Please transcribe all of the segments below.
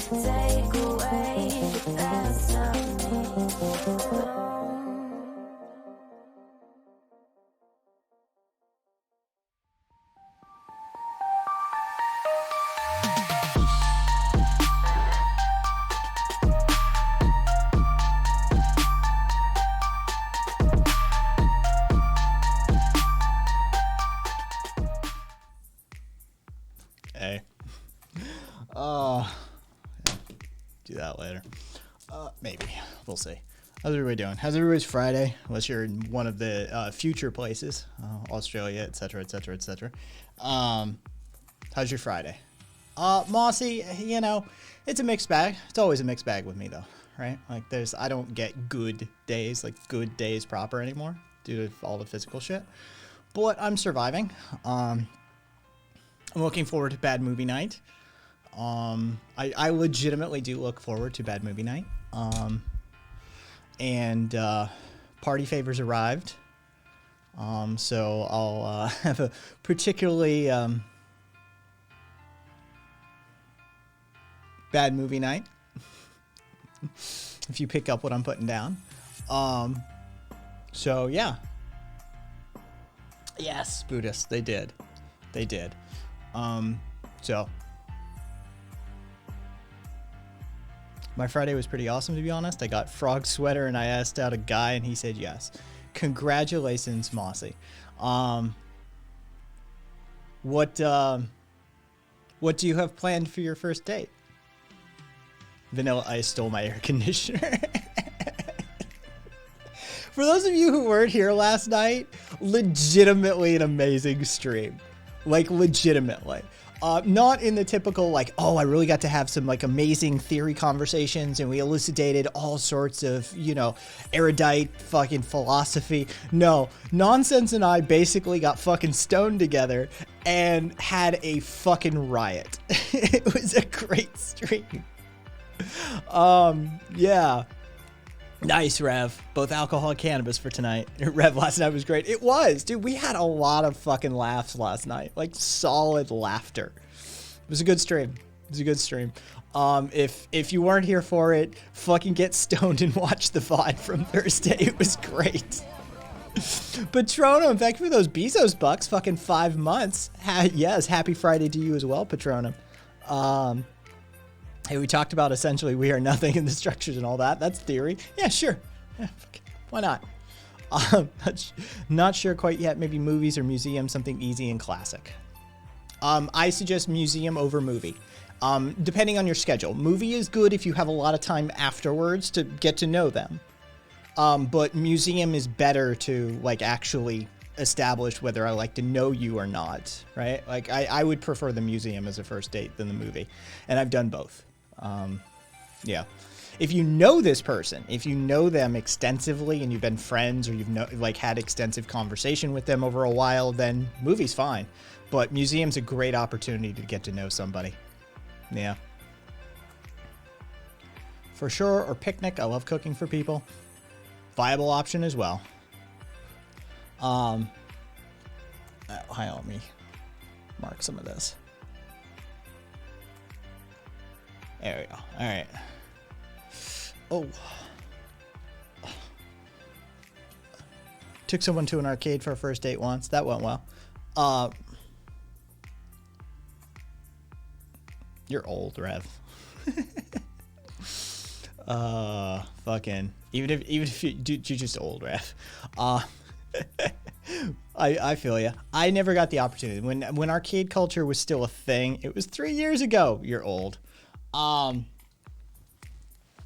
Take away the best of me. Hey. Do that later. Maybe. We'll see. How's everybody doing? How's everybody's Friday? Unless you're in one of the future places, Australia, etc., etc., etc. How's your Friday? Mossy, you know, it's a mixed bag. It's always a mixed bag with me, though, right? Like, I don't get good days, like good days proper anymore due to all the physical shit. But I'm surviving. I'm looking forward to Bad Movie Night. I legitimately do look forward to Bad Movie Night. And party favors arrived. So I'll have a particularly bad movie night. If you pick up what I'm putting down. So yeah. Yes, Buddhists, they did. They did. So my Friday was pretty awesome, to be honest. I got frog sweater and I asked out a guy and he said yes. Congratulations, Mossy. What do you have planned for your first date? Vanilla Ice stole my air conditioner. For those of you who weren't here last night, legitimately an amazing stream. Like, legitimately. Not in the typical, like, oh, I really got to have some, like, amazing theory conversations and we elucidated all sorts of, you know, erudite fucking philosophy. No, Nonsense and I basically got fucking stoned together and had a fucking riot. It was a great stream. Yeah. Nice, Rev. Both alcohol and cannabis for tonight. Rev, last night was great. It was, dude. We had a lot of fucking laughs last night. Like, solid laughter. It was a good stream. It was a good stream. If you weren't here for it, fucking get stoned and watch the VOD from Thursday. It was great. Patronum, thank you for those Bezos bucks. Fucking 5 months. Yes, happy Friday to you as well, Patronum. Hey, we talked about essentially we are nothing in the structures and all that. That's theory. Yeah, sure. Yeah, why not? Not sure quite yet. Maybe movies or museum, something easy and classic. I suggest museum over movie. Depending on your schedule. Movie is good if you have a lot of time afterwards to get to know them. But museum is better to, like, actually establish whether I like to know you or not, right? Like, I would prefer the museum as a first date than the movie. And I've done both. Yeah. If you know this person, if you know them extensively and you've been friends or you've had extensive conversation with them over a while, then movie's fine. But museum's a great opportunity to get to know somebody. Yeah. For sure. Or picnic. I love cooking for people. Viable option as well. Hang on, let me mark some of this. There we go. All right. Oh. Took someone to an arcade for a first date once. That went well. You're old, Rev. Fucking. Even if you're just old, Rev. I feel ya. I never got the opportunity. When arcade culture was still a thing, it was 3 years ago. You're old.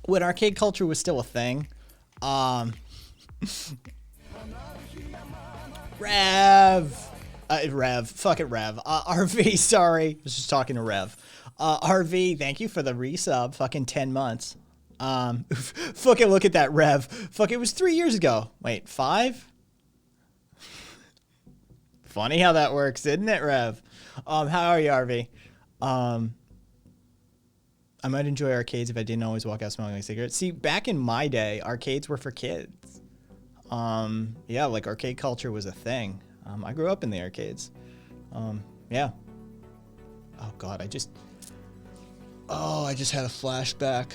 When arcade culture was still a thing, Rev, fuck it, Rev. RV, sorry, I was just talking to Rev. RV, thank you for the resub, fucking 10 months. Fucking look at that, Rev. Fuck, it was 3 years ago. Wait, 5? Funny how that works, isn't it, Rev? How are you, RV? I might enjoy arcades if I didn't always walk out smoking like cigarettes. See, back in my day, arcades were for kids. Yeah, like arcade culture was a thing. I grew up in the arcades. Yeah. Oh God, Oh, I just had a flashback.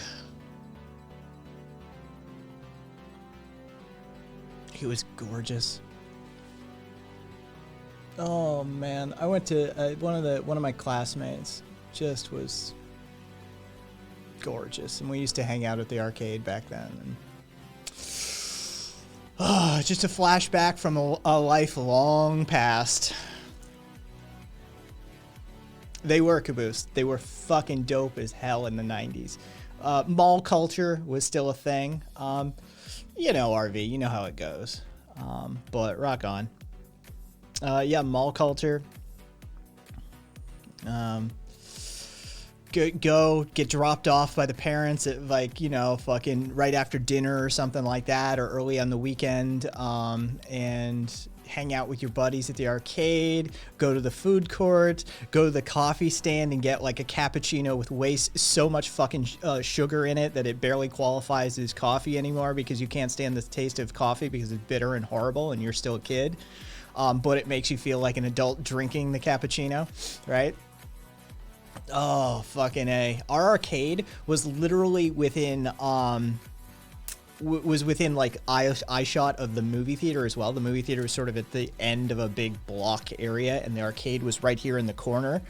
He was gorgeous. Oh man, I went to one of my classmates just was gorgeous, and we used to hang out at the arcade back then. And oh, just a flashback from a life long past. They were Caboose. They were fucking dope as hell in the 90s. Mall culture was still a thing. You know, RV, you know how it goes. But rock on. Yeah, mall culture. Go get dropped off by the parents at, like, you know, fucking right after dinner or something like that, or early on the weekend, and hang out with your buddies at the arcade, go to the food court, go to the coffee stand and get like a cappuccino with so much fucking sugar in it that it barely qualifies as coffee anymore because you can't stand the taste of coffee because it's bitter and horrible and you're still a kid. But it makes you feel like an adult drinking the cappuccino, right? Oh, fucking A. Our arcade was literally within, was within like eye shot of the movie theater as well. The movie theater was sort of at the end of a big block area, and the arcade was right here in the corner.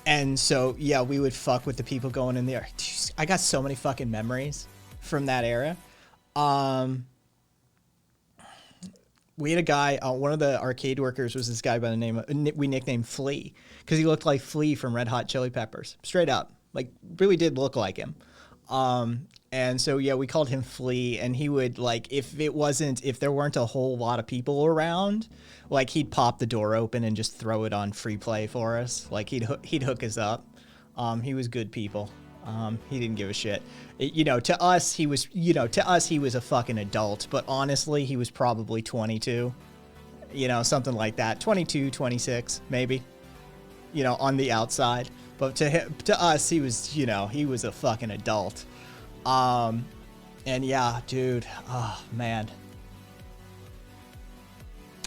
And so, yeah, we would fuck with the people going in there. Jeez, I got so many fucking memories from that era. We had a guy, one of the arcade workers was this guy by the name of, we nicknamed Flea, because he looked like Flea from Red Hot Chili Peppers. Straight up. Like, really did look like him. And so, yeah, we called him Flea, and he would, like, if there weren't a whole lot of people around, like, he'd pop the door open and just throw it on free play for us. Like, he'd hook us up. He was good people. He didn't give a shit. To us, he was a fucking adult, but honestly, he was probably 22, something like that. 22, 26, maybe, on the outside. But to us, he was a fucking adult. And yeah, dude, oh man.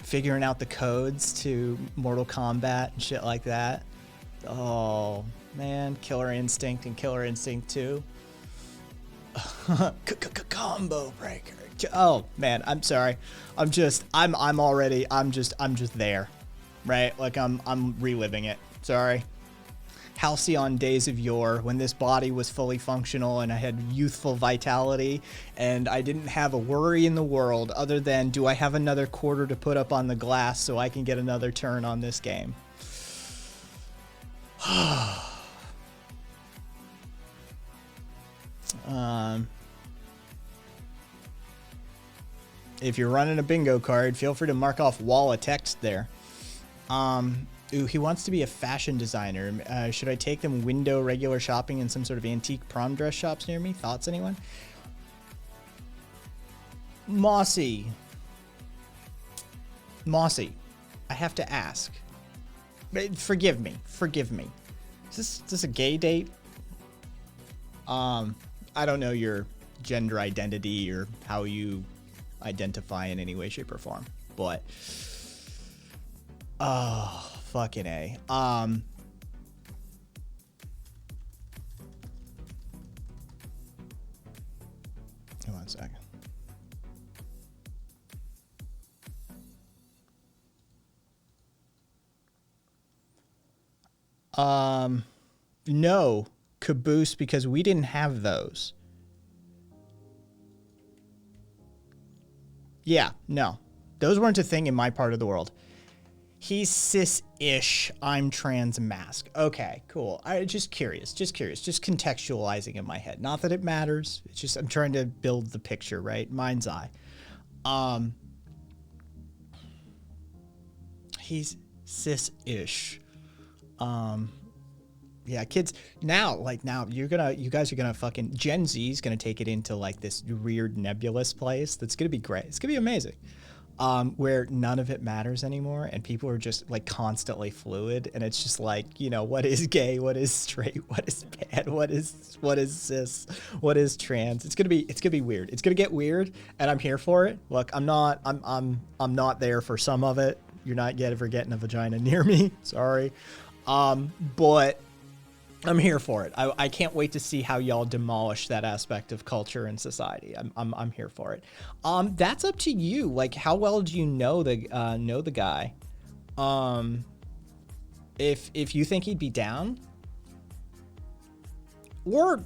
Figuring out the codes to Mortal Kombat and shit like that. Oh man, Killer Instinct and Killer Instinct 2. Combo breaker. Oh man, I'm sorry. I'm just there. Right? Like I'm reliving it. Sorry. Halcyon days of yore, when this body was fully functional and I had youthful vitality and I didn't have a worry in the world other than, do I have another quarter to put up on the glass so I can get another turn on this game? If you're running a bingo card, feel free to mark off wall of text there. Ooh, he wants to be a fashion designer. Should I take them window regular shopping in some sort of antique prom dress shops near me? Thoughts, anyone? Mossy, I have to ask. Forgive me. Is this a gay date? I don't know your gender identity or how you identify in any way, shape, or form, but oh, fucking A. One second. No, Caboose, because we didn't have those. Yeah, no. Those weren't a thing in my part of the world. He's cis-ish, I'm trans mask. Okay, cool. Just curious, just contextualizing in my head. Not that it matters. It's just I'm trying to build the picture, right? Mind's eye. He's cis-ish. Yeah, kids now you guys are gonna fucking Gen Z is gonna take it into like this weird nebulous place that's gonna be great. It's gonna be amazing. Where none of it matters anymore and people are just like constantly fluid, and it's just like, what is gay, what is straight, what is pan, what is cis, what is trans. It's gonna be weird. It's gonna get weird, and I'm here for it. Look, I'm not there for some of it. You're not ever getting a vagina near me. Sorry. But I'm here for it. I can't wait to see how y'all demolish that aspect of culture and society. I'm here for it. That's up to you. Like, how well do you know the guy? If you think he'd be down, or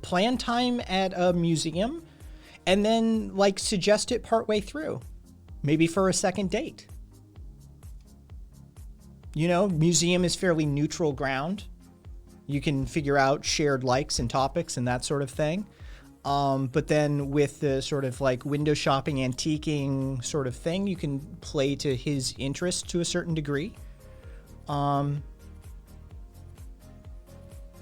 plan time at a museum, and then like suggest it partway through, maybe for a second date. You know, museum is fairly neutral ground. You can figure out shared likes and topics and that sort of thing. But then with the sort of like window shopping, antiquing sort of thing, you can play to his interest to a certain degree.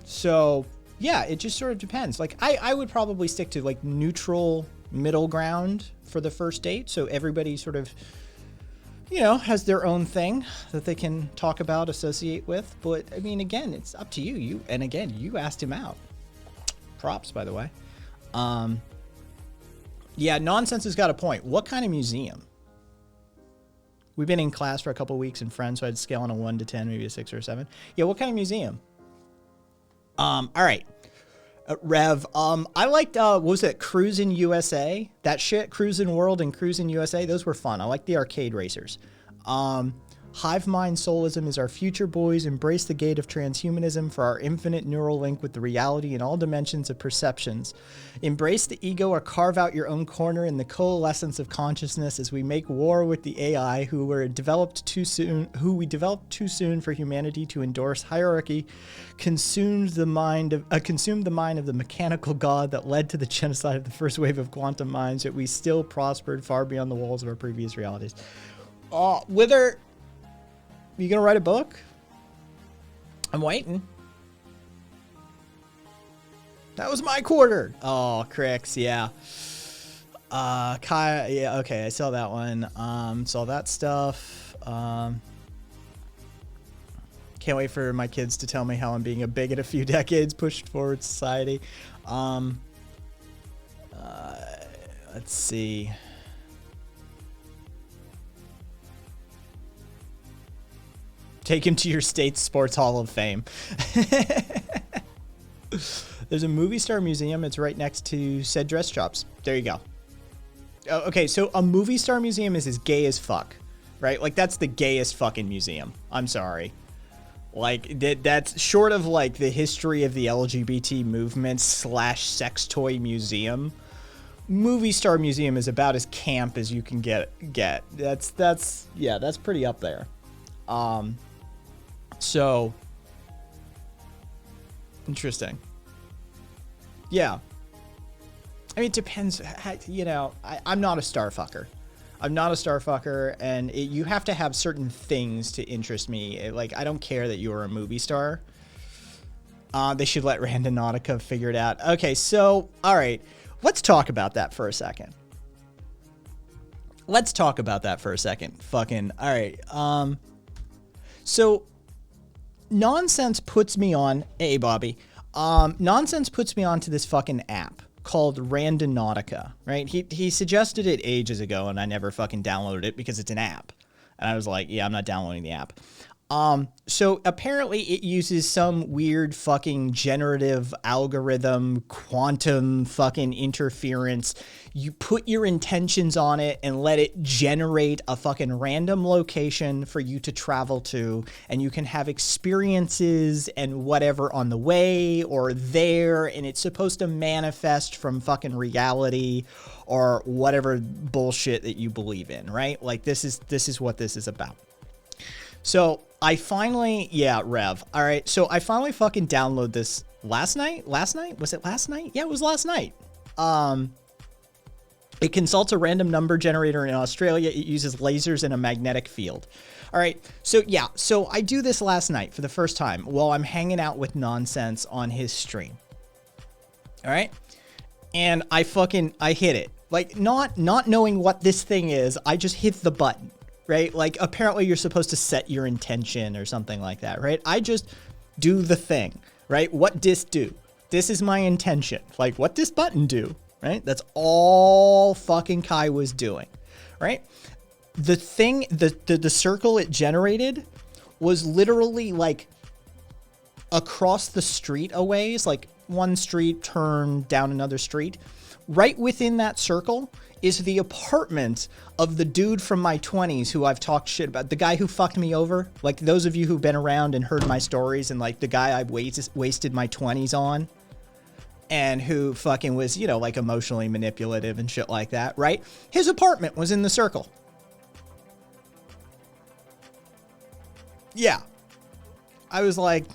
So yeah, it just sort of depends. Like I would probably stick to like neutral middle ground for the first date. So everybody sort of, you know, has their own thing that they can talk about, associate with. But I mean, again, it's up to you. And again, you asked him out. Props, by the way. Yeah, Nonsense has got a point. What kind of museum? We've been in class for a couple of weeks and friends, so I'd scale on a 1 to 10, maybe a 6 or a 7. Yeah, what kind of museum? All right. Rev, I liked, what was it, Cruisin' USA? That shit, Cruisin' World and Cruisin' USA, those were fun. I like the arcade racers. Hive mind soulism is our future, boys. Embrace the gate of transhumanism for our infinite neural link with the reality in all dimensions of perceptions. Embrace the ego or carve out your own corner in the coalescence of consciousness as we make war with the AI who we developed too soon for humanity to endorse hierarchy, consumed the mind of the mechanical god that led to the genocide of the first wave of quantum minds, yet we still prospered far beyond the walls of our previous realities. Wither, you gonna write a book? I'm waiting. That was my quarter. Oh, Crix, yeah. Kai, yeah, okay, I saw that one. Saw that stuff. Can't wait for my kids to tell me how I'm being a bigot a few decades pushed forward society. Let's see. Take him to your state's sports hall of fame. There's a movie star museum. It's right next to said dress shops. There you go. Oh, okay, so a movie star museum is as gay as fuck, right? Like, that's the gayest fucking museum. I'm sorry. Like, that's short of, like, the history of the LGBT movement / sex toy museum. Movie star museum is about as camp as you can get. That's pretty up there. So, interesting. Yeah. I mean, it depends, you know, I'm not a star fucker. I'm not a star fucker, and you have to have certain things to interest me. Like, I don't care that you're a movie star. They should let Randonautica figure it out. Okay, so, all right. Let's talk about that for a second. Fucking, all right. So, Nonsense puts me on, hey, Bobby. Nonsense puts me onto this fucking app called Randonautica, right? He suggested it ages ago, and I never fucking downloaded it because it's an app. And I was like, yeah, I'm not downloading the app. So apparently it uses some weird fucking generative algorithm, quantum fucking interference. You put your intentions on it and let it generate a fucking random location for you to travel to, and you can have experiences and whatever on the way or there, and it's supposed to manifest from fucking reality or whatever bullshit that you believe in, right? Like, this is what this is about. So I finally, yeah, Rev. All right. So I finally fucking downloaded this last night. Was it last night? Yeah, it was last night. It consults a random number generator in Australia. It uses lasers and a magnetic field. All right. So yeah. So I do this last night for the first time while I'm hanging out with Nonsense on his stream. All right. And I hit it. Like, not knowing what this thing is, I just hit the button. Right? Like, apparently you're supposed to set your intention or something like that, right? I just do the thing, right? What this do? This is my intention. Like, what this button do, right? That's all fucking Kai was doing, right? The thing, the circle it generated was literally like across the street a ways, like one street, turn down another street. Right within that circle is the apartment of the dude from my 20s who I've talked shit about. The guy who fucked me over. Like, those of you who've been around and heard my stories, and like the guy I wasted my 20s on, and who fucking was, you know, like emotionally manipulative and shit like that, right? His apartment was in the circle. Yeah. I was like,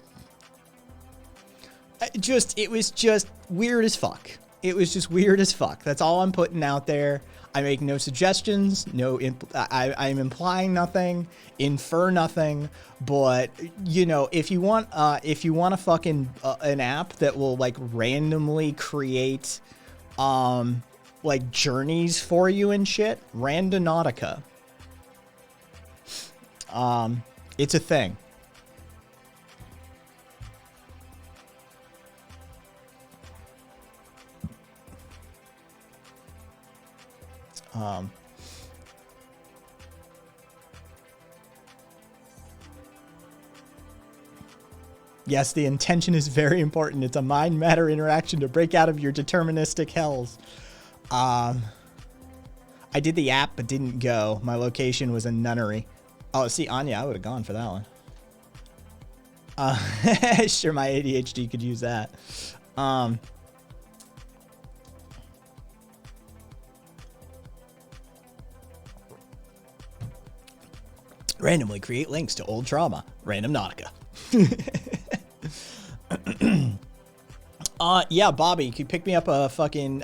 it was just weird as fuck. It was just weird as fuck. That's all I'm putting out there. I make no suggestions. I'm implying nothing, infer nothing. But you know, if you want a fucking an app that will like randomly create, like journeys for you and shit, Randonautica. It's a thing. Yes, the intention is very important. It's a mind matter interaction to break out of your deterministic hells. I did the app but didn't go. My location was a nunnery. Oh, see, Anya, I would have gone for that one. Sure, my ADHD could use that. Randomly create links to old trauma. Randomnautica. Yeah, Bobby, could you pick me up a fucking,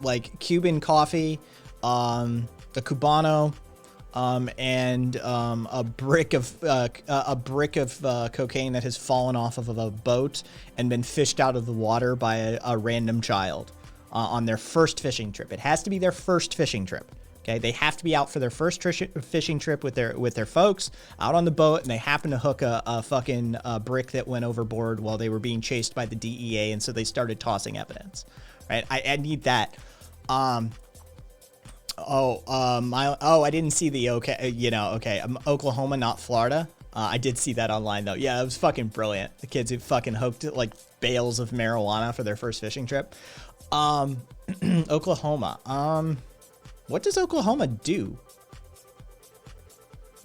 like Cuban coffee, a Cubano, and a brick of cocaine that has fallen off of a boat and been fished out of the water by a random child on their first fishing trip. It has to be their first fishing trip. Okay, they have to be out for their first fishing trip with their folks out on the boat, and they happen to hook a fucking brick that went overboard while they were being chased by the DEA, and so they started tossing evidence. Right, I need that. I didn't see the Oklahoma, not Florida. I did see that online though. Yeah, it was fucking brilliant. The kids who fucking hooked like bales of marijuana for their first fishing trip. Oklahoma. What does Oklahoma do?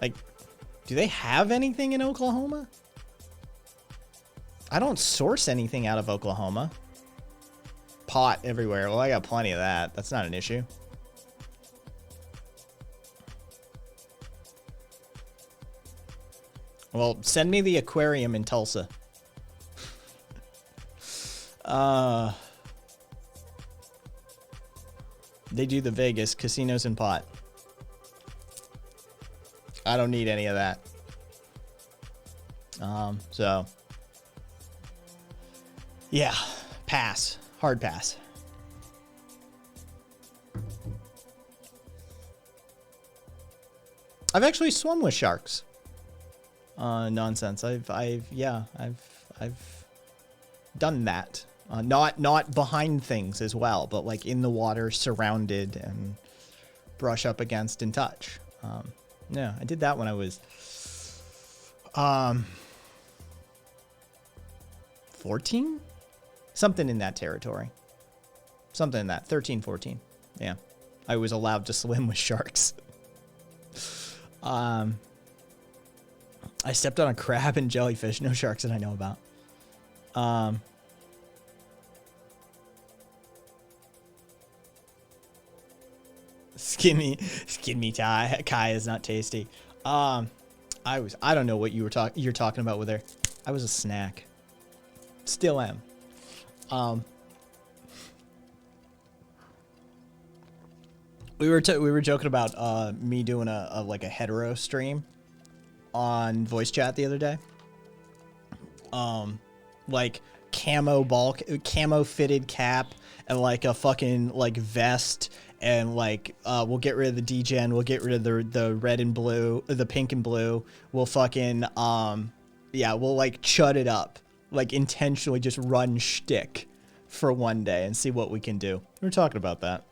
Like, do they have anything in Oklahoma? I don't source anything out of Oklahoma. Pot everywhere. Well, I got plenty of that. That's not an issue. Well, send me the aquarium in Tulsa. They do the Vegas casinos and pot. I don't need any of that. So yeah, pass. Hard pass. I've actually swum with sharks. Nonsense. I've done that. Not behind things as well, but like in the water, surrounded and brush up against and touch. Yeah, I did that when I was 14? Something in that territory. Something in that. 13, 14. Yeah. I was allowed to swim with sharks. I stepped on a crab and jellyfish. No sharks that I know about. Skin me Kai is not tasty. I don't know what you're talking about with there. I was a snack. Still am. We were joking about me doing a like a hetero stream on voice chat the other day. Like camo fitted cap and like a fucking like vest. And like, we'll get rid of the degen, we'll get rid of the red and blue, the pink and blue. We'll fucking, we'll like chud it up, like intentionally just run shtick for one day and see what we can do. We were talking about that.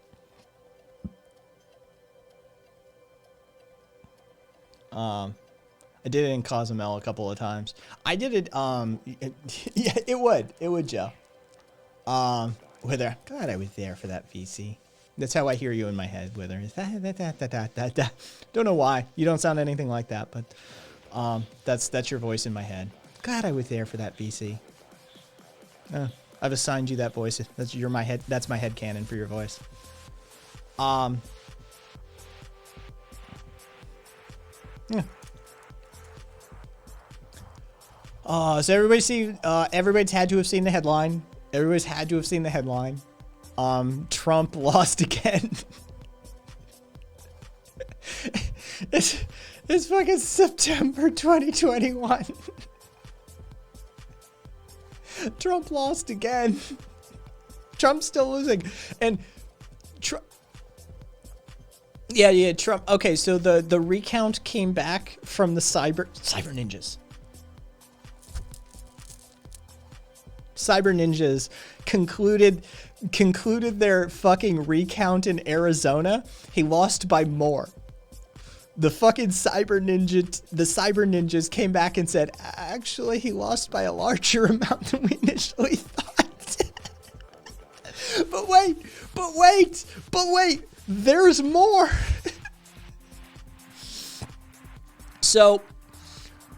I did it in Cozumel a couple of times. I did it, yeah, it would, Joe. Wither, glad I was there for that VC. That's how I hear you in my head, Wither. Don't know why. You don't sound anything like that, but that's your voice in my head. Glad I was there for that VC. I've assigned you that voice. That's my head canon for your voice. Yeah. So everybody's had to have seen the headline. Everybody's had to have seen the headline. Trump lost again. It's fucking September 2021. Trump lost again. Trump's still losing. And Trump. Yeah, Trump. Okay, so the recount came back from the cyber ninjas. Cyber ninjas concluded their fucking recount in Arizona. He lost by more. The fucking cyber ninjas came back and said, actually, he lost by a larger amount than we initially thought. But wait, there's more. So,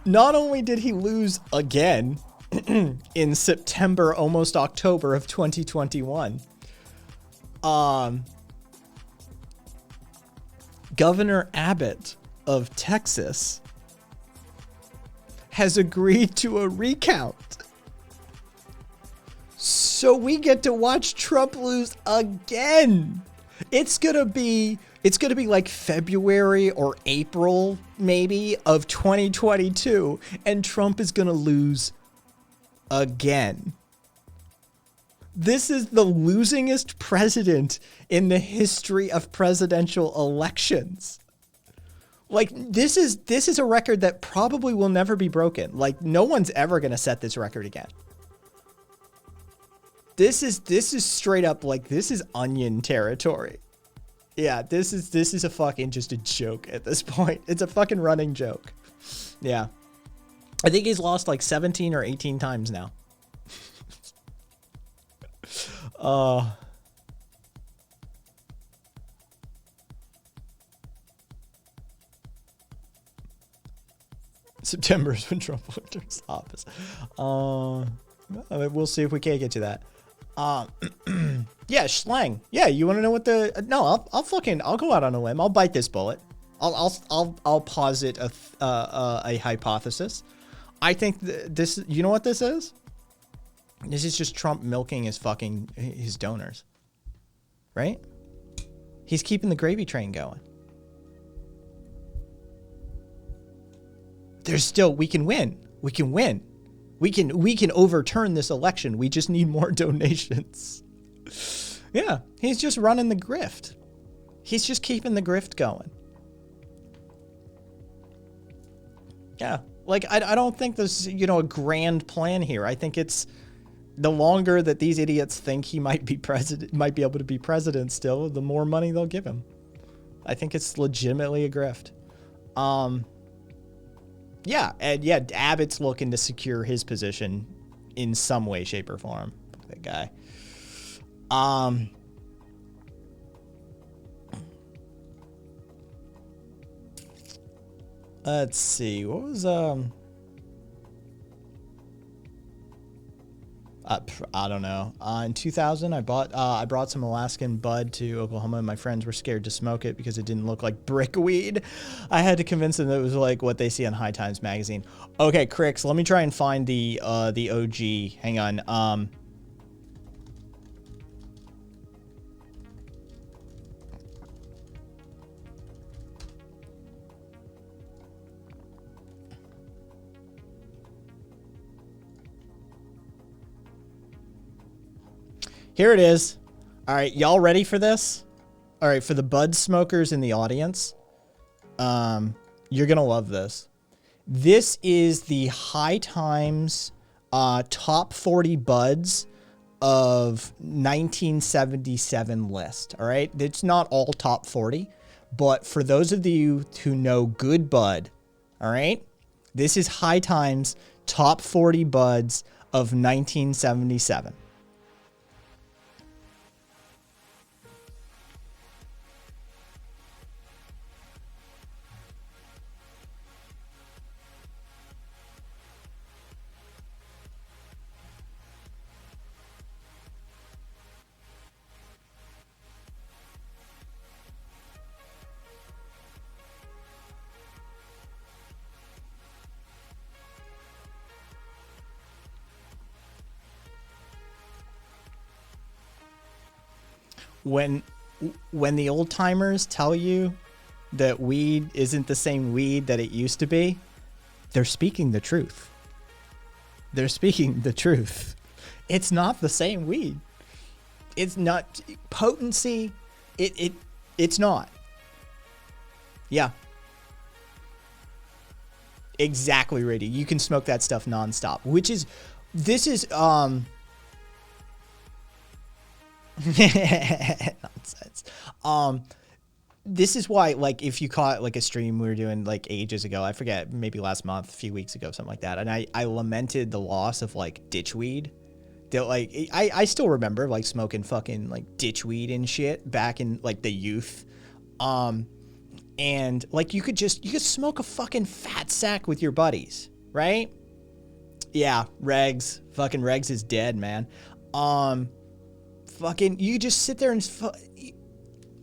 not only did he lose again in September, almost October of 2021, Governor Abbott of Texas has agreed to a recount. So we get to watch Trump lose again. It's gonna be like February or April, maybe, of 2022, and Trump is gonna lose again. This is the losingest president in the history of presidential elections. Like, this is a record that probably will never be broken. Like, no one's ever going to set this record again. This is straight up, like, this is onion territory. Yeah, this is a fucking just a joke at this point. It's a fucking running joke. Yeah. I think he's lost like 17 or 18 times now. September is when Trump enters office. We'll see if we can't get to that. Yeah, Schlang. Yeah, you want to know what the? No, I'll go out on a limb. I'll bite this bullet. I'll posit a hypothesis. I think this. You know what this is? This is just Trump milking his donors, right? He's keeping the gravy train going. There's still, we can win. We can win. We can overturn this election. We just need more donations. Yeah, he's just running the grift. He's just keeping the grift going. Yeah, like I don't think there's, a grand plan here. I think it's the longer that these idiots think he might be able to be president still, the more money they'll give him. I think it's legitimately a grift. Yeah, and yeah, Abbott's looking to secure his position in some way, shape, or form. That guy. Let's see. What was I don't know. In 2000, I brought some Alaskan bud to Oklahoma, and my friends were scared to smoke it because it didn't look like brickweed. I had to convince them that it was like what they see on High Times magazine. Okay, Crix, let me try and find the OG. Hang on. Here it is. All right, y'all ready for this? All right, for the bud smokers in the audience, you're gonna love this. This is the High Times top 40 buds of 1977 list. All right, it's not all top 40, but for those of you who know good bud, all right, This is High Times Top 40 Buds of 1977. When the old timers tell you that weed isn't the same weed that it used to be, they're speaking the truth. They're speaking the truth. It's not the same weed. It's not potency. It's not. Yeah. Exactly, Rady. You can smoke that stuff nonstop, this is nonsense. This is why, like, if you caught like a stream we were doing like ages ago, I forget, maybe last month, a few weeks ago, something like that, and I lamented the loss of like ditchweed. That, like, I still remember like smoking fucking like ditchweed and shit back in like the youth, and like you could smoke a fucking fat sack with your buddies, right? Yeah, fucking Regs is dead, man. Fucking, you just sit there and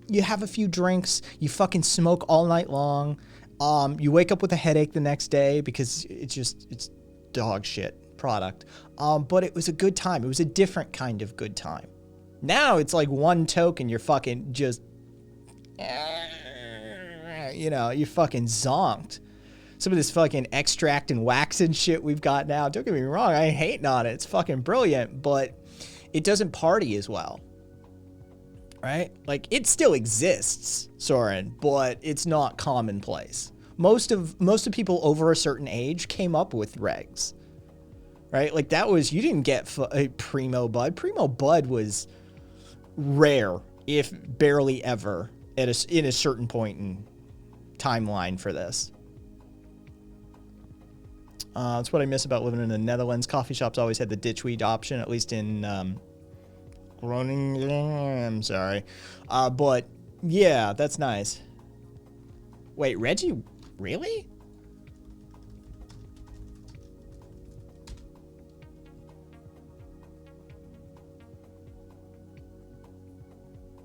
you have a few drinks, you fucking smoke all night long. You wake up with a headache the next day because it's dog shit product. But it was a good time. It was a different kind of good time. Now it's like one toke and you're fucking just, you're fucking zonked. Some of this fucking extract and wax and shit we've got now, don't get me wrong, I ain't hating on it. It's fucking brilliant, but it doesn't party as well, right? Like, it still exists, Soren, but it's not commonplace. Most of people over a certain age came up with regs, right? Like, that was, you didn't get a Primo Bud. Primo Bud was rare, if barely ever, in a certain point in timeline for this. That's what I miss about living in the Netherlands. Coffee shops always had the ditchweed option, at least in Groningen. I'm sorry. But yeah, that's nice. Wait, Reggie, really?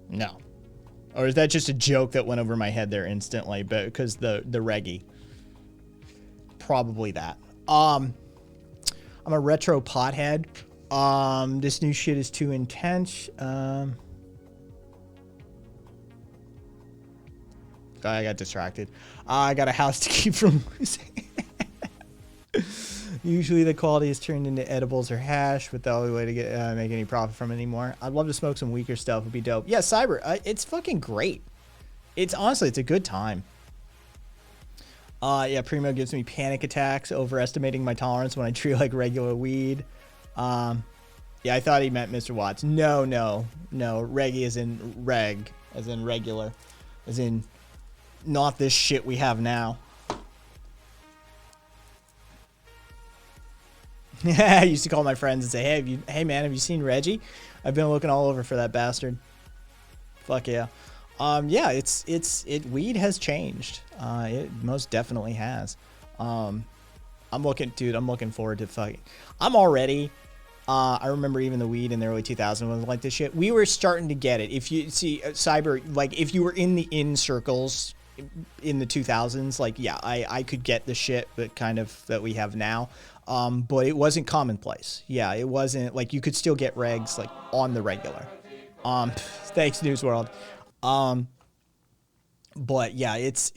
No. Or is that just a joke that went over my head there instantly? But because the Reggie. Probably that. I'm a retro pothead. This new shit is too intense. I got distracted. I got a house to keep from losing. Usually the quality is turned into edibles or hash, but the only way to get make any profit from it anymore. I'd love to smoke some weaker stuff. It'd be dope. Yeah, Cyber. It's fucking great. It's honestly, it's a good time. Yeah, Primo gives me panic attacks, overestimating my tolerance when I treat like regular weed. Yeah, I thought he meant Mr. Watts. No. Reggie as in reg, as in regular, as in not this shit we have now. I used to call my friends and say, hey man, have you seen Reggie? I've been looking all over for that bastard. Fuck yeah. Yeah, weed has changed. It most definitely has. I'm looking forward to fucking, I remember even the weed in the early 2000s was like this shit. We were starting to get it. If you see Cyber, like if you were in the in circles in the 2000s, like, yeah, I could get the shit that we have now. But it wasn't commonplace. Yeah, it wasn't like you could still get regs like on the regular. Thanks News World. But yeah, it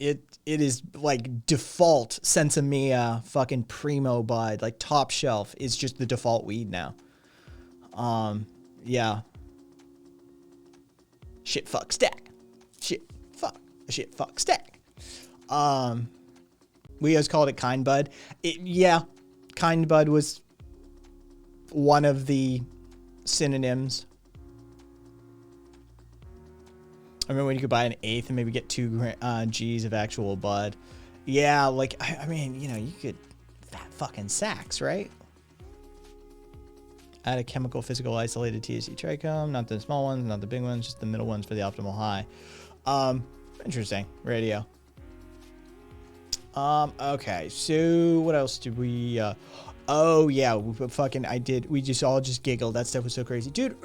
is like default Sensimilla fucking Primo Bud, like top shelf is just the default weed now. Yeah. Shit fuck stack. Shit fuck stack. We always called it Kind Bud. Yeah, Kind Bud was one of the synonyms. I remember when you could buy an eighth and maybe get 2 G's of actual bud. Yeah, like, I mean, you know, you could, fucking sacks, right? Add a chemical, physical, isolated THC trichome, not the small ones, not the big ones, just the middle ones for the optimal high. Interesting. Radio. Okay, so what else did we, oh yeah, we just all just giggled. That stuff was so crazy. Dude,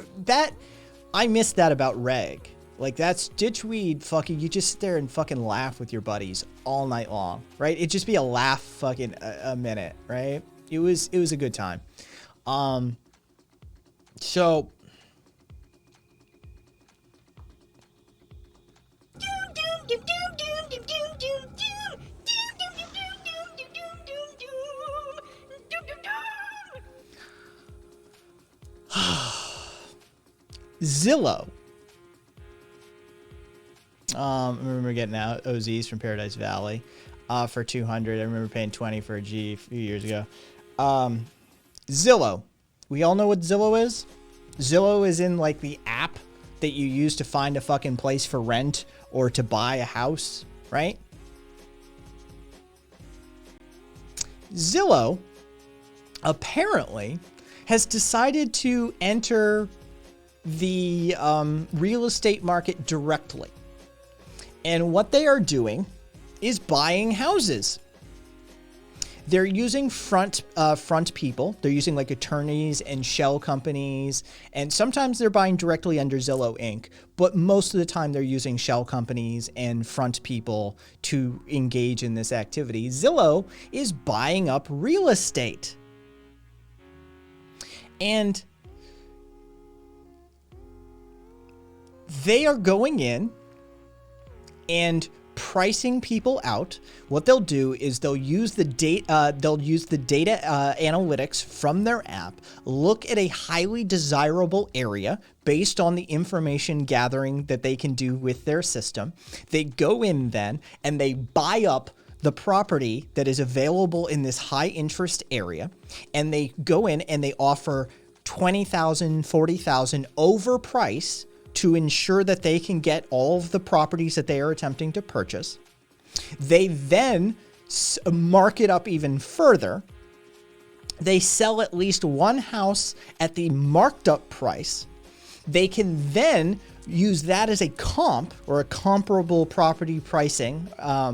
I missed that about reg. Like, that's ditchweed fucking, you just sit there and fucking laugh with your buddies all night long, right? It'd just be a laugh fucking a minute, right? It was a good time. So Zillow. I remember getting out OZs from Paradise Valley for 200. I remember paying 20 for a G a few years ago. Zillow. We all know what Zillow is. Zillow is in like the app that you use to find a fucking place for rent or to buy a house, right? Zillow apparently has decided to enter the real estate market directly. And what they are doing is buying houses. They're using front people. They're using like attorneys and shell companies. And sometimes they're buying directly under Zillow Inc. But most of the time they're using shell companies and front people to engage in this activity. Zillow is buying up real estate. And they are going in and pricing people out. What they'll do is they'll use the data analytics from their app, look at a highly desirable area based on the information gathering that they can do with their system. They go in then and they buy up the property that is available in this high interest area, and they go in and they offer $20,000, $40,000 overprice to ensure that they can get all of the properties that they are attempting to purchase. They then mark it up even further. They sell at least one house at the marked up price. They can then use that as a comp or a comparable property pricing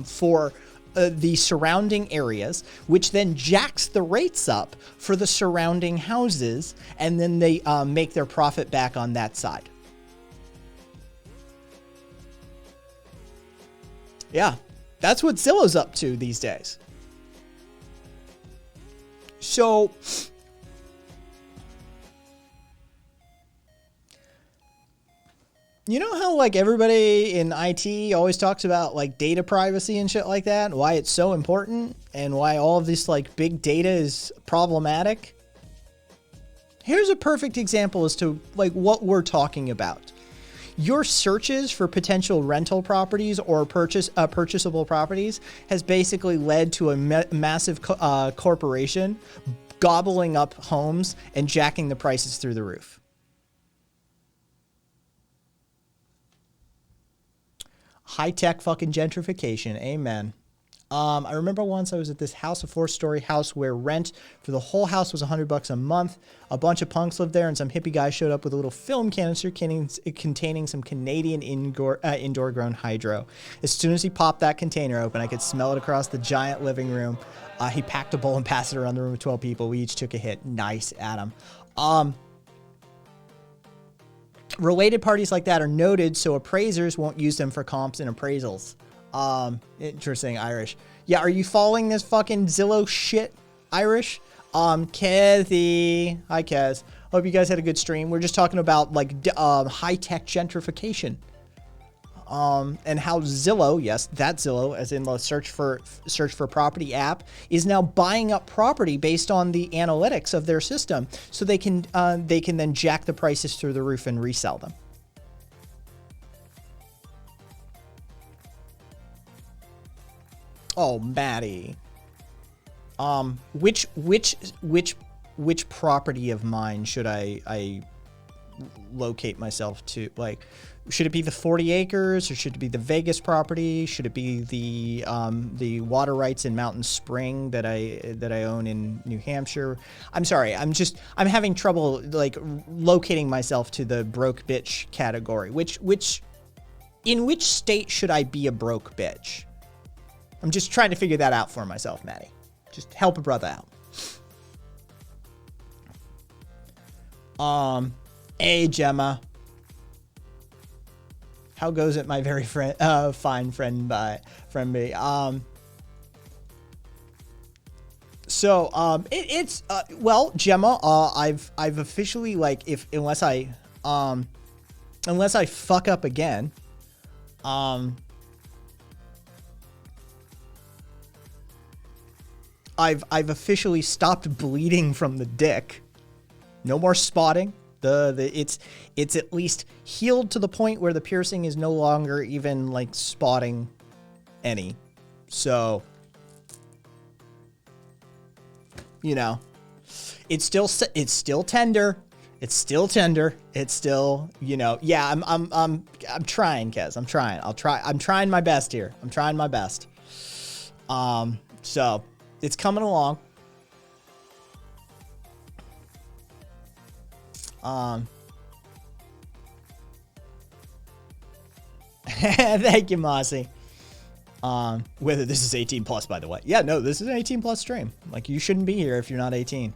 for the surrounding areas, which then jacks the rates up for the surrounding houses, and then they make their profit back on that side. Yeah, that's what Zillow's up to these days. So, you know how like everybody in IT always talks about like data privacy and shit like that, and why it's so important and why all of this like big data is problematic? Here's a perfect example as to like what we're talking about. Your searches for potential rental properties or purchasable properties has basically led to a massive corporation gobbling up homes and jacking the prices through the roof. High-tech fucking gentrification. Amen. I remember once I was at this house, a 4-story house where rent for the whole house was $100 a month. A bunch of punks lived there, and some hippie guy showed up with a little film canister containing some Canadian indoor-grown hydro. As soon as he popped that container open, I could smell it across the giant living room. He packed a bowl and passed it around the room with 12 people. We each took a hit. Nice, Adam. Related parties like that are noted so appraisers won't use them for comps and appraisals. Interesting, Irish. Yeah, are you following this fucking Zillow shit, Irish? Kathy. Hi, Kaz. Hope you guys had a good stream. We're just talking about, like, high-tech gentrification. And how Zillow, yes, that Zillow, as in the search for property app, is now buying up property based on the analytics of their system, so they can then jack the prices through the roof and resell them. Oh, Maddie. Which property of mine should I locate myself to? Like, should it be the 40 acres or should it be the Vegas property? Should it be the water rights in Mountain Spring that I own in New Hampshire? I'm sorry. I'm having trouble like locating myself to the broke bitch category. In which state should I be a broke bitch? I'm just trying to figure that out for myself, Maddie. Just help a brother out. Hey, Gemma. How goes it, my very fine friend me? Well, Gemma, I've officially, like, unless I fuck up again, I've officially stopped bleeding from the dick. No more spotting. It's at least healed to the point where the piercing is no longer even like spotting any. So, you know, it's still tender. It's still tender. It's still, you know, yeah, I'm trying, Kez. I'm trying. I'm trying my best here. I'm trying my best. So it's coming along. Thank you, Mossy. Whether this is 18 plus, by the way. Yeah, no, this is an 18 plus stream. Like, you shouldn't be here if you're not 18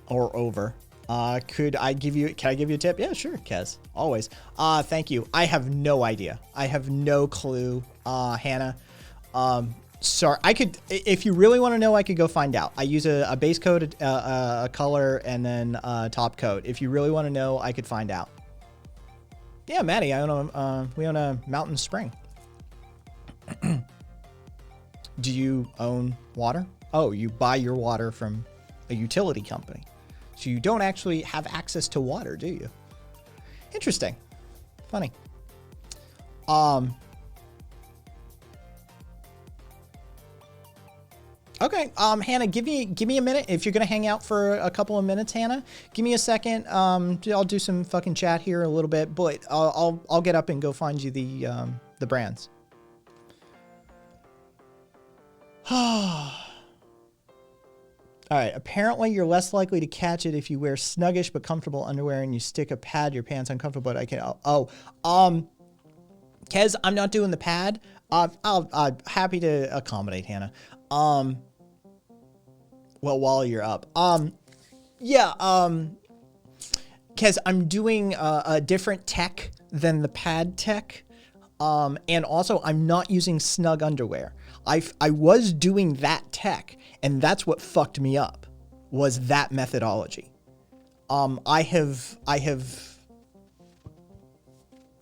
or over. Can I give you a tip? Yeah, sure, Kez. Always. Thank you. I have no idea. I have no clue, Hannah. Sorry, if you really want to know, I could go find out. I use a base coat, a color, and then a top coat. If you really want to know, I could find out. Yeah, Maddie, we own a Mountain Spring. Do you own water? Oh, you buy your water from a utility company. So you don't actually have access to water, do you? Interesting. Funny. Okay, Hannah, give me a minute. If you're gonna hang out for a couple of minutes, Hannah, give me a second. I'll do some fucking chat here a little bit, but I'll get up and go find you the brands. All right. Apparently, you're less likely to catch it if you wear snuggish but comfortable underwear and you stick a pad your pants uncomfortable. But I can. Kez, I'm not doing the pad. I'm happy to accommodate Hannah. Well, while you're up, yeah, Kez, I'm doing a different tech than the pad tech, and also I'm not using snug underwear. I was doing that tech, and that's what fucked me up, was that methodology. I have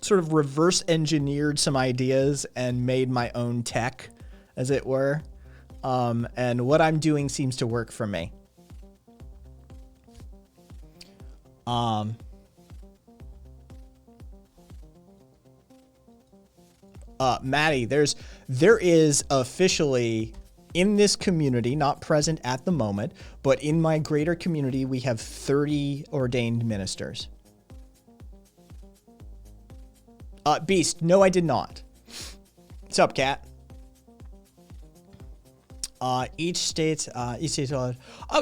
sort of reverse engineered some ideas and made my own tech, as it were. And what I'm doing seems to work for me. Maddie, there is officially in this community, not present at the moment, but in my greater community, we have 30 ordained ministers. Beast, no, I did not. What's up, cat? Each state, oh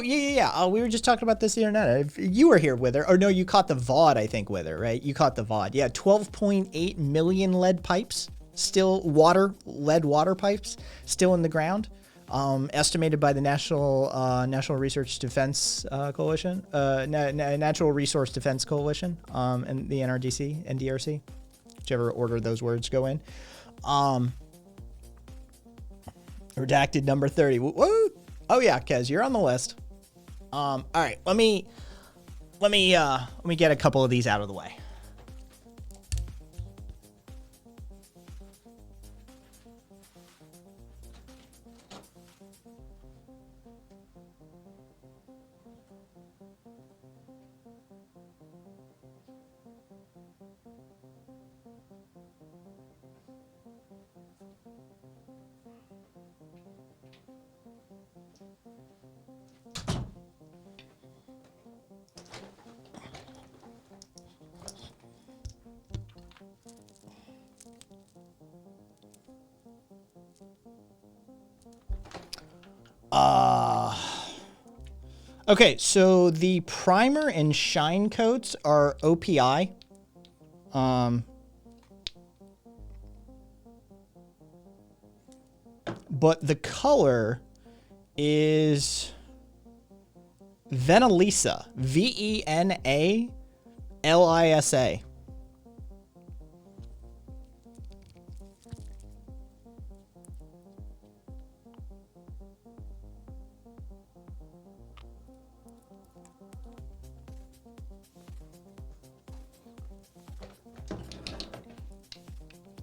yeah. We were just talking about this the other night. You were here with her, or no, you caught the VOD, I think, with her, right? You caught the VOD. Yeah, 12.8 million lead pipes, lead water pipes, still in the ground. Estimated by the National Research Defense Coalition, Natural Resource Defense Coalition, and the NDRC, whichever order those words go in. Redacted number 30. Woo! Oh yeah, Kez, you're on the list. All right, let me get a couple of these out of the way. Okay, so the primer and shine coats are OPI. But the color is Venalisa. Venalisa.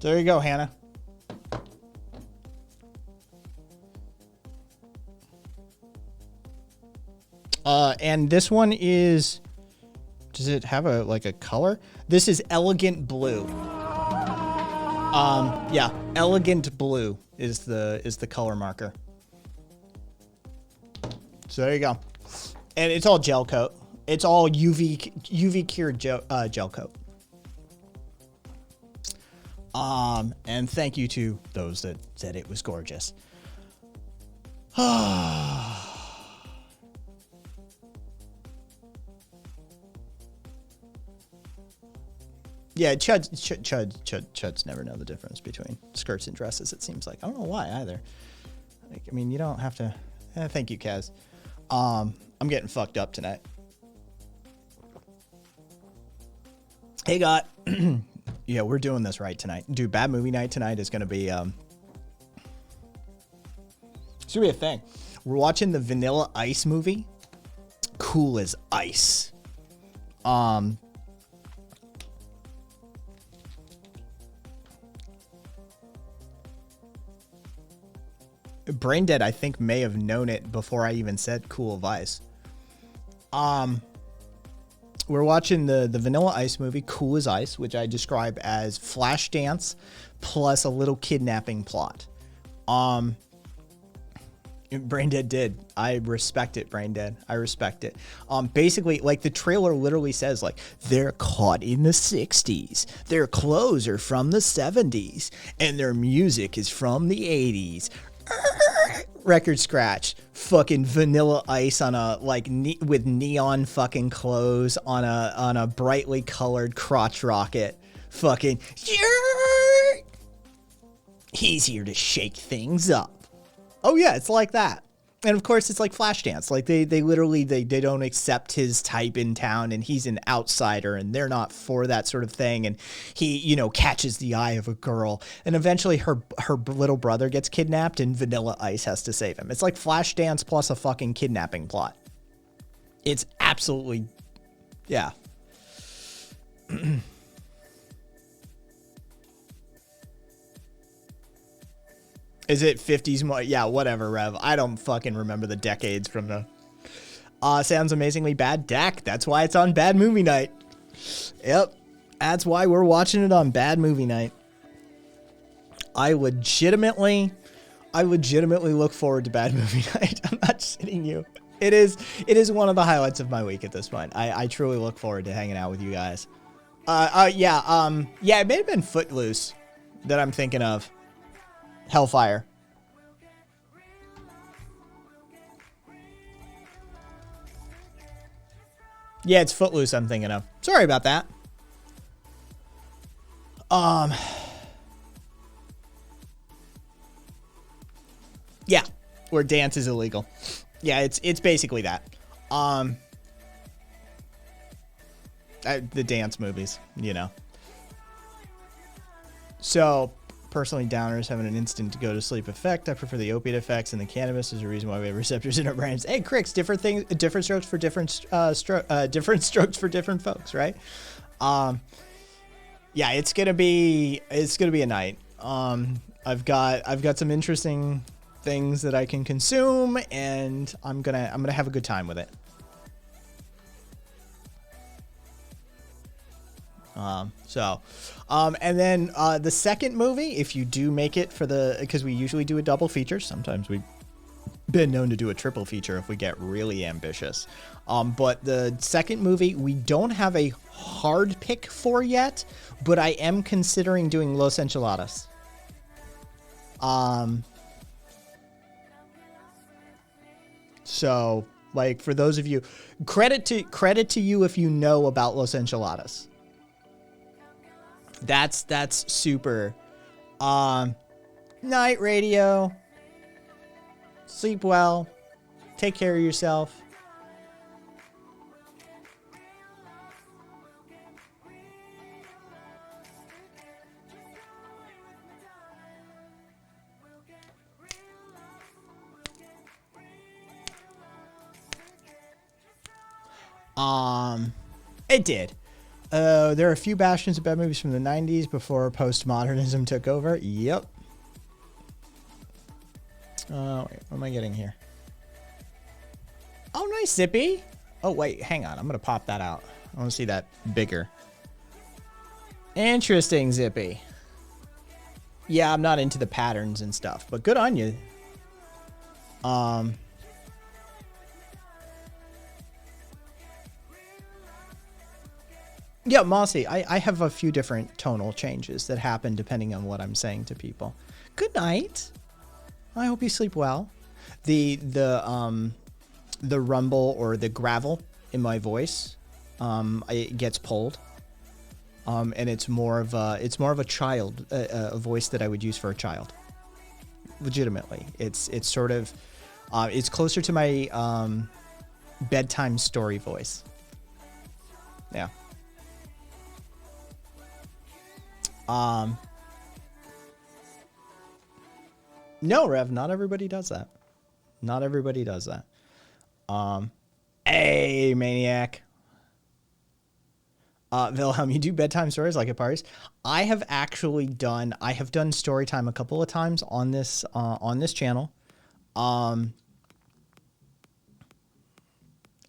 There you go, Hannah. And this one is, does it have a color? This is elegant blue. Yeah, elegant blue is the color marker. So there you go. And it's all gel coat. It's all UV cured gel coat. And thank you to those that said it was gorgeous. Yeah, chuds never know the difference between skirts and dresses, it seems like. I don't know why either. Like, I mean, you don't have to. Thank you, Kaz. I'm getting fucked up tonight. Hey, God. Yeah, we're doing this right tonight. Dude, bad movie night tonight is going to be, it's going to be a thing. We're watching the Vanilla Ice movie. Cool as ice. Braindead, I think, may have known it before I even said Cool of Ice. We're watching the Vanilla Ice movie, Cool as Ice, which I describe as Flashdance plus a little kidnapping plot. Braindead did. I respect it, Braindead. I respect it. Basically, like, the trailer literally says, like, they're caught in the 60s. Their clothes are from the 70s. And their music is from the 80s. Record scratch. Fucking Vanilla Ice on a, like, with neon fucking clothes on a brightly colored crotch rocket. Fucking, he's here to shake things up. Oh yeah, it's like that. And of course it's like Flashdance. Like they literally they don't accept his type in town, and he's an outsider, and they're not for that sort of thing. And he, you know, catches the eye of a girl, and eventually her little brother gets kidnapped, and Vanilla Ice has to save him. It's like Flashdance plus a fucking kidnapping plot. It's absolutely, yeah. Is it 50s? Yeah, whatever, Rev. I don't fucking remember the decades from the... Sounds amazingly bad. Dak, that's why it's on Bad Movie Night. Yep. That's why we're watching it on Bad Movie Night. I legitimately look forward to Bad Movie Night. I'm not shitting you. It is one of the highlights of my week at this point. I truly look forward to hanging out with you guys. Yeah, it may have been Footloose that I'm thinking of. Hellfire. Yeah, it's Footloose I'm thinking of. Sorry about that. Yeah, where dance is illegal. Yeah, it's basically that. The dance movies, you know. So, personally, downers having an instant to go to sleep effect. I prefer the opiate effects, and the cannabis is a reason why we have receptors in our brains. Hey, Cricks, different things, different strokes for different strokes for different folks, right? Yeah, it's gonna be a night. I've got some interesting things that I can consume, and I'm gonna have a good time with it. And then the second movie, if you do make it for because we usually do a double feature. Sometimes we've been known to do a triple feature if we get really ambitious. But the second movie, we don't have a hard pick for yet, but I am considering doing Los Enchiladas. So, like, for those of you, credit to you if you know about Los Enchiladas. That's super. Night radio. Sleep well. Take care of yourself. It did. There are a few bastions of bad movies from the 90s before postmodernism took over. Yep. Wait, what am I getting here? Oh, nice, Zippy. Oh, wait, hang on. I'm going to pop that out. I want to see that bigger. Interesting, Zippy. Yeah, I'm not into the patterns and stuff, but good on you. Yeah, Mossy, I have a few different tonal changes that happen depending on what I'm saying to people. Good night. I hope you sleep well. The rumble or the gravel in my voice, it gets pulled. And it's more of a child, a voice that I would use for a child. Legitimately, it's sort of, it's closer to my bedtime story voice. Yeah. No, Rev, not everybody does that. Not everybody does that. Hey, Maniac. Wilhelm, you do bedtime stories like at parties? I have done story time a couple of times on this channel.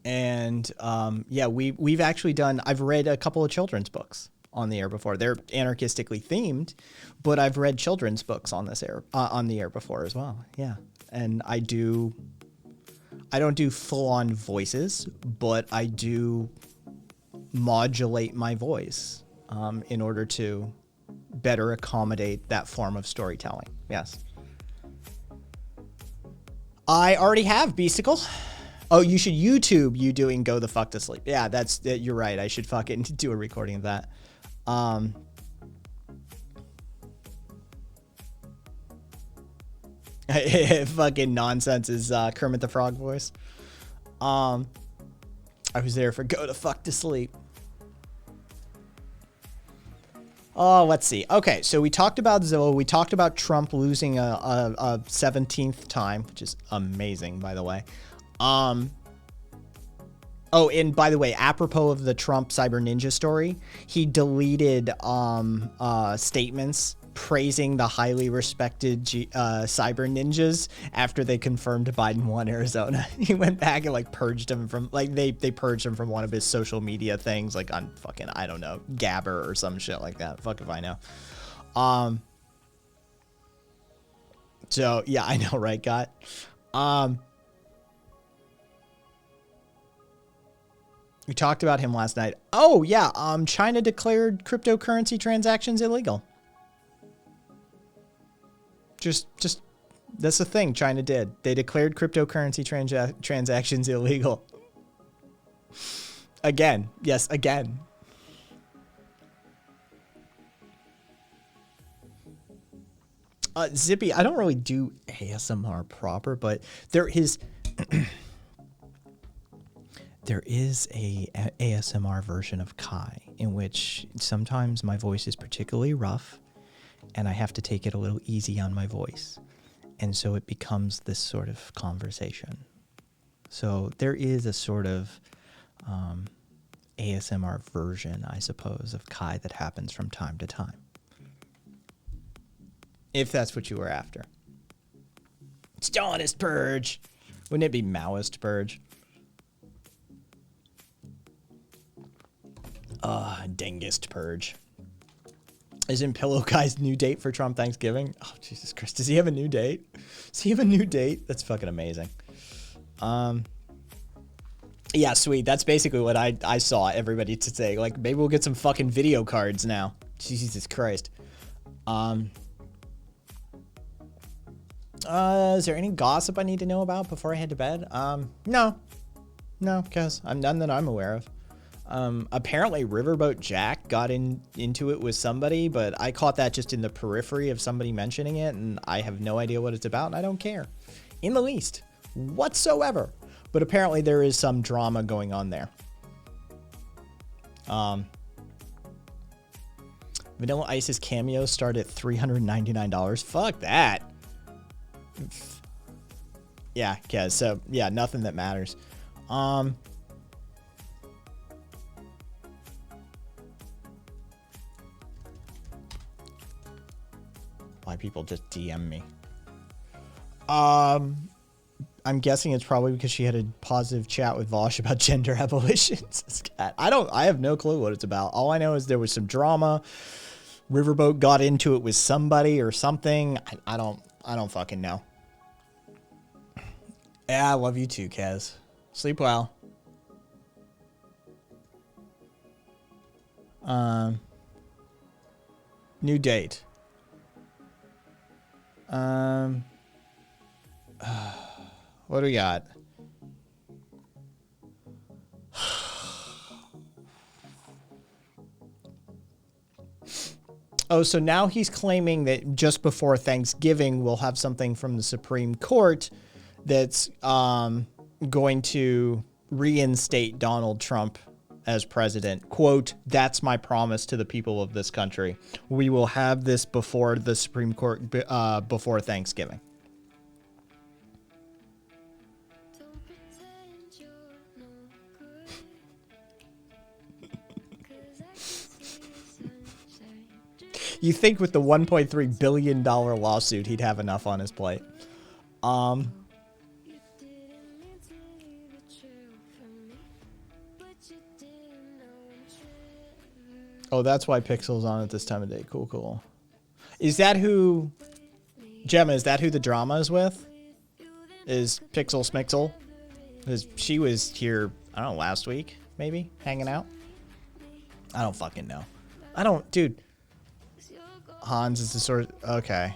Yeah, we've actually done, I've read a couple of children's books on the air before. They're anarchistically themed, but I've read children's books on the air before as well. Yeah. And I don't do full on voices, but I do modulate my voice, in order to better accommodate that form of storytelling. Yes. I already have Beasticle. Oh, you should YouTube you doing Go the Fuck to Sleep. Yeah, you're right. I should fucking do a recording of that. Fucking nonsense is Kermit the Frog voice. I was there for Go the Fuck to Sleep. Oh, let's see. Okay, so we talked about Zillow. We talked about Trump losing a 17th time, which is amazing, by the way. Oh, and by the way, apropos of the Trump Cyber Ninja story, he deleted statements praising the highly respected Cyber Ninjas after they confirmed Biden won Arizona. He went back and like purged him from they purged him from one of his social media things, like on fucking, I don't know, Gabber or some shit like that. Fuck if I know. So yeah, I know, right, Got. We talked about him last night. Oh yeah, China declared cryptocurrency transactions illegal. Just that's the thing China did. They declared cryptocurrency transactions illegal. Again, yes, again. Zippy, I don't really do ASMR proper, but there is there is a ASMR version of Kai in which sometimes my voice is particularly rough and I have to take it a little easy on my voice. And so it becomes this sort of conversation. So there is a sort of ASMR version, I suppose, of Kai that happens from time to time. If that's what you were after. Stalinist purge. Wouldn't it be Maoist purge? Dengist purge. Isn't Pillow Guy's new date for Trump Thanksgiving? Oh, Jesus Christ. Does he have a new date? Does he have a new date? That's fucking amazing. Yeah, sweet. That's basically what I saw everybody to say. Like, maybe we'll get some fucking video cards now. Jesus Christ. Is there any gossip I need to know about before I head to bed? No, because I'm none that I'm aware of. Apparently Riverboat Jack got into it with somebody, but I caught that just in the periphery of somebody mentioning it, and I have no idea what it's about, and I don't care in the least whatsoever. But apparently there is some drama going on there. Vanilla Ice's cameo start at $399. Fuck that. Yeah, okay, so yeah, nothing that matters. Why people just DM me. I'm guessing it's probably because she had a positive chat with Vosh about gender abolitions. I have no clue what it's about. All I know is there was some drama. Riverboat got into it with somebody or something. I don't fucking know. Yeah, I love you too, Kaz. Sleep well. New date. What do we got? Oh, so now he's claiming that just before Thanksgiving, we'll have something from the Supreme Court that's going to reinstate Donald Trump as president. Quote, that's my promise to the people of this country. We will have this before the Supreme Court, before Thanksgiving. You think with the $1.3 billion lawsuit, he'd have enough on his plate. Oh, that's why Pixel's on at this time of day. Cool, cool. Is that who... Gemma, is that who the drama is with? Is Pixel Smixel? Because she was here, I don't know, last week, maybe? Hanging out? I don't fucking know. I don't... Dude... Hans is the sort of... Okay.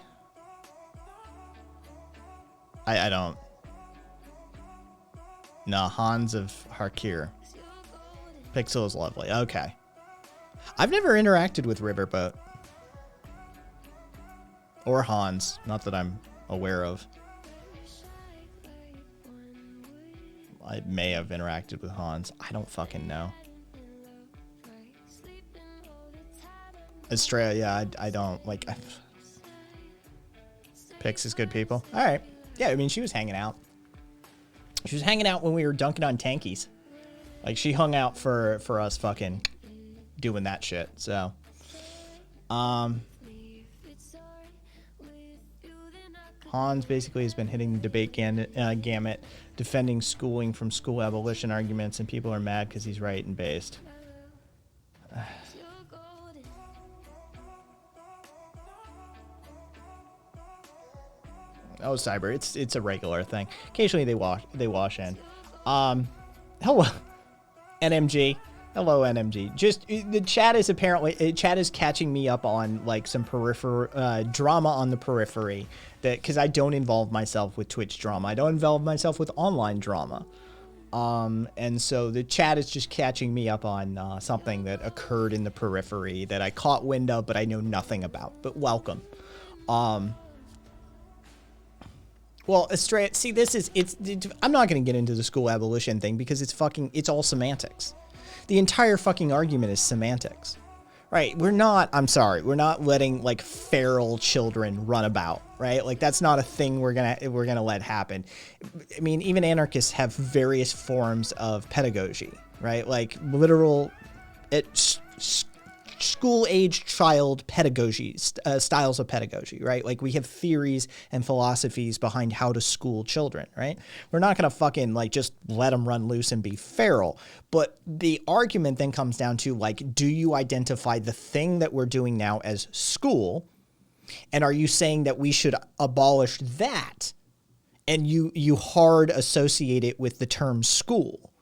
I don't... No, Hans of Harkir. Pixel is lovely. Okay. I've never interacted with Riverboat. Or Hans. Not that I'm aware of. I may have interacted with Hans. I don't fucking know. Estrella, yeah, I don't like. Pix is good people. All right, yeah, I mean she was hanging out. She was hanging out when we were dunking on tankies. Like she hung out for us fucking doing that shit. So, Hans basically has been hitting the debate gamut, defending schooling from school abolition arguments, and people are mad because he's right and based. Oh, Cyber, it's a regular thing. Occasionally they wash in. Hello, NMG. Hello, NMG. Just the chat is catching me up on like some drama on the periphery that because I don't involve myself with Twitch drama. I don't involve myself with online drama. And so the chat is just catching me up on something that occurred in the periphery that I caught wind of, but I know nothing about. But welcome. Well, Estrella, see, I'm not going to get into the school abolition thing because it's all semantics. The entire fucking argument is semantics, right? We're not letting like feral children run about, right? Like that's not a thing we're going to let happen. I mean, even anarchists have various forms of pedagogy, right? Like literal school-age child pedagogy, styles of pedagogy, right? Like we have theories and philosophies behind how to school children, right? We're not going to fucking like just let them run loose and be feral. But the argument then comes down to like, do you identify the thing that we're doing now as school? And are you saying that we should abolish that? And you hard associate it with the term school.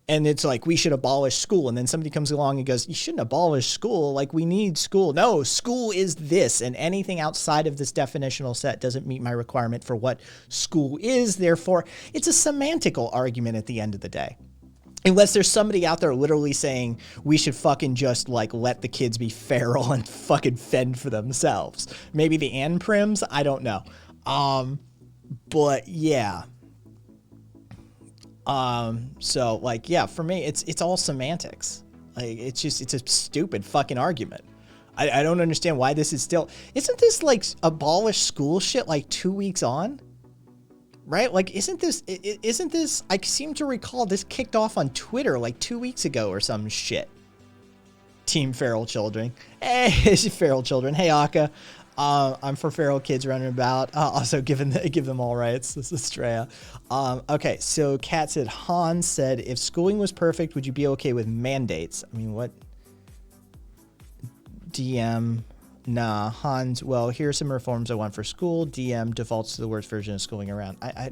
And it's like, we should abolish school. And then somebody comes along and goes, you shouldn't abolish school. Like, we need school. No, school is this. And anything outside of this definitional set doesn't meet my requirement for what school is. Therefore, it's a semantical argument at the end of the day. Unless there's somebody out there literally saying we should fucking just like let the kids be feral and fucking fend for themselves. Maybe the Ann Prims, I don't know. But yeah. So like, yeah, for me, it's all semantics. Like, it's a stupid fucking argument. I don't understand why this is still, isn't this like abolish school shit like 2 weeks on? Right? Like, isn't this, I seem to recall this kicked off on Twitter like 2 weeks ago or some shit. Team Feral Children. Hey, Feral Children. Hey, Aka. I'm for feral kids running about. Also, give them all rights. This is Estrella. Okay, so Kat said, Hans said, if schooling was perfect, would you be okay with mandates? I mean, what? DM, nah. Hans, well, here's some reforms I want for school. DM defaults to the worst version of schooling around. I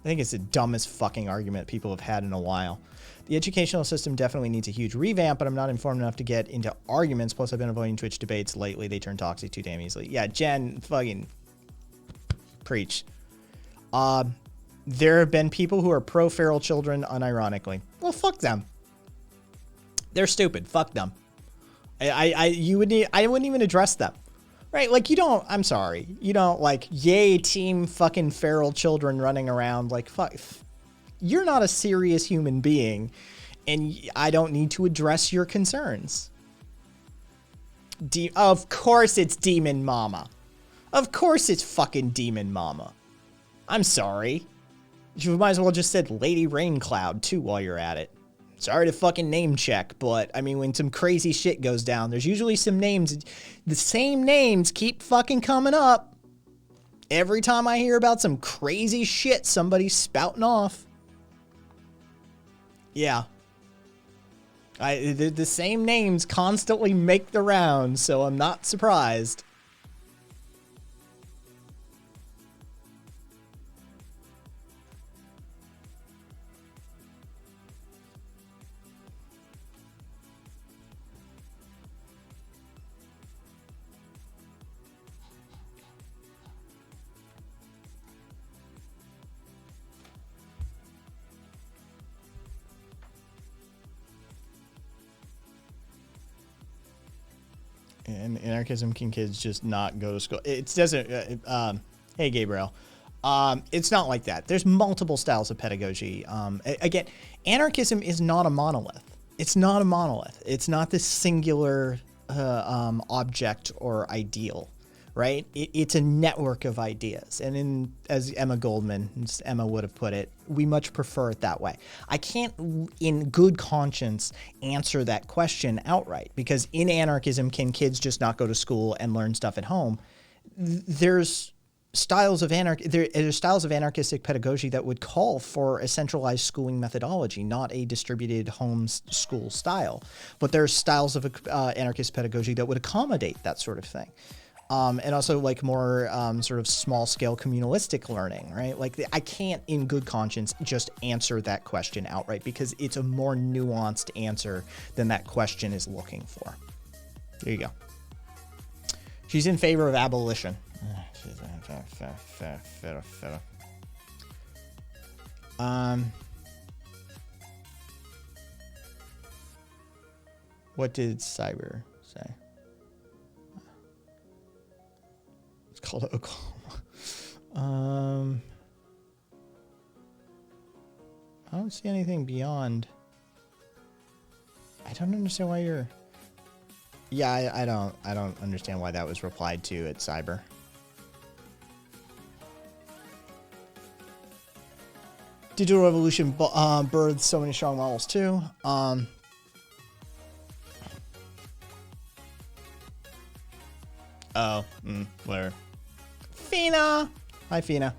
think it's the dumbest fucking argument people have had in a while. The educational system definitely needs a huge revamp, but I'm not informed enough to get into arguments. Plus, I've been avoiding Twitch debates lately. They turn toxic too damn easily. Yeah, Jen, fucking preach. There have been people who are pro-feral children unironically. Well, fuck them. They're stupid. Fuck them. I wouldn't even address them. Right? Like, I'm sorry. You don't, like, yay, team fucking feral children running around. Like, fuck. You're not a serious human being, and I don't need to address your concerns. Of course it's Demon Mama. Of course it's fucking Demon Mama. I'm sorry. You might as well just said Lady Raincloud, too, while you're at it. Sorry to fucking name check, but, I mean, when some crazy shit goes down, there's usually some names. The same names keep fucking coming up. Every time I hear about some crazy shit somebody's spouting off. Yeah. The same names constantly make the rounds, so I'm not surprised. And anarchism can kids just not go to school? It doesn't. Hey, Gabriel. It's not like that. There's multiple styles of pedagogy. Again, anarchism is not a monolith. It's not a monolith. It's not this singular object or ideal, right? It's a network of ideas. And as Emma would have put it, we much prefer it that way. I can't, in good conscience, answer that question outright, because in anarchism, can kids just not go to school and learn stuff at home? There's styles of anarchistic pedagogy that would call for a centralized schooling methodology, not a distributed home school style. But there's styles of anarchist pedagogy that would accommodate that sort of thing. And also like more sort of small scale communalistic learning, right? Like I can't in good conscience just answer that question outright, because it's a more nuanced answer than that question is looking for. There you go. She's in favor of abolition. What did Cyber say? Called Oklahoma. I don't see anything beyond. I don't understand why you're. Yeah, I don't understand why that was replied to at Cyber. Digital Revolution birthed so many strong models too. Where? Fina! Hi, Fina.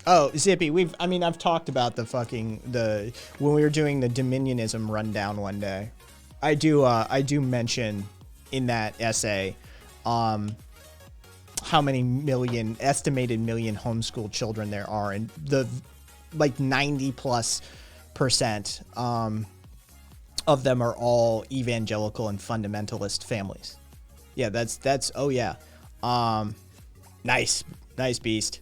Oh, Zippy, I've talked about when we were doing the Dominionism rundown one day. I do mention in that essay, how many estimated million homeschooled children there are, and the like 90+% of them are all evangelical and fundamentalist families. Yeah, that's oh yeah. Nice beast.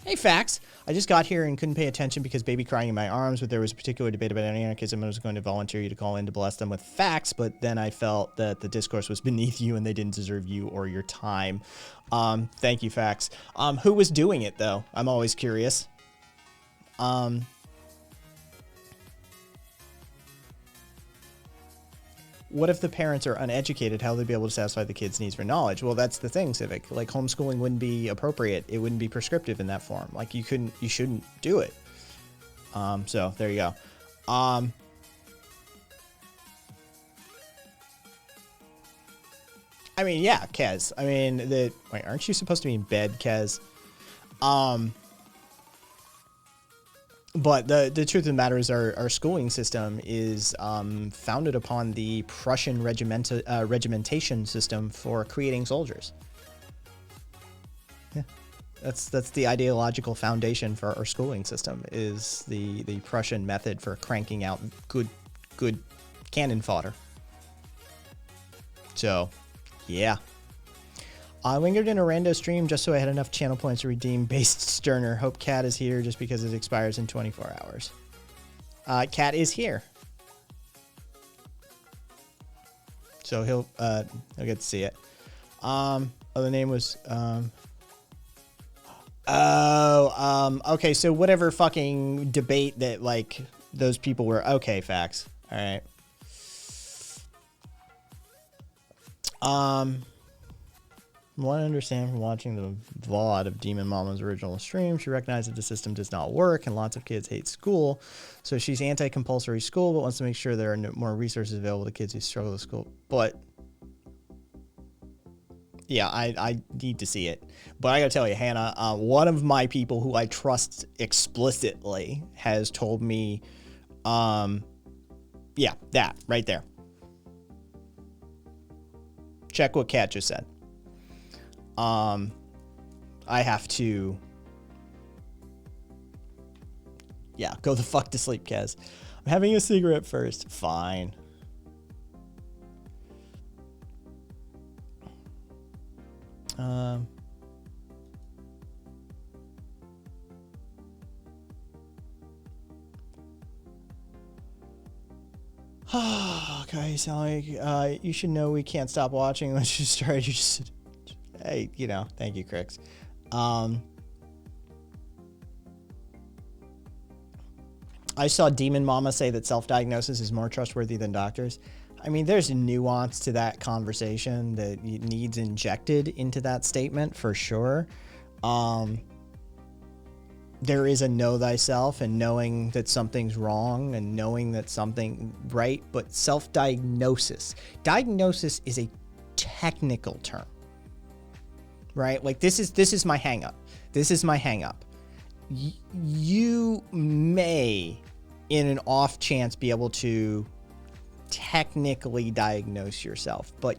Hey, facts. I just got here and couldn't pay attention because baby crying in my arms, but there was a particular debate about anarchism. I was going to volunteer you to call in to bless them with facts, but then I felt that the discourse was beneath you and they didn't deserve you or your time. Thank you, facts. Who was doing it, though? I'm always curious. What if the parents are uneducated? How will they be able to satisfy the kids' needs for knowledge? Well, that's the thing, Civic. Like, homeschooling wouldn't be appropriate. It wouldn't be prescriptive in that form. Like, you shouldn't do it. So there you go. I mean, yeah, Kez. I mean, wait, aren't you supposed to be in bed, Kez? But the truth of the matter is our schooling system is founded upon the Prussian regimentation system for creating soldiers. Yeah, that's the ideological foundation for our schooling system, is the Prussian method for cranking out good cannon fodder. So, yeah. I lingered in a rando stream just so I had enough channel points to redeem Based Sterner. Hope Cat is here just because it expires in 24 hours. Cat is here. So he'll get to see it. The name was okay, so whatever fucking debate that like those people were, okay, facts. All right. What I understand from watching the VOD of Demon Mama's original stream, she recognized that the system does not work and lots of kids hate school. So she's anti-compulsory school, but wants to make sure there are more resources available to kids who struggle with school. But yeah, I need to see it. But I gotta tell you, Hannah, one of my people who I trust explicitly has told me, yeah, that right there. Check what Kat just said. I have to, yeah, go the fuck to sleep, Kez. I'm having a cigarette first. Fine. Okay, so like, you should know we can't stop watching once you start. You just, hey, you know, thank you, Crix. I saw Demon Mama say that self-diagnosis is more trustworthy than doctors. I mean, there's nuance to that conversation that needs injected into that statement for sure. There is a know thyself and knowing that something's wrong and knowing that something right, but diagnosis is a technical term, right? Like this is my hang up. You may, in an off chance, be able to technically diagnose yourself, but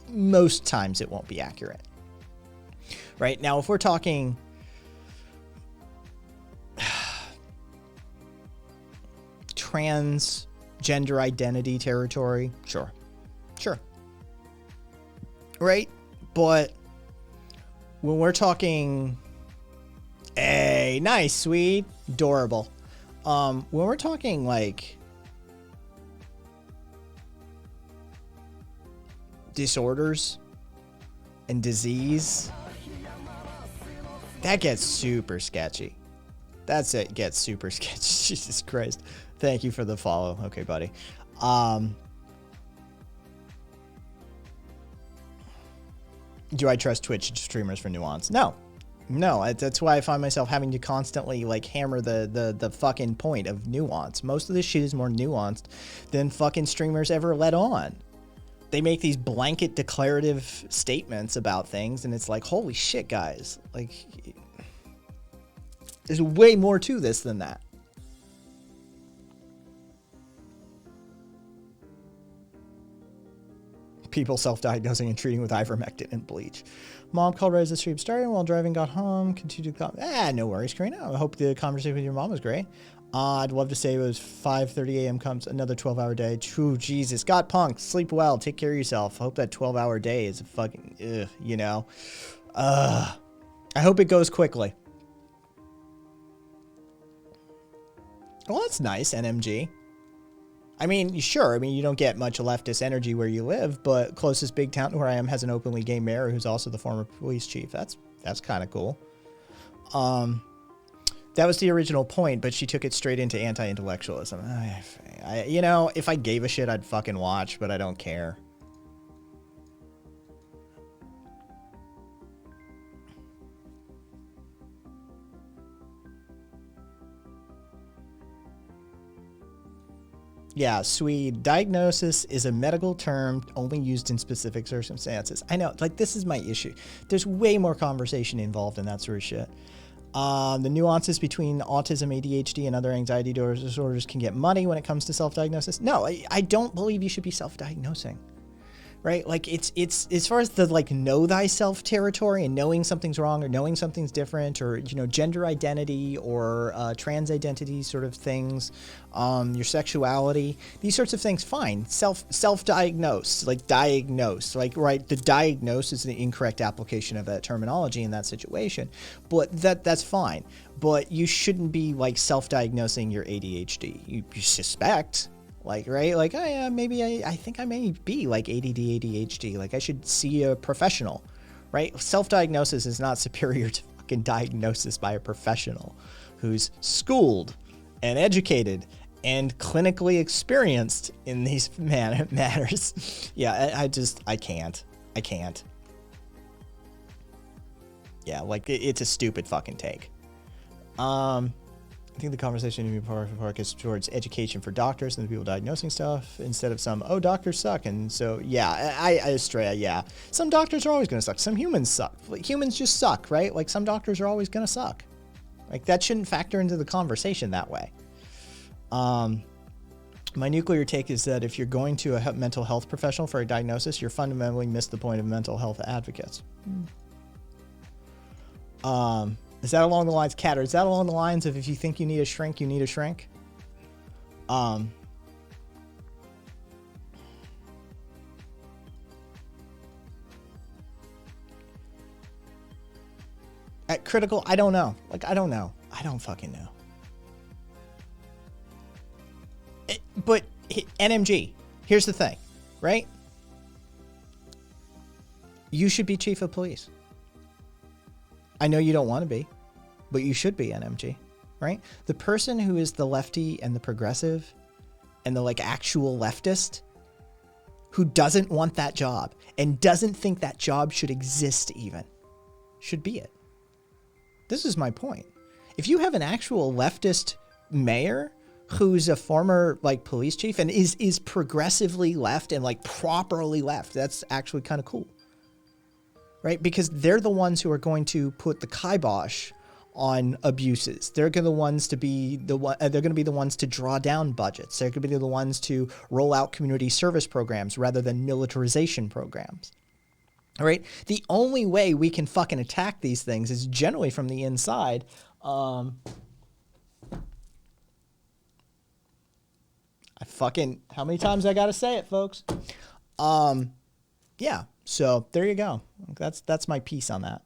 most times it won't be accurate. Right? Now, if we're talking transgender identity territory, sure. Right? But when we're talking, hey, nice, sweet, adorable. When we're talking like disorders and disease, that gets super sketchy. That's it, gets super sketchy. Jesus Christ. Thank you for the follow. Okay, buddy. Do I trust Twitch streamers for nuance? No. That's why I find myself having to constantly like hammer the fucking point of nuance. Most of this shit is more nuanced than fucking streamers ever let on. They make these blanket declarative statements about things, and it's like, holy shit, guys. Like, there's way more to this than that. People self-diagnosing and treating with ivermectin and bleach. Mom called right as the stream started while driving, got home, continued to no worries, Karina. I hope the conversation with your mom was great. I'd love to say it was 5:30 a.m. comes another 12-hour day. True, Jesus. God, punk, sleep well, take care of yourself. Hope that 12-hour day is a fucking, you know. I hope it goes quickly. Well, that's nice, NMG. I mean, sure. I mean, you don't get much leftist energy where you live, but closest big town where I am has an openly gay mayor who's also the former police chief. That's kind of cool. That was the original point, but she took it straight into anti-intellectualism. You know, if I gave a shit, I'd fucking watch, but I don't care. Yeah, Swede. Diagnosis is a medical term only used in specific circumstances. I know, like, this is my issue. There's way more conversation involved in that sort of shit. The nuances between autism, ADHD, and other anxiety disorders can get muddy when it comes to self-diagnosis. No, I don't believe you should be self-diagnosing. Right? Like, it's as far as the, like, know thyself territory and knowing something's wrong or knowing something's different or, you know, gender identity or trans identity sort of things, your sexuality, these sorts of things, fine. Self-diagnose, like, diagnose. Like, right, the diagnose is the incorrect application of that terminology in that situation. But that's fine. But you shouldn't be, like, self-diagnosing your ADHD. You suspect. Like, right? Like, oh, yeah, maybe I think I may be like ADD, ADHD. Like, I should see a professional, right? Self-diagnosis is not superior to fucking diagnosis by a professional who's schooled and educated and clinically experienced in these matters. Yeah, I can't. Yeah, like, it's a stupid fucking take. I think the conversation in Park is towards education for doctors and the people diagnosing stuff instead of some, oh, doctors suck. And so, yeah, yeah. Some doctors are always going to suck. Some humans suck. Like, humans just suck, right? Like, some doctors are always going to suck. Like, that shouldn't factor into the conversation that way. My nuclear take is that if you're going to a mental health professional for a diagnosis, you're fundamentally missed the point of mental health advocates. Is that along the lines, Kat, or is that along the lines of if you think you need a shrink, you need a shrink? At critical, I don't know. Like, I don't know. I don't fucking know. But NMG, here's the thing, right? You should be chief of police. I know you don't want to be, but you should be, NMG, right? The person who is the lefty and the progressive and the, like, actual leftist who doesn't want that job and doesn't think that job should exist even should be it. This is my point. If you have an actual leftist mayor who's a former, like, police chief and is progressively left and, like, properly left, that's actually kind of cool. Right? Because they're the ones who are going to put the kibosh on abuses. They're going to be the ones to draw down budgets. They're going to be the ones to roll out community service programs rather than militarization programs. All right? The only way we can fucking attack these things is generally from the inside. How many times I got to say it, folks? Yeah. So there you go. That's my piece on that.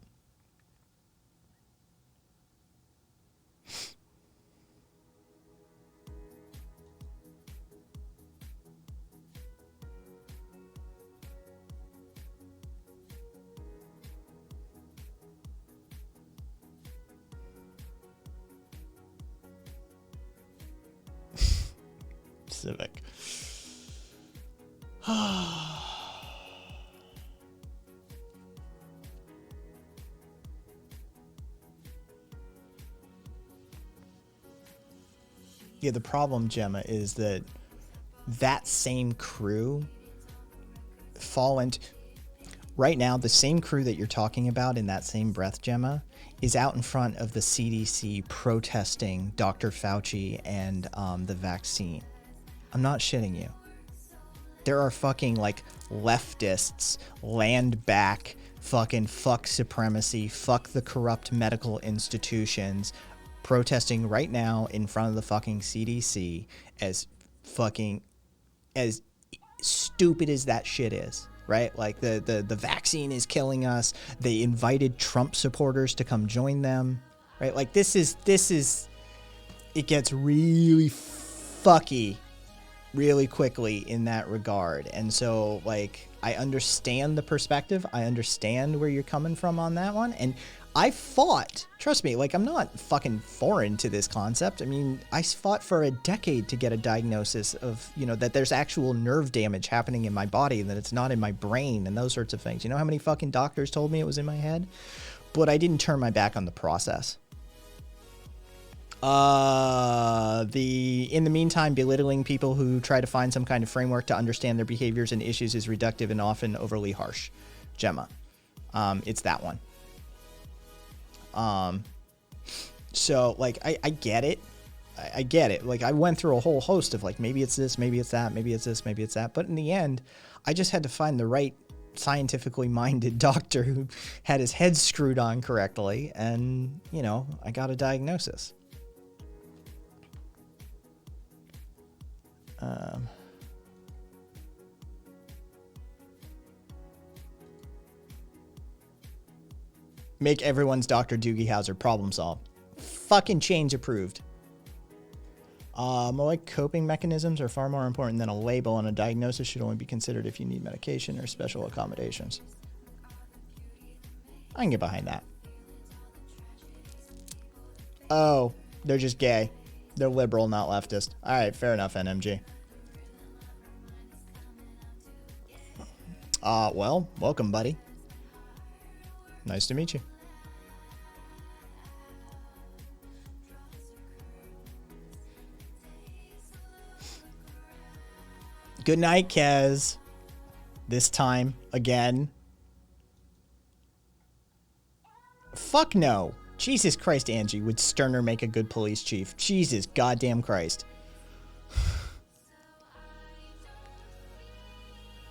Civic. Yeah, the problem, Gemma, is that same crew fall into... Right now, the same crew that you're talking about in that same breath, Gemma, is out in front of the CDC protesting Dr. Fauci and the vaccine. I'm not shitting you. there are fucking like leftists, land back, fucking fuck supremacy, fuck the corrupt medical institutions protesting right now in front of the fucking CDC as fucking as stupid as that shit is, right? Like the vaccine is killing us. They invited Trump supporters to come join them, right? Like this is it gets really fucky really quickly in that regard. And so like I understand the perspective. I understand where you're coming from on that one. And I fought, trust me, like I'm not fucking foreign to this concept. I mean, I fought for a decade to get a diagnosis of, you know, that there's actual nerve damage happening in my body and that it's not in my brain and those sorts of things. You know how many fucking doctors told me it was in my head? But I didn't turn my back on the process. In the meantime, belittling people who try to find some kind of framework to understand their behaviors and issues is reductive and often overly harsh. Gemma. It's that one. So like, I get it. I get it. Like I went through a whole host of like, maybe it's this, maybe it's that, maybe it's this, maybe it's that. But in the end, I just had to find the right scientifically minded doctor who had his head screwed on correctly. And, you know, I got a diagnosis. Make everyone's Dr. Doogie Howser, problem solved. Fucking change approved. More like coping mechanisms are far more important than a label, and a diagnosis should only be considered if you need medication or special accommodations. I can get behind that. Oh, they're just gay. They're liberal, not leftist. All right, fair enough, NMG. Well, welcome, buddy. Nice to meet you. Good night, Kez. This time, again. Fuck no. Jesus Christ, Angie. Would Sterner make a good police chief? Jesus goddamn Christ.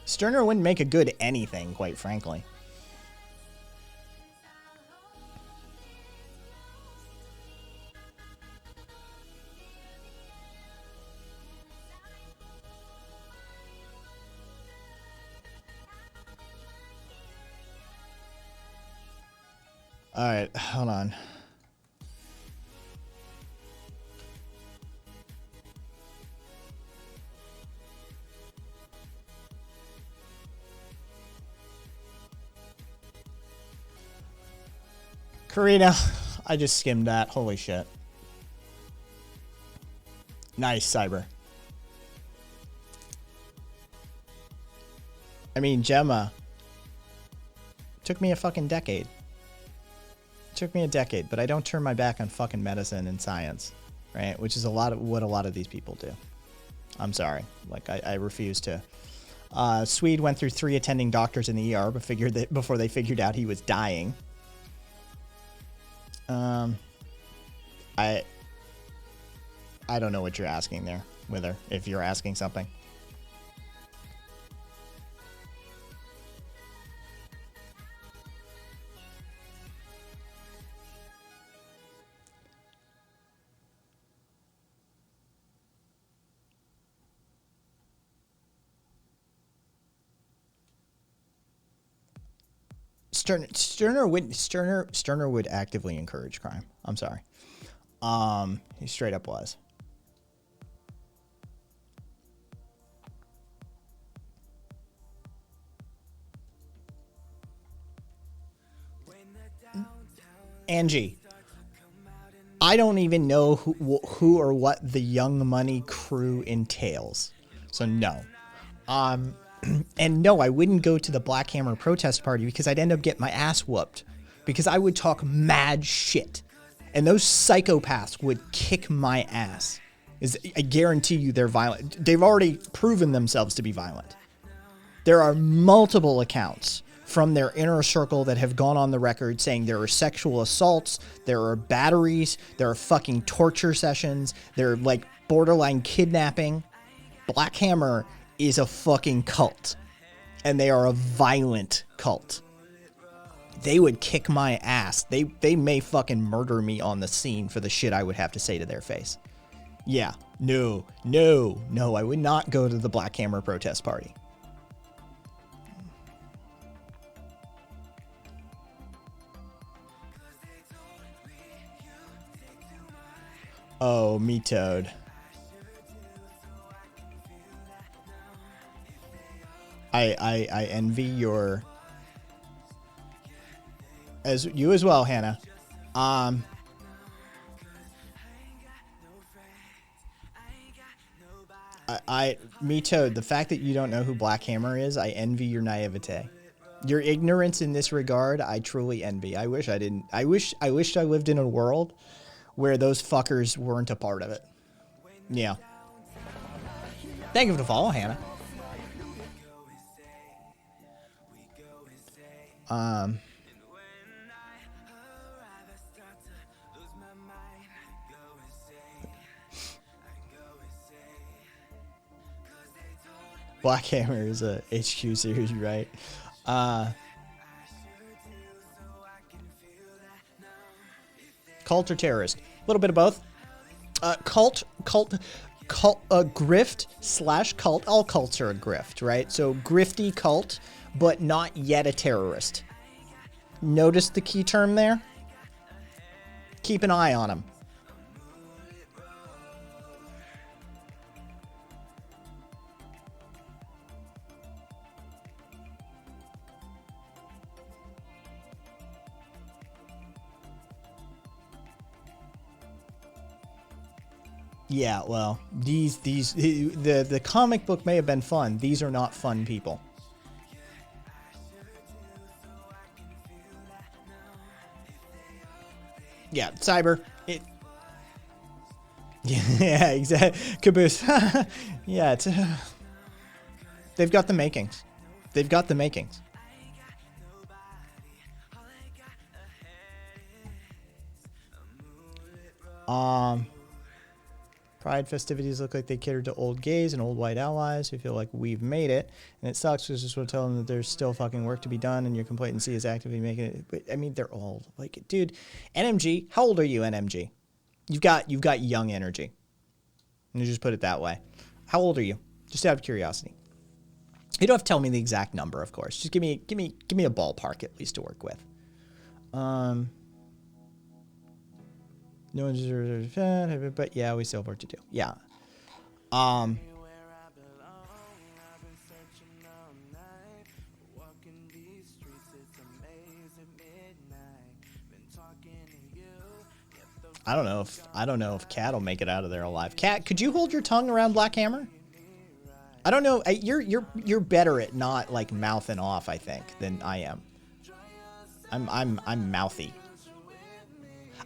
Sterner wouldn't make a good anything, quite frankly. All right, hold on. Karina, I just skimmed that. Holy shit. Nice, Cyber. I mean, Gemma. Took me a fucking decade. Took me a decade, but I don't turn my back on fucking medicine and science, right? Which is what a lot of these people do. I'm sorry. Like, I refuse to. Swede went through 3 attending doctors in the ER before they figured out he was dying. I don't know what you're asking there, Wither, if you're asking something. Sterner would actively encourage crime. I'm sorry. He straight up was. Angie, I don't even know who or what the Young Money crew entails. So no. And no, I wouldn't go to the Black Hammer protest party because I'd end up getting my ass whooped because I would talk mad shit. And those psychopaths would kick my ass. I guarantee you they're violent. They've already proven themselves to be violent. There are multiple accounts from their inner circle that have gone on the record saying there are sexual assaults, there are batteries, there are fucking torture sessions, there are like borderline kidnapping. Black Hammer is a fucking cult. And they are a violent cult. They would kick my ass. They may fucking murder me on the scene for the shit I would have to say to their face. Yeah. No. I would not go to the Black Hammer protest party. Oh, me toad. I envy your... As you as well, Hannah. Me toad, the fact that you don't know who Black Hammer is, I envy your naivete. Your ignorance in this regard, I truly envy. I wish I didn't. I wished I lived in a world where those fuckers weren't a part of it. Yeah. Thank you for the follow, Hannah. Black Hammer is a HQ series, right? Cult or terrorist? A little bit of both. Grift / cult. All cults are a grift, right? So grifty cult, but not yet a terrorist. Notice the key term there? Keep an eye on them. Yeah, well, the comic book may have been fun. These are not fun people. Yeah, cyber. Yeah, exactly. Caboose. Yeah, it's, they've got the makings. They've got the makings. Pride festivities look like they cater to old gays and old white allies who feel like we've made it. And it sucks because just want to tell them that there's still fucking work to be done and your complacency is actively making it. But, I mean, they're old. Like, dude, NMG, how old are you, NMG? You've got young energy. Let me just put it that way. How old are you? Just out of curiosity. You don't have to tell me the exact number, of course. Just give me a ballpark at least to work with. No one deserves, but yeah, we still have work to do. Yeah. I don't know if Cat will make it out of there alive. Cat, could you hold your tongue around Black Hammer? I don't know. You're better at not like mouthing off, I think, than I am. I'm mouthy.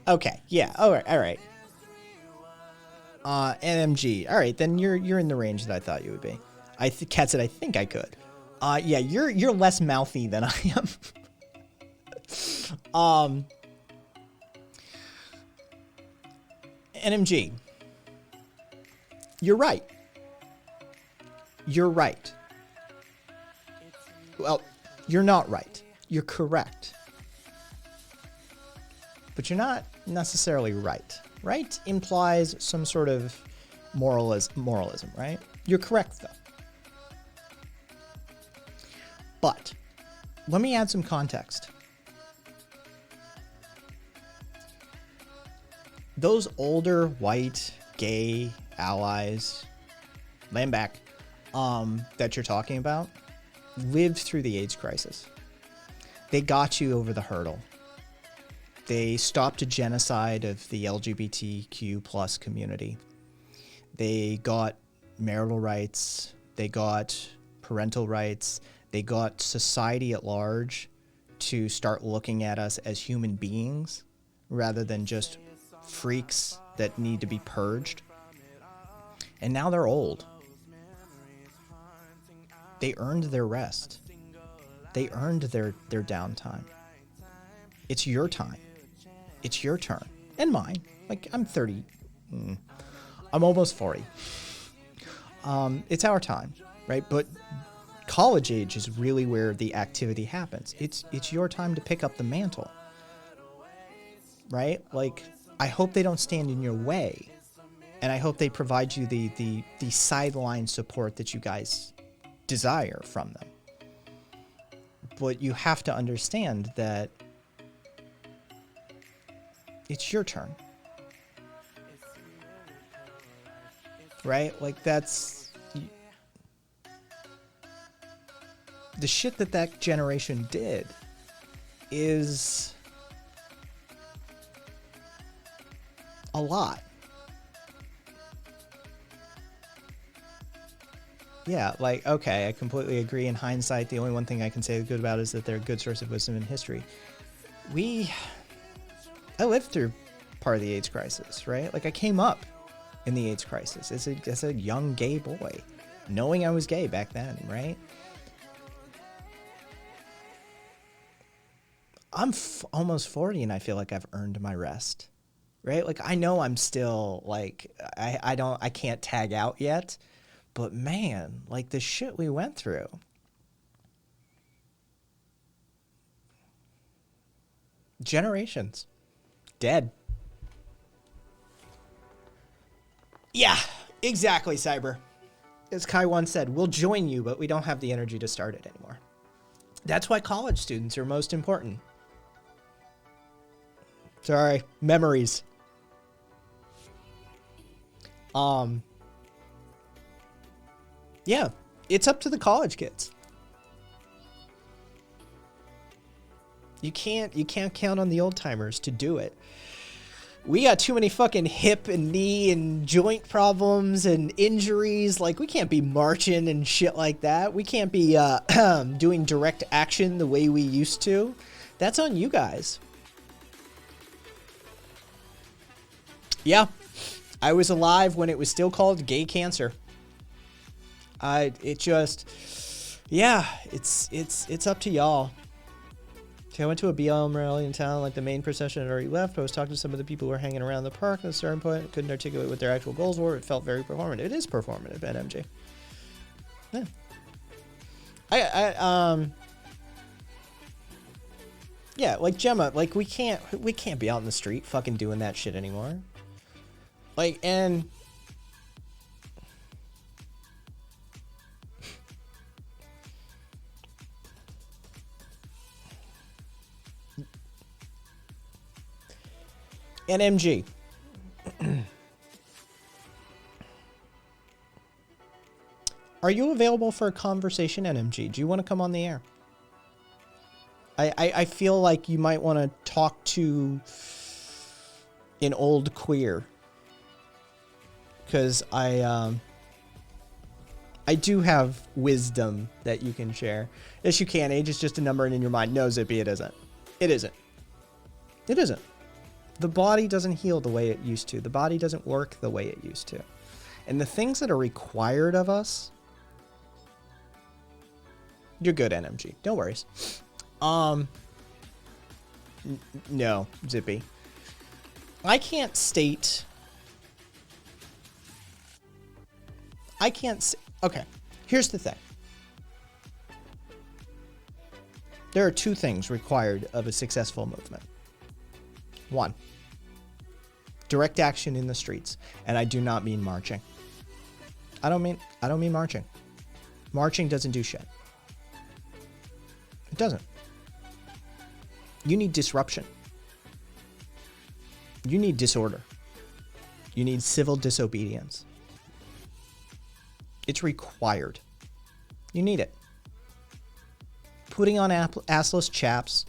Okay, yeah, all right. NMG, all right, then you're in the range that I thought you would be. Cat said I think I could. Yeah, you're less mouthy than I am. NMG, you're right. You're right. Well, you're not right. You're correct. But you're not necessarily right. Right implies some sort of moralism, right? You're correct, though. But let me add some context. Those older white gay allies, land back, that you're talking about, lived through the AIDS crisis. They got you over the hurdle. They stopped a genocide of the LGBTQ plus community. They got marital rights. They got parental rights. They got society at large to start looking at us as human beings rather than just freaks that need to be purged. And now they're old. They earned their rest. They earned their downtime. It's your time. It's your turn. And mine. Like, I'm 30. I'm almost 40. It's our time. right? But college age is really where the activity happens. It's your time to pick up the mantle, right? Like, I hope they don't stand in your way, and I hope they provide you the sideline support that you guys desire from them. But you have to understand that it's your turn, right? Like, that's the shit that generation did is a lot. Yeah, like, okay, I completely agree. In hindsight, the only one thing I can say good about is that they're a good source of wisdom in history. I lived through part of the AIDS crisis, right? Like, I came up in the AIDS crisis as a young gay boy, knowing I was gay back then, right? I'm almost 40 and I feel like I've earned my rest, right? Like, I know I'm still, like, I can't tag out yet, but man, like, the shit we went through. Generations. Dead. Yeah, exactly, Cyber. As Kai once said, we'll join you, but we don't have the energy to start it anymore. That's why college students are most important. Sorry, memories. Yeah, it's up to the college kids. You can't count on the old timers to do it. We got too many fucking hip and knee and joint problems and injuries. Like, we can't be marching and shit like that. We can't be doing direct action the way we used to. That's on you guys. Yeah, I was alive when it was still called gay cancer. It's up to y'all. I went to a BLM rally in town, like the main procession had already left. I was talking to some of the people who were hanging around the park at a certain point. I couldn't articulate what their actual goals were. It felt very performative. It is performative at MG. Yeah. Yeah, like Gemma, like we can't be out in the street fucking doing that shit anymore. Like, and NMG. Are you available for a conversation, NMG? Do you want to come on the air? I feel like you might want to talk to an old queer. Because I do have wisdom that you can share. Yes, you can. Age is just a number in your mind. No, Zippy, it isn't. It isn't. It isn't. The body doesn't heal the way it used to. The body doesn't work the way it used to. And the things that are required of us, you're good, NMG. No worries. No, Zippy. I can't state... Okay, here's the thing. There are two things required of a successful movement. One, direct action in the streets, and I do not mean marching. I don't mean marching. Marching doesn't do shit. It doesn't. You need disruption. You need disorder. You need civil disobedience. It's required. You need it. Putting on assless chaps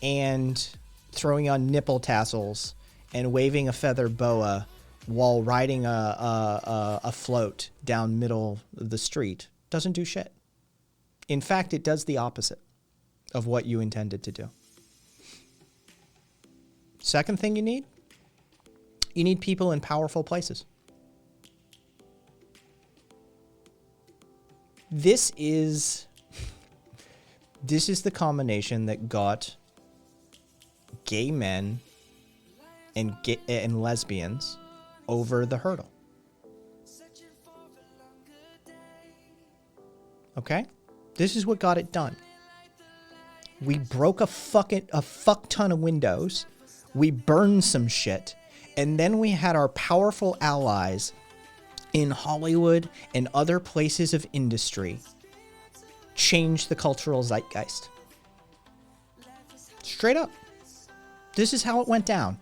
and throwing on nipple tassels and waving a feather boa while riding a float down middle of the street doesn't do shit. In fact, it does the opposite of what you intended to do. Second thing you need people in powerful places. This is the combination that got gay men and lesbians over the hurdle. Okay? This is what got it done. We broke a fuck ton of windows. We burned some shit. And then we had our powerful allies in Hollywood and other places of industry change the cultural zeitgeist. Straight up. This is how it went down.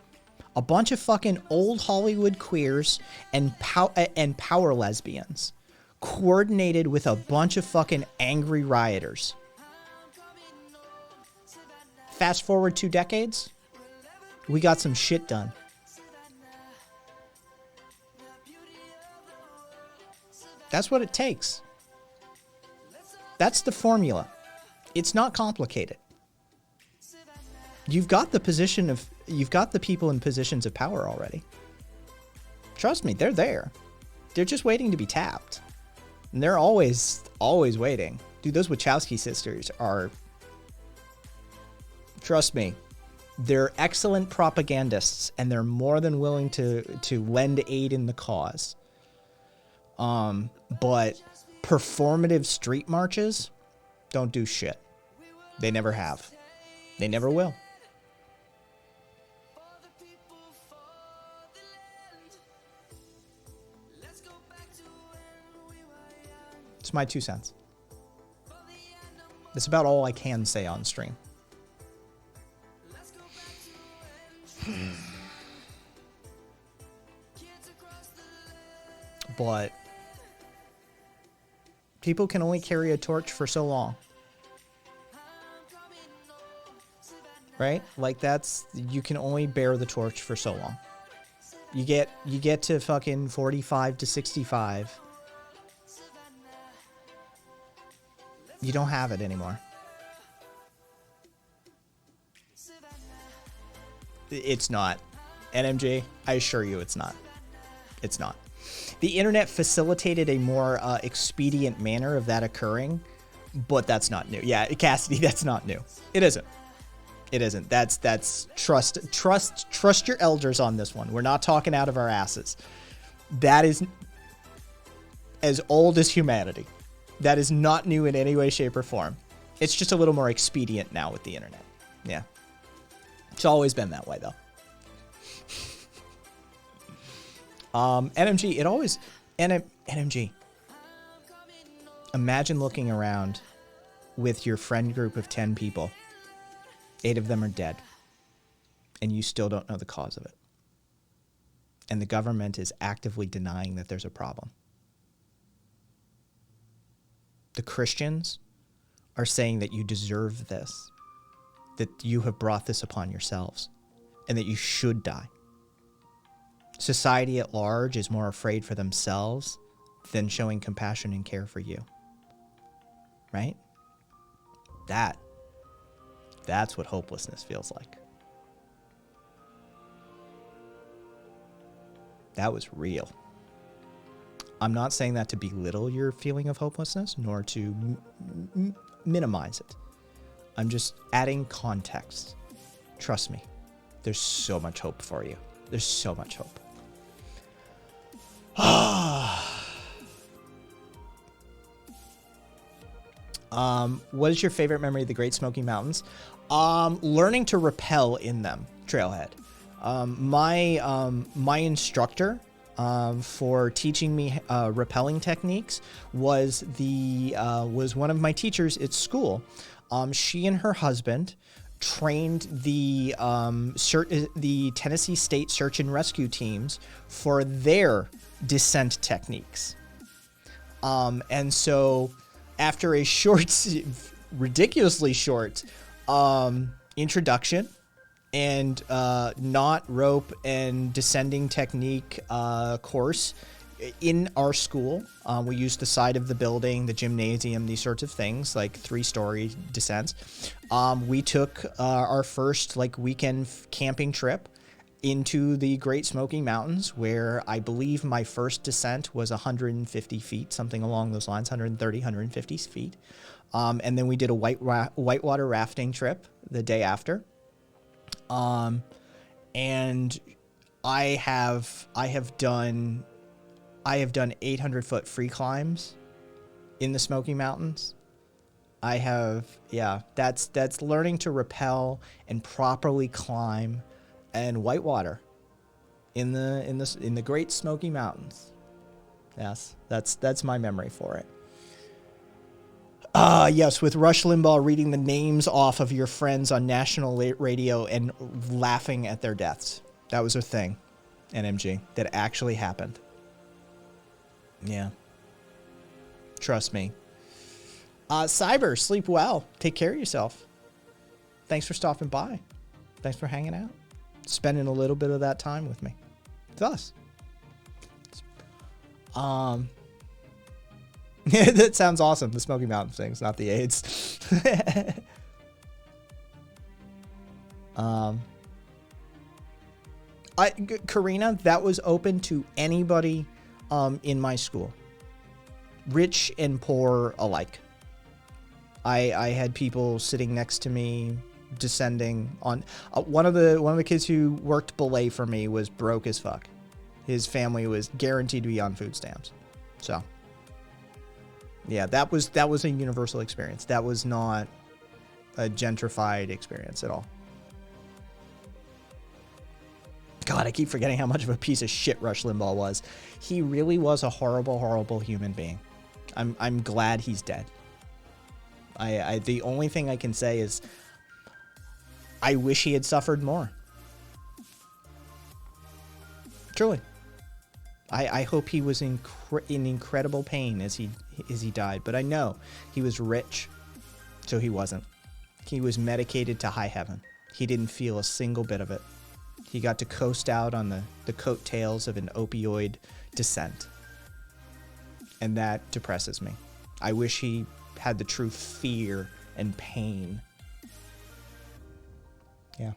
A bunch of fucking old Hollywood queers and power lesbians coordinated with a bunch of fucking angry rioters. Fast forward 2 decades, we got some shit done. That's what it takes. That's the formula. It's not complicated. You've got the people in positions of power already. Trust me, they're there. They're just waiting to be tapped. And they're always waiting. Dude, those Wachowski sisters are, trust me, they're excellent propagandists, and they're more than willing to lend aid in the cause. But performative street marches don't do shit. They never have. They never will. It's my 2 cents. That's about all I can say on stream. But people can only carry a torch for so long. Right? Like you can only bear the torch for so long. You get to fucking 45 to 65. You don't have it anymore. It's not. NMG, I assure you it's not. It's not. The internet facilitated a more expedient manner of that occurring, but that's not new. Yeah, Cassidy, that's not new. It isn't. It isn't. That's trust your elders on this one. We're not talking out of our asses. That is as old as humanity. That is not new in any way, shape, or form. It's just a little more expedient now with the internet. Yeah. It's always been that way, though. NMG, NMG. Imagine looking around with your friend group of 10 people. 8 of them are dead. And you still don't know the cause of it. And the government is actively denying that there's a problem. The Christians are saying that you deserve this, that you have brought this upon yourselves, and that you should die. Society at large is more afraid for themselves than showing compassion and care for you. Right? That's what hopelessness feels like. That was real. I'm not saying that to belittle your feeling of hopelessness, nor to minimize it. I'm just adding context. Trust me, there's so much hope for you. There's so much hope. What is your favorite memory of the Great Smoky Mountains? Learning to rappel in them, Trailhead. My instructor for teaching me rappelling techniques was one of my teachers at school. She and her husband trained the Tennessee State Search and Rescue teams for their descent techniques. And so after a ridiculously short introduction and knot, rope, and descending technique course in our school, we used the side of the building, the gymnasium, these sorts of things, like 3-story descents. We took our first weekend camping trip into the Great Smoky Mountains, where I believe my first descent was 150 feet, something along those lines, 130, 150 feet. And then we did a whitewater rafting trip the day after. And I have done 800-foot free climbs in the Smoky Mountains. I have, yeah, that's learning to rappel and properly climb and whitewater in the Great Smoky Mountains. Yes, that's my memory for it. Yes, with Rush Limbaugh reading the names off of your friends on national radio and laughing at their deaths. That was a thing, NMG, that actually happened. Yeah. Trust me. Cyber, sleep well. Take care of yourself. Thanks for stopping by. Thanks for hanging out. Spending a little bit of that time with me. With us. That sounds awesome. The Smoky Mountain things, not the AIDS. Karina, that was open to anybody in my school. Rich and poor alike. I had people sitting next to me, descending on. One of the kids who worked belay for me was broke as fuck. His family was guaranteed to be on food stamps. So, yeah, that was a universal experience. That was not a gentrified experience at all. God, I keep forgetting how much of a piece of shit Rush Limbaugh was. He really was a horrible, horrible human being. I'm glad he's dead. The only thing I can say is I wish he had suffered more. Truly. I hope he was in incredible pain as he died, but I know he was rich, so he wasn't. He was medicated to high heaven. He didn't feel a single bit of it. He got to coast out on the coattails of an opioid descent. And that depresses me. I wish he had the true fear and pain. Yeah.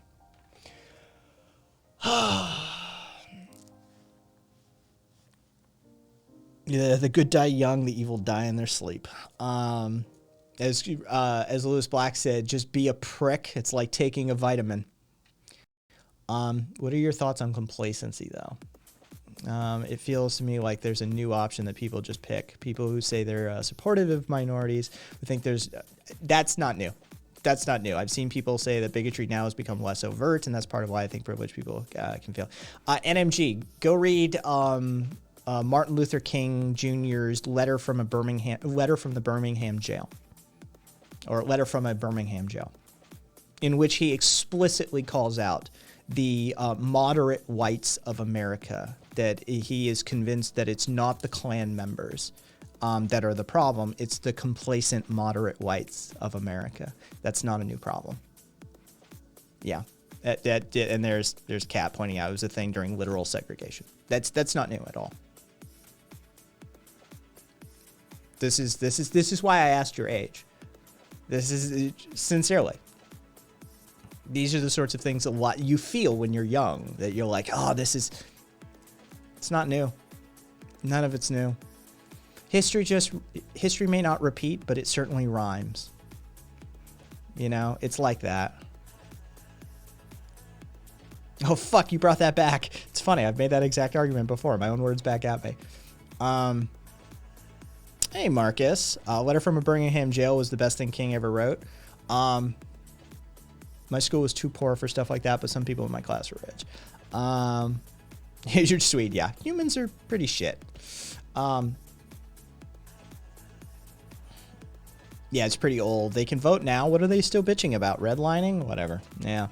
Yeah, the good die young, the evil die in their sleep. As Lewis Black said, just be a prick. It's like taking a vitamin. What are your thoughts on complacency, though? It feels to me like there's a new option that people just pick. People who say they're supportive of minorities, who think that's not new. That's not new. I've seen people say that bigotry now has become less overt, and that's part of why I think privileged people can feel. NMG, go read Martin Luther King Jr.'s letter from the Birmingham jail, or letter from a Birmingham jail, in which he explicitly calls out the moderate whites of America, that he is convinced that it's not the Klan members that are the problem. It's the complacent moderate whites of America. That's not a new problem. Yeah. And there's Kat pointing out it was a thing during literal segregation. That's not new at all. This is why I asked your age. This is sincerely. These are the sorts of things that you feel when you're young, that you're like, oh, it's not new. None of it's new. History may not repeat, but it certainly rhymes. You know, it's like that. Oh, fuck, you brought that back. It's funny. I've made that exact argument before. My own words back at me. Hey, Marcus. Letter from a Birmingham jail was the best thing King ever wrote. My school was too poor for stuff like that, but some people in my class were rich. You're sweet, yeah. Humans are pretty shit. Yeah, it's pretty old. They can vote now. What are they still bitching about? Redlining? Whatever. Yeah.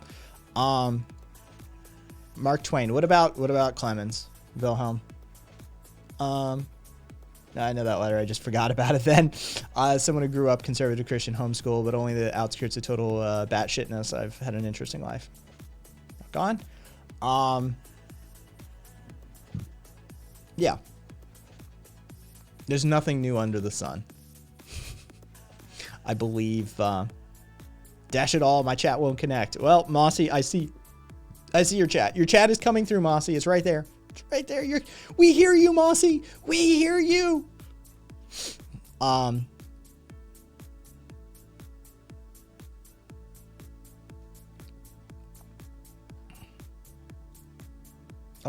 Mark Twain. What about Clemens? Wilhelm? I know that letter. I just forgot about it then. Someone who grew up conservative Christian homeschool, but only the outskirts of total batshitness. I've had an interesting life. Gone. Yeah. There's nothing new under the sun. I believe. Dash it all. My chat won't connect. Well, Mossy, I see your chat. Your chat is coming through, Mossy. It's right there. It's right there. We hear you, Mossy. We hear you. Oh,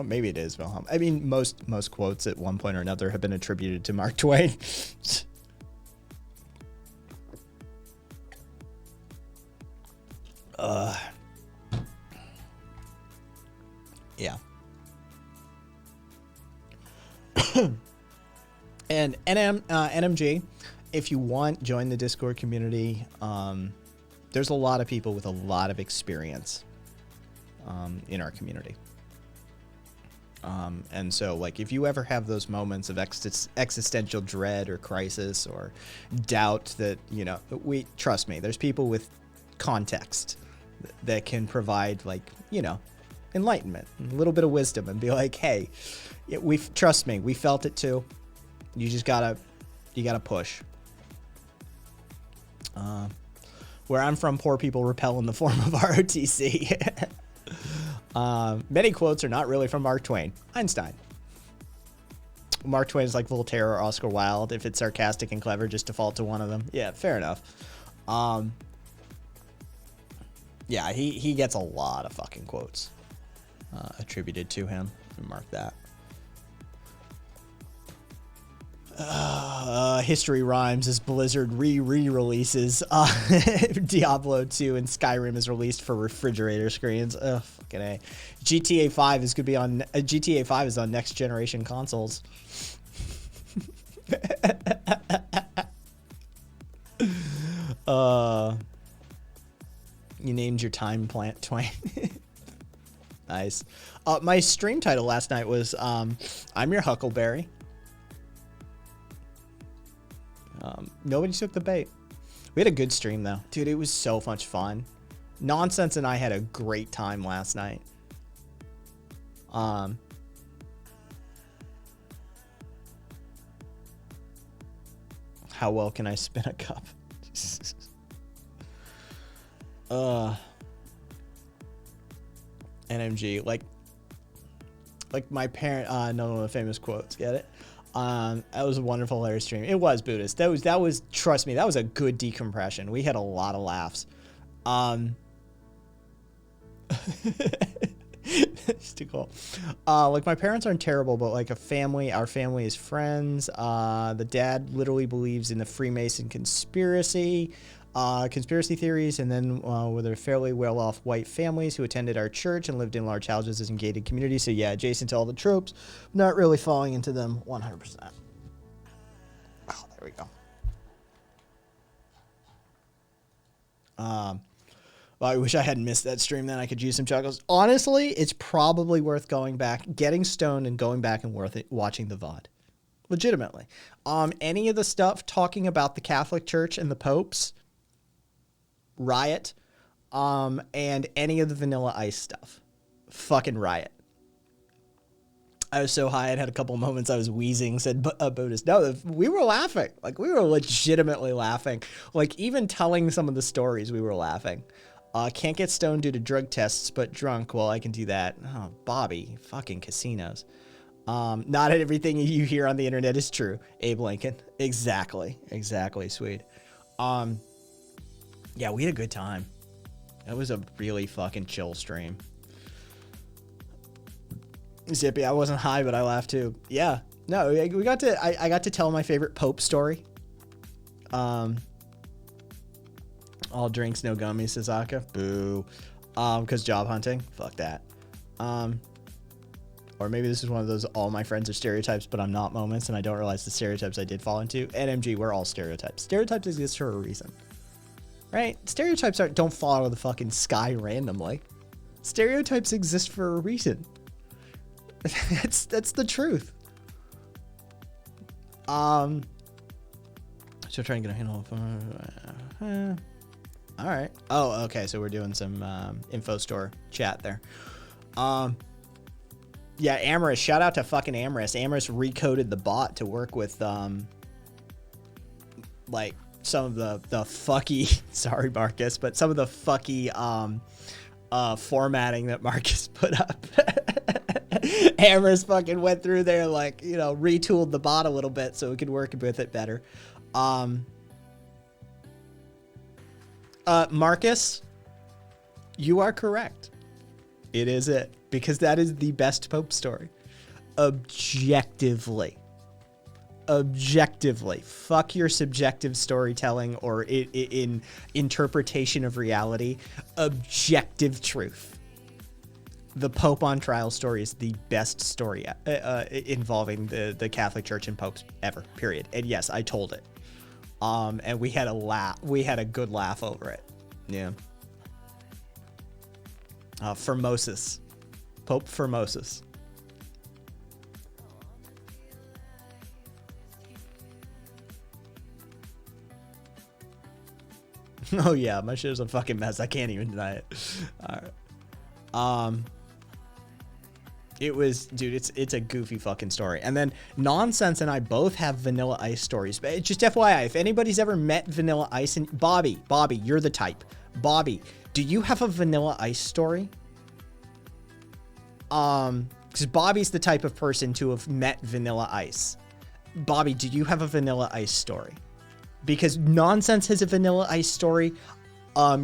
maybe it is Wilhelm. I mean, most quotes at one point or another have been attributed to Mark Twain. Yeah. And NMG, if you want, join the Discord community. There's a lot of people with a lot of experience in our community. And so, like, if you ever have those moments of existential dread or crisis or doubt that, you know, trust me, there's people with context that can provide, like, you know, enlightenment, a little bit of wisdom, and be like, hey, trust me, we felt it too. You just gotta push. Where I'm from, poor people repel in the form of ROTC. Many quotes are not really from Mark Twain. Einstein. Mark Twain is like Voltaire or Oscar Wilde. If it's sarcastic and clever, just default to one of them. Yeah, fair enough. Yeah, he gets a lot of fucking quotes attributed to him. Mark that. History rhymes as Blizzard re-releases Diablo 2 and Skyrim is released for refrigerator screens. Ugh, fucking A. GTA 5 is gonna be on GTA 5 is on next generation consoles. You named your time plant Twain. Nice. My stream title last night was I'm your Huckleberry. Nobody took the bait. We had a good stream though. Dude, it was so much fun. Nonsense and I had a great time last night. How well can I spin a cup? NMG, like my parent, no, famous quotes, get it? That was a wonderful, hilarious stream. It was Buddhist. That was, trust me, that was a good decompression. We had a lot of laughs. It's too cool. Like, my parents aren't terrible, but like our family is friends. The dad literally believes in the Freemason conspiracy theories, and then with their fairly well-off white families who attended our church and lived in large houses in gated communities. So yeah, adjacent to all the tropes, not really falling into them 100%. Oh, there we go. Well, I wish I hadn't missed that stream. Then I could use some chuckles. Honestly, it's probably worth going back, getting stoned, and going back and watching the VOD. Legitimately, any of the stuff talking about the Catholic Church and the popes. Riot, and any of the Vanilla Ice stuff. Fucking riot. I was so high, I had a couple moments I was wheezing, said Buddhist. No, we were laughing. Like, we were legitimately laughing. Like, even telling some of the stories, we were laughing. Can't get stoned due to drug tests, but drunk. Well, I can do that. Oh, Bobby. Fucking casinos. Not everything you hear on the internet is true. Abe Lincoln. Exactly, sweet. Yeah, we had a good time. That was a really fucking chill stream. Zippy, I wasn't high, but I laughed too. Yeah. No, we got to, I got to tell my favorite Pope story. All drinks, no gummies, says Aka. Boo. Because job hunting. Fuck that. Or maybe this is one of those all my friends are stereotypes, but I'm not moments, and I don't realize the stereotypes I did fall into. NMG, we're all stereotypes. Stereotypes exist for a reason. Right? Stereotypes don't fall out of the fucking sky randomly. Stereotypes exist for a reason. That's the truth. So trying to get a handle of all right. Oh, okay. So we're doing some info store chat there. Yeah, Amorous. Shout out to fucking Amorous. Amorous recoded the bot to work with like some of the fucky, sorry Marcus, but some of the fucky formatting that Marcus put up. Amorous fucking went through there, like, you know, retooled the bot a little bit so we could work with it better. Marcus, you are correct. It is it, because that is the best Pope story. Objectively. objectively. Fuck your subjective storytelling or in interpretation of reality. Objective truth. The Pope on Trial story is the best story involving the Catholic Church and popes ever, period. And yes, I told it. And we had a laugh. We had a good laugh over it. Yeah. Formosus. Pope Formosus. Oh yeah, my shit is a fucking mess. I can't even deny it. All right. It was, dude, it's a goofy fucking story. And then Nonsense and I both have Vanilla Ice stories. But just FYI, if anybody's ever met Vanilla Ice, and Bobby, you're the type. Bobby, do you have a Vanilla Ice story? Because Bobby's the type of person to have met Vanilla Ice. Bobby, do you have a Vanilla Ice story? Because Nonsense has a Vanilla Ice story.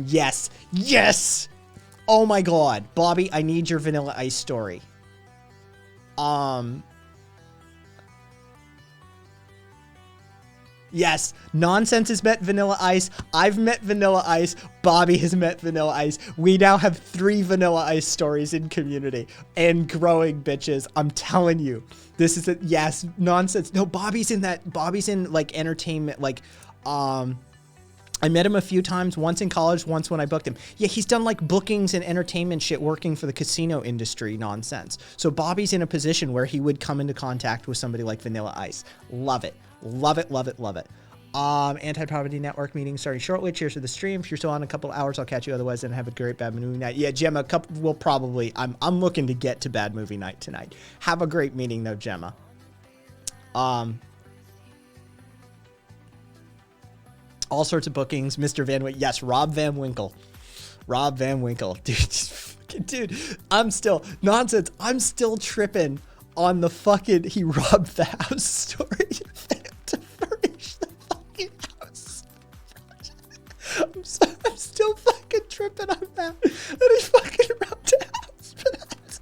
Yes. Yes! Oh my god. Bobby, I need your Vanilla Ice story. Yes, Nonsense has met Vanilla Ice. I've met Vanilla Ice. Bobby has met Vanilla Ice. We now have 3 Vanilla Ice stories in community and growing, bitches. I'm telling you, this is yes, Nonsense. No, Bobby's in like entertainment, like, I met him a few times, once in college, once when I booked him. Yeah, he's done like bookings and entertainment shit working for the casino industry. Nonsense. So Bobby's in a position where he would come into contact with somebody like Vanilla Ice. Love it. Love it, love it, love it. Anti-Poverty Network meeting starting shortly. Cheers to the stream. If you're still on a couple hours, I'll catch you. Otherwise, then have a great bad movie night. Yeah, Gemma, we'll probably, I'm looking to get to bad movie night tonight. Have a great meeting though, Gemma. All sorts of bookings. Mr. Van Winkle. Yes, Rob Van Winkle. Rob Van Winkle. Dude, I'm still, Nonsense, I'm still tripping on the fucking, he robbed the house story to furnish the fucking house. I'm still fucking tripping on that. That he fucking robbed a house for that.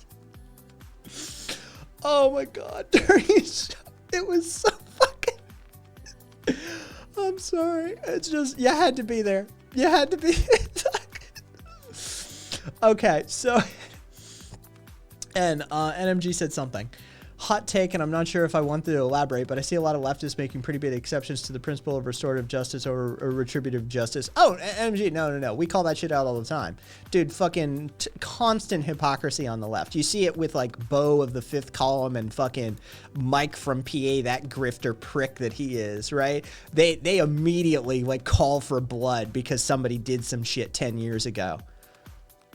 Oh my god, during his show, it was so fucking... I'm sorry. It's just, you had to be there. You had to be. Okay, so, and NMG said something. Hot take, and I'm not sure if I want to elaborate, but I see a lot of leftists making pretty big exceptions to the principle of restorative justice or retributive justice. Oh, NMG, no. We call that shit out all the time. Dude, fucking constant hypocrisy on the left. You see it with, like, Bo of the Fifth Column and fucking Mike from PA, that grifter prick that he is, right? They immediately, like, call for blood because somebody did some shit 10 years ago.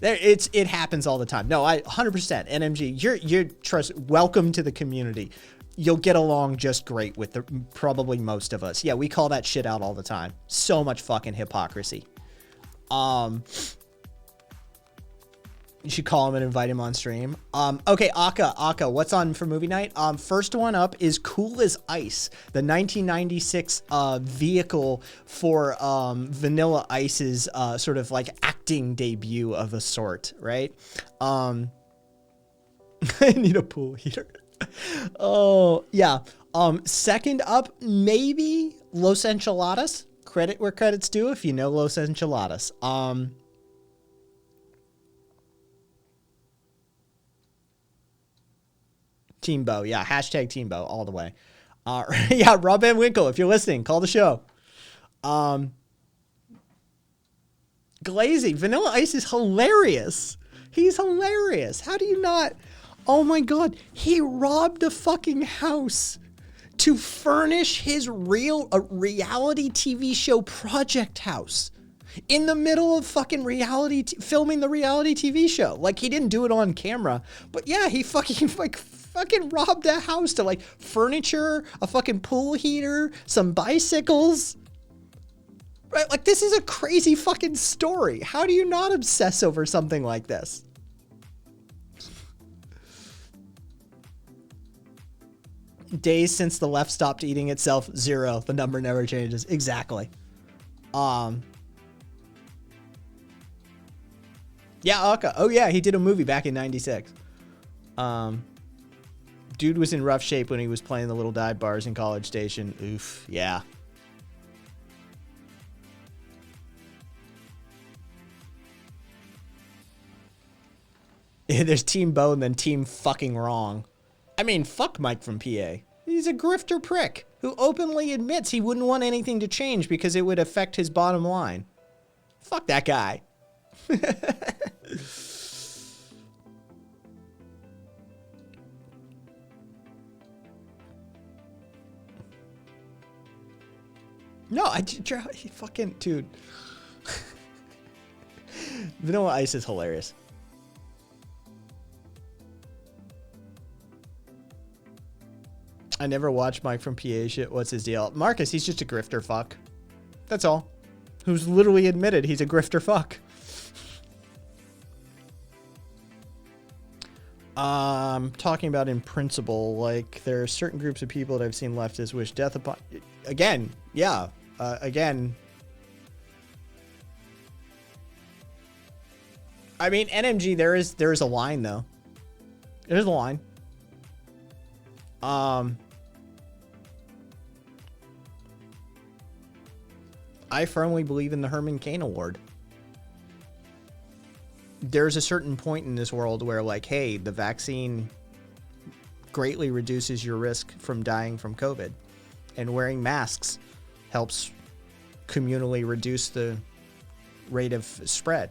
It happens all the time. No, 100%. NMG, you're trust. Welcome to the community. You'll get along just great with probably most of us. Yeah, we call that shit out all the time. So much fucking hypocrisy. You should call him and invite him on stream. Okay, Aka, what's on for movie night? First one up is Cool as Ice, the 1996 vehicle for Vanilla Ice's sort of like acting debut of a sort, right? I need a pool heater. Oh, yeah. Second up, maybe Los Enchiladas. Credit where credit's due if you know Los Enchiladas. Team Bo, yeah, hashtag Team Bo all the way. Yeah, Rob Van Winkle, if you're listening, call the show. Glazy, Vanilla Ice is hilarious. He's hilarious. How do you not? Oh my god, he robbed a fucking house to furnish his reality TV show project house. In the middle of fucking filming the reality TV show. Like, he didn't do it on camera, but yeah, he fucking robbed a house to, like, furniture, a fucking pool heater, some bicycles. Right? Like, this is a crazy fucking story. How do you not obsess over something like this? Days since the left stopped eating itself, 0. The number never changes. Exactly. Yeah, Aka. Oh yeah, he did a movie back in 96. Dude was in rough shape when he was playing the little dive bars in College Station. Oof, yeah. There's Team Bo and then Team Fucking Wrong. I mean, fuck Mike from PA. He's a grifter prick who openly admits he wouldn't want anything to change because it would affect his bottom line. Fuck that guy. No, fucking dude. Vanilla Ice is hilarious. I never watched Mike from PA shit. What's his deal? Marcus, he's just a grifter fuck. That's all. Who's literally admitted he's a grifter fuck. Talking about in principle, like there are certain groups of people that I've seen leftists wish death upon. Again, yeah. Again. I mean, NMG, there is a line though. There's a line. I firmly believe in the Herman Cain Award. There's a certain point in this world where, like, hey, the vaccine greatly reduces your risk from dying from COVID, and wearing masks helps communally reduce the rate of spread.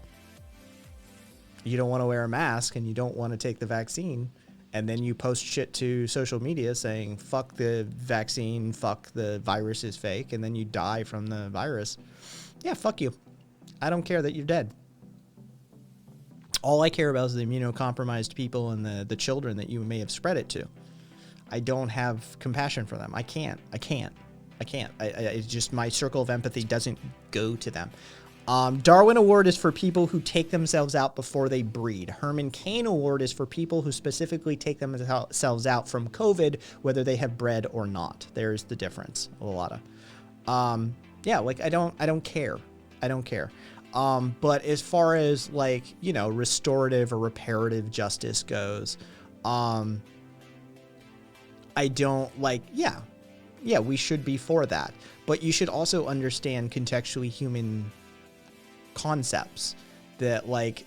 You don't want to wear a mask and you don't want to take the vaccine, and then you post shit to social media saying, fuck the vaccine, fuck the virus is fake, and then you die from the virus. Yeah, fuck you. I don't care that you're dead. All I care about is the immunocompromised people and the children that you may have spread it to. I don't have compassion for them. I can't. It's just my circle of empathy doesn't go to them. Darwin Award is for people who take themselves out before they breed. Herman Cain Award is for people who specifically take themselves out from COVID, whether they have bred or not. There's the difference, a lot of. Yeah, like I don't care. I don't care. But as far as like, you know, restorative or reparative justice goes, I don't like, yeah, we should be for that. But you should also understand contextually human concepts that, like,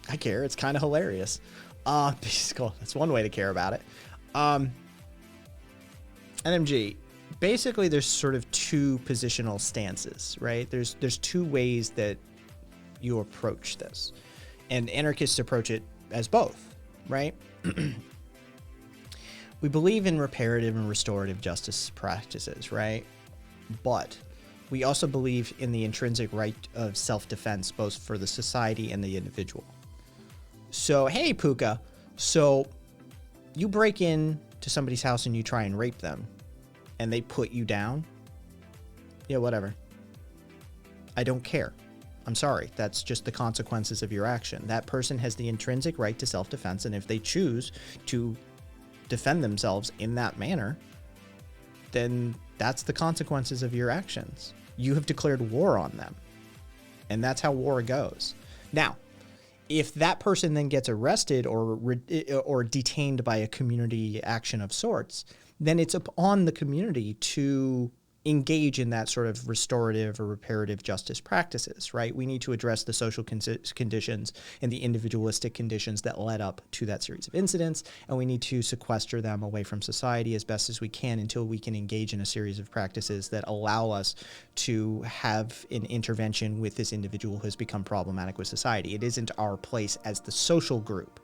I care. It's kind of hilarious. That's one way to care about it. NMG, basically there's sort of two positional stances, right? There's two ways that you approach this, and anarchists approach it as both, right? We believe in reparative and restorative justice practices, right? But we also believe in the intrinsic right of self-defense, both for the society and the individual. So, hey, Puka, so you break in to somebody's house and you try and rape them, and they put you down? Yeah, whatever. I don't care. I'm sorry. That's just the consequences of your action. That person has the intrinsic right to self-defense, and if they choose to defend themselves in that manner, then that's the consequences of your actions. You have declared war on them, and that's how war goes. Now, if that person then gets arrested or detained by a community action of sorts, then it's upon the community to engage in that sort of restorative or reparative justice practices, right? We need to address the social conditions and the individualistic conditions that led up to that series of incidents, and we need to sequester them away from society as best as we can until we can engage in a series of practices that allow us to have an intervention with this individual who has become problematic with society. It isn't our place as the social group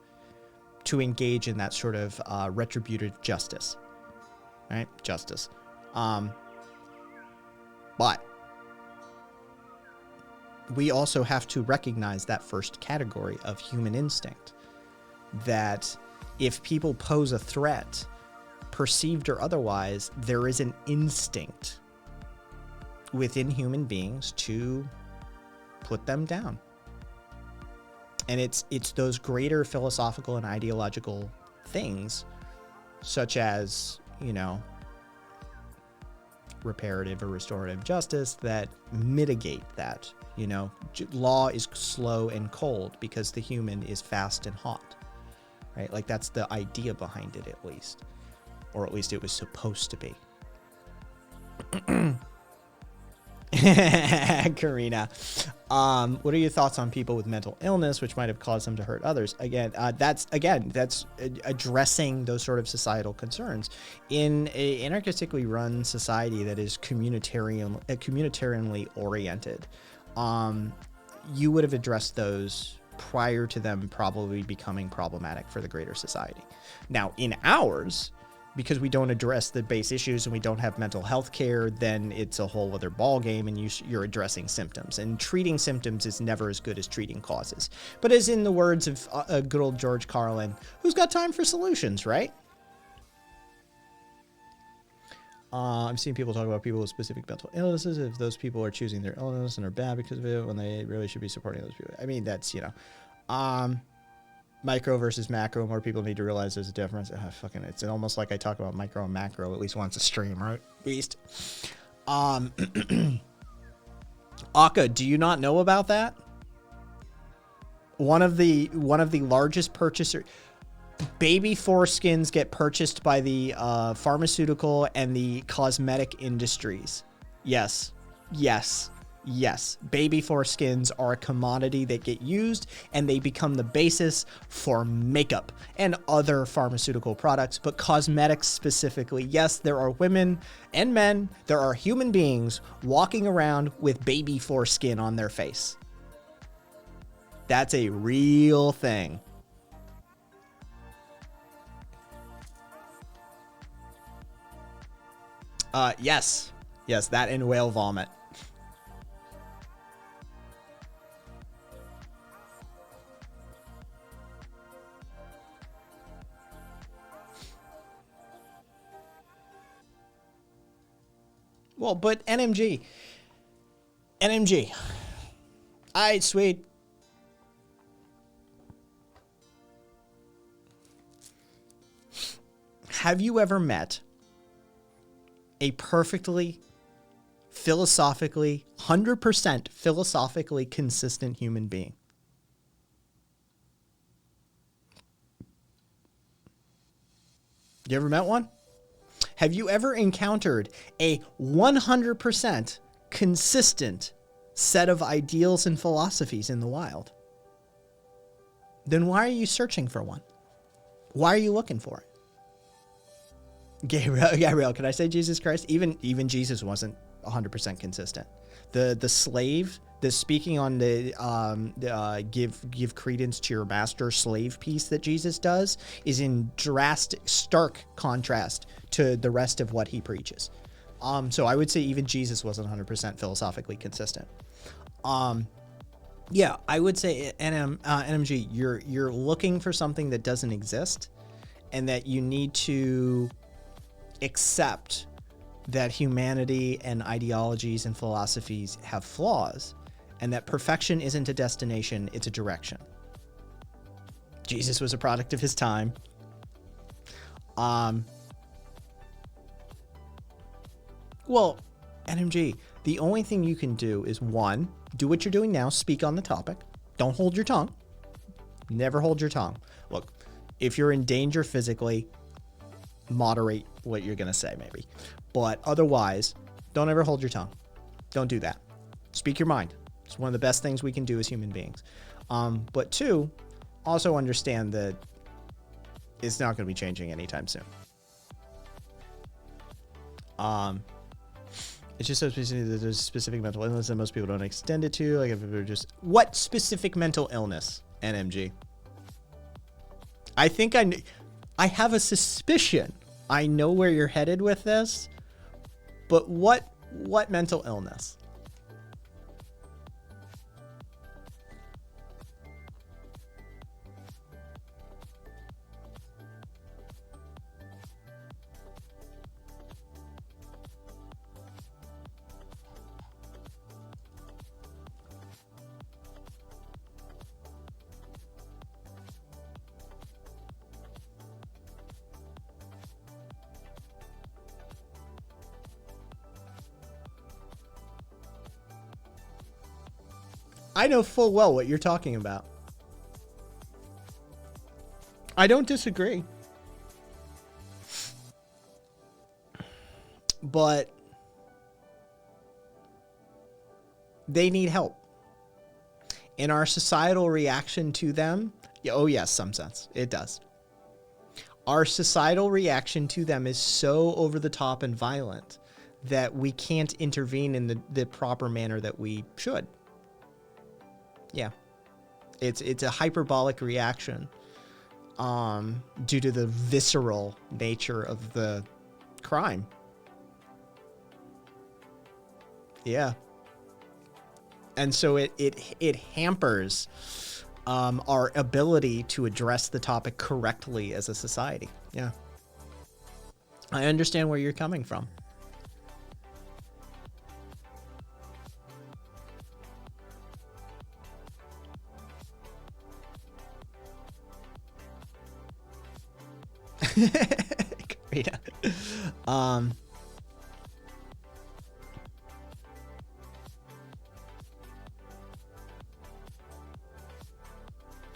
to engage in that sort of retributive justice, right? Justice. But we also have to recognize that first category of human instinct, that if people pose a threat, perceived or otherwise, there is an instinct within human beings to put them down. And it's those greater philosophical and ideological things, such as, you know, reparative or restorative justice, that mitigate that. You know, law is slow and cold because the human is fast and hot. right? Like that's the idea behind it, at least, or at least it was supposed to be. Karina, what are your thoughts on people with mental illness which might have caused them to hurt others? That's addressing those sort of societal concerns in an anarchistically run society that is communitarianly oriented. You would have addressed those prior to them probably becoming problematic for the greater society. Now, in ours, because we don't address the base issues and we don't have mental health care, then it's a whole other ball game, and you're addressing symptoms. And treating symptoms is never as good as treating causes. But as in the words of good old George Carlin, who's got time for solutions, right? I'm seeing people talk about people with specific mental illnesses. If those people are choosing their illness and are bad because of it, when they really should be supporting those people. I mean, that's, micro versus macro. More people need to realize there's a difference. It's almost like I talk about micro and macro at least once a stream, right? Beast. Aka, do you not know about that? One of the largest purchasers. Baby foreskins get purchased by the pharmaceutical and the cosmetic industries. Yes. Baby foreskins are a commodity that get used, and they become the basis for makeup and other pharmaceutical products, but cosmetics specifically. Yes, there are women and men, there are human beings walking around with baby foreskin on their face. That's a real thing. Yes, that and whale vomit. Well, but NMG. All right, sweet. Have you ever met a perfectly, philosophically, 100% philosophically consistent human being? You ever met one? Have you ever encountered a 100% consistent set of ideals and philosophies in the wild? Then why are you searching for one? Why are you looking for it? Gabriel, can I say Jesus Christ? Even Jesus wasn't 100% consistent. The slave, the speaking on the give credence to your master slave piece that Jesus does is in stark contrast to the rest of what he preaches. So I would say even Jesus wasn't 100% philosophically consistent. Yeah, I would say NMG, you're looking for something that doesn't exist, and that you need to accept that humanity and ideologies and philosophies have flaws, and that perfection isn't a destination, it's a direction. Jesus was a product of his time. Well, NMG, the only thing you can do is, one, do what you're doing now, speak on the topic. Don't hold your tongue. Never hold your tongue. Look, if you're in danger physically, moderate what you're going to say, maybe. But otherwise, don't ever hold your tongue. Don't do that. Speak your mind. It's one of the best things we can do as human beings. But two, also understand that it's not going to be changing anytime soon. It's just so specific that there's specific mental illness that most people don't extend it to. Like if they're just, what specific mental illness, NMG? I think I have a suspicion I know where you're headed with this, but what mental illness? I know full well what you're talking about. I don't disagree. But they need help. And our societal reaction to them, oh yes, some sense, it does. Our societal reaction to them is so over the top and violent that we can't intervene in the proper manner that we should. Yeah. It's a hyperbolic reaction due to the visceral nature of the crime. Yeah. And so it hampers our ability to address the topic correctly as a society. Yeah. I understand where you're coming from. Karina.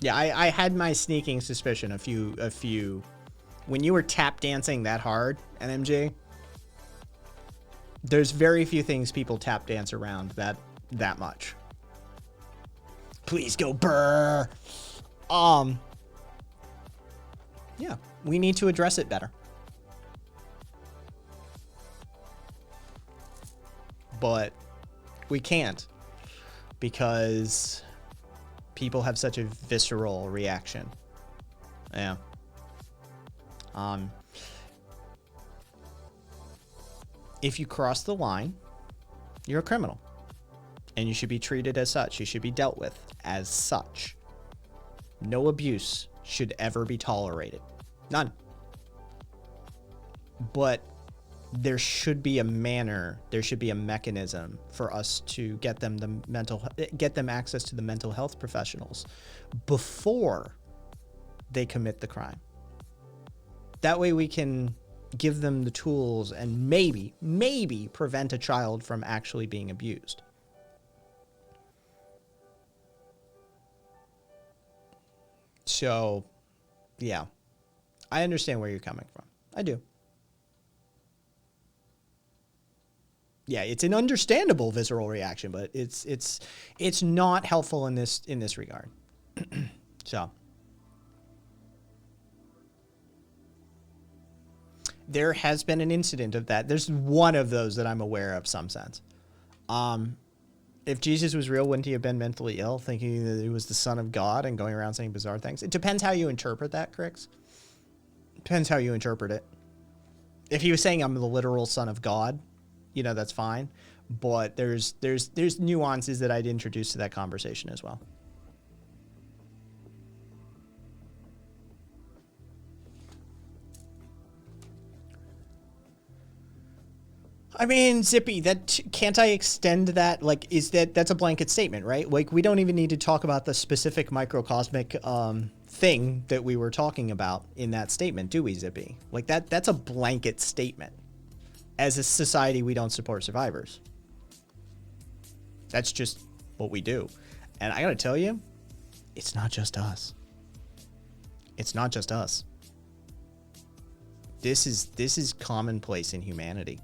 Yeah, I had my sneaking suspicion a few when you were tap dancing that hard, NMG. There's very few things people tap dance around that much. Please go burr. Yeah, we need to address it better. But we can't because people have such a visceral reaction. Yeah. If you cross the line, you're a criminal. And you should be treated as such. You should be dealt with as such. No abuse should ever be tolerated. None. But there should be a manner, there should be a mechanism for us to get them access to the mental health professionals before they commit the crime. That way we can give them the tools and maybe prevent a child from actually being abused. So, yeah. I understand where you're coming from. I do. Yeah, it's an understandable visceral reaction, but it's not helpful in this regard. So there has been an incident of that. There's one of those that I'm aware of, some sense. If Jesus was real, wouldn't he have been mentally ill, thinking that he was the Son of God and going around saying bizarre things? It depends how you interpret that, Crix. Depends how you interpret it. If he was saying I'm the literal Son of God, you know, that's fine. But there's nuances that I'd introduce to that conversation as well. I mean, Zippy, can't I extend that? Like, that's a blanket statement, right? Like, we don't even need to talk about the specific microcosmic thing that we were talking about in that statement, do we, Zippy? Like, that's a blanket statement. As a society, we don't support survivors. That's just what we do. And I gotta tell you, it's not just us. It's not just us. This is commonplace in humanity.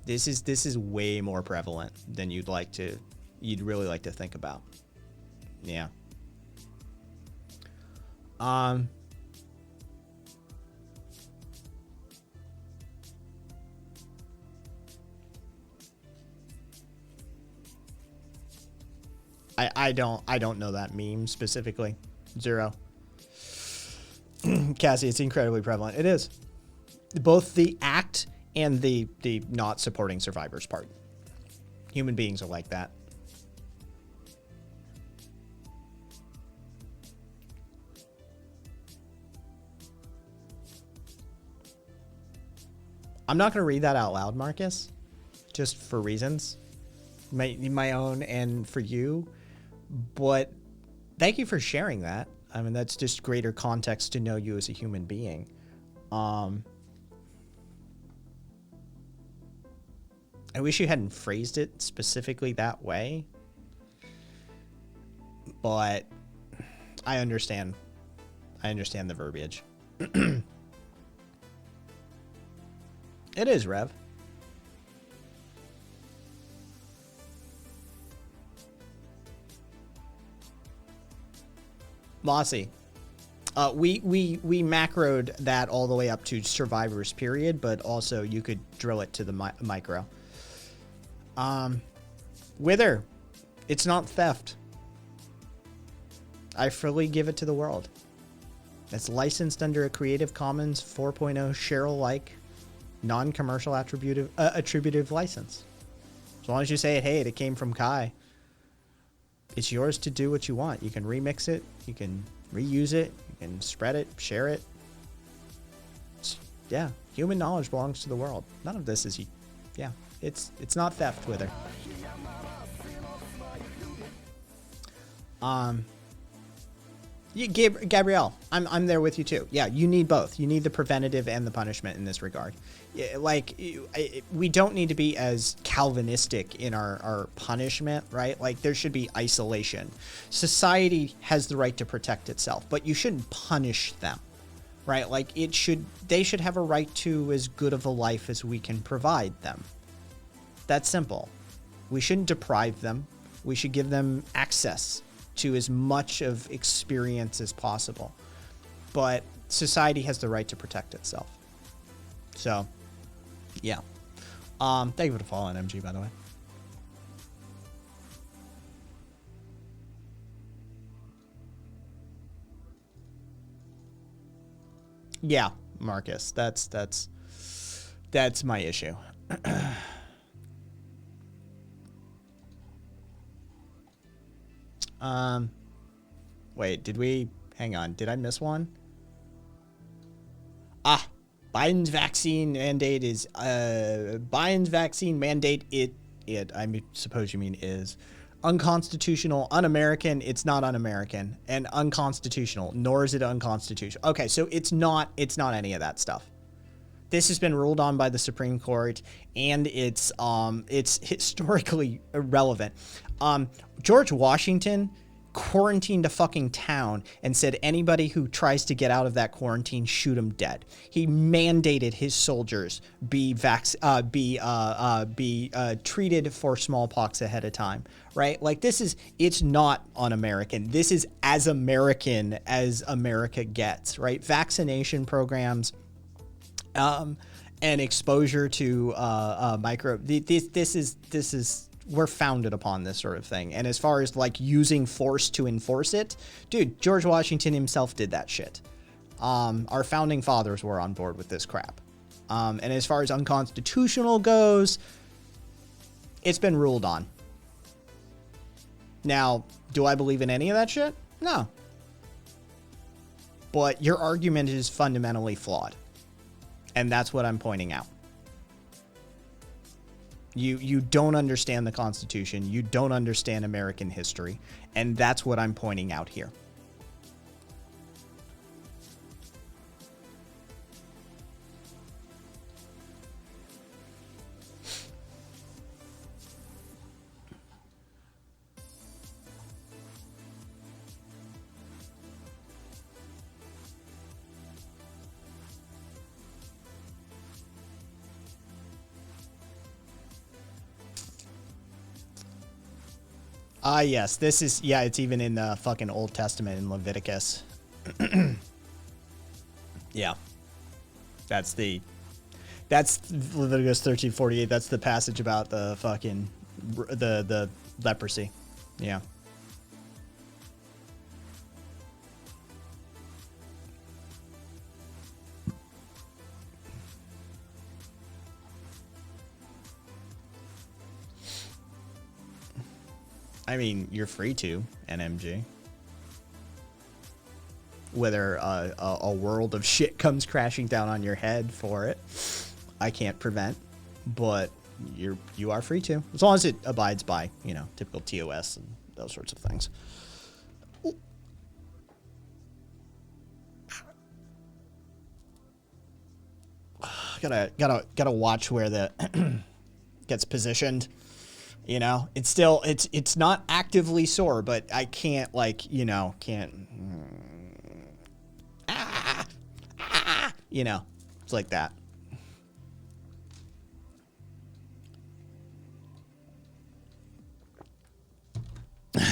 This is way more prevalent than you'd really like to think about. Yeah. I don't know that meme specifically. Zero. Cassie, it's incredibly prevalent. It is. Both the act and the not supporting survivors part. Human beings are like that. I'm not going to read that out loud, Marcus, just for reasons, my own and for you. But thank you for sharing that. I mean, that's just greater context to know you as a human being. I wish you hadn't phrased it specifically that way, but I understand I understand the verbiage. It is, Rev. Mossy. We macroed that all the way up to survivors period, but also you could drill it to the micro. Wither, it's not theft. I freely give it to the world. It's licensed under a Creative Commons 4.0 share-alike, non-commercial attributive license. As long as you say it, hey, it came from Kai. It's yours to do what you want. You can remix it. You can reuse it. You can spread it, share it. Yeah, human knowledge belongs to the world. None of this is, yeah, it's not theft, Wither. Gabrielle, I'm there with you too. Yeah, you need both. You need the preventative and the punishment in this regard. Like, we don't need to be as Calvinistic in our punishment, right? Like, there should be isolation. Society has the right to protect itself, but you shouldn't punish them, right? Like, they should have a right to as good of a life as we can provide them. That's simple. We shouldn't deprive them. We should give them access to as much of experience as possible. But society has the right to protect itself. So, yeah. Thank you for the follow on MG, by the way. Yeah, Marcus, that's my issue. Wait, hang on, did I miss one? Biden's vaccine mandate is, I suppose you mean is, unconstitutional, un-American. It's not un-American, and unconstitutional, nor is it unconstitutional. Okay, so it's not any of that stuff. This has been ruled on by the Supreme Court, and it's historically irrelevant. George Washington quarantined a fucking town and said anybody who tries to get out of that quarantine, shoot him dead. He mandated his soldiers be treated for smallpox ahead of time, right? Like, it's not un-American. This is as American as America gets, right? Vaccination programs, and exposure to this is we're founded upon this sort of thing. And as far as like using force to enforce it, dude, George Washington himself did that shit. Our founding fathers were on board with this crap. And as far as unconstitutional goes, it's been ruled on. Now, do I believe in any of that shit? No. But your argument is fundamentally flawed. And that's what I'm pointing out. You don't understand the Constitution. You don't understand American history. And that's what I'm pointing out here. Yes, this is, yeah, it's even in the fucking Old Testament in Leviticus. Yeah. That's Leviticus 13:48. That's the passage about the fucking, the leprosy. Yeah. I mean, you're free to, NMG. Whether a world of shit comes crashing down on your head for it, I can't prevent, but you are free to, as long as it abides by, typical TOS and those sorts of things. Gotta watch where the gets positioned. It's still, it's not actively sore, but I can't You know, it's like that.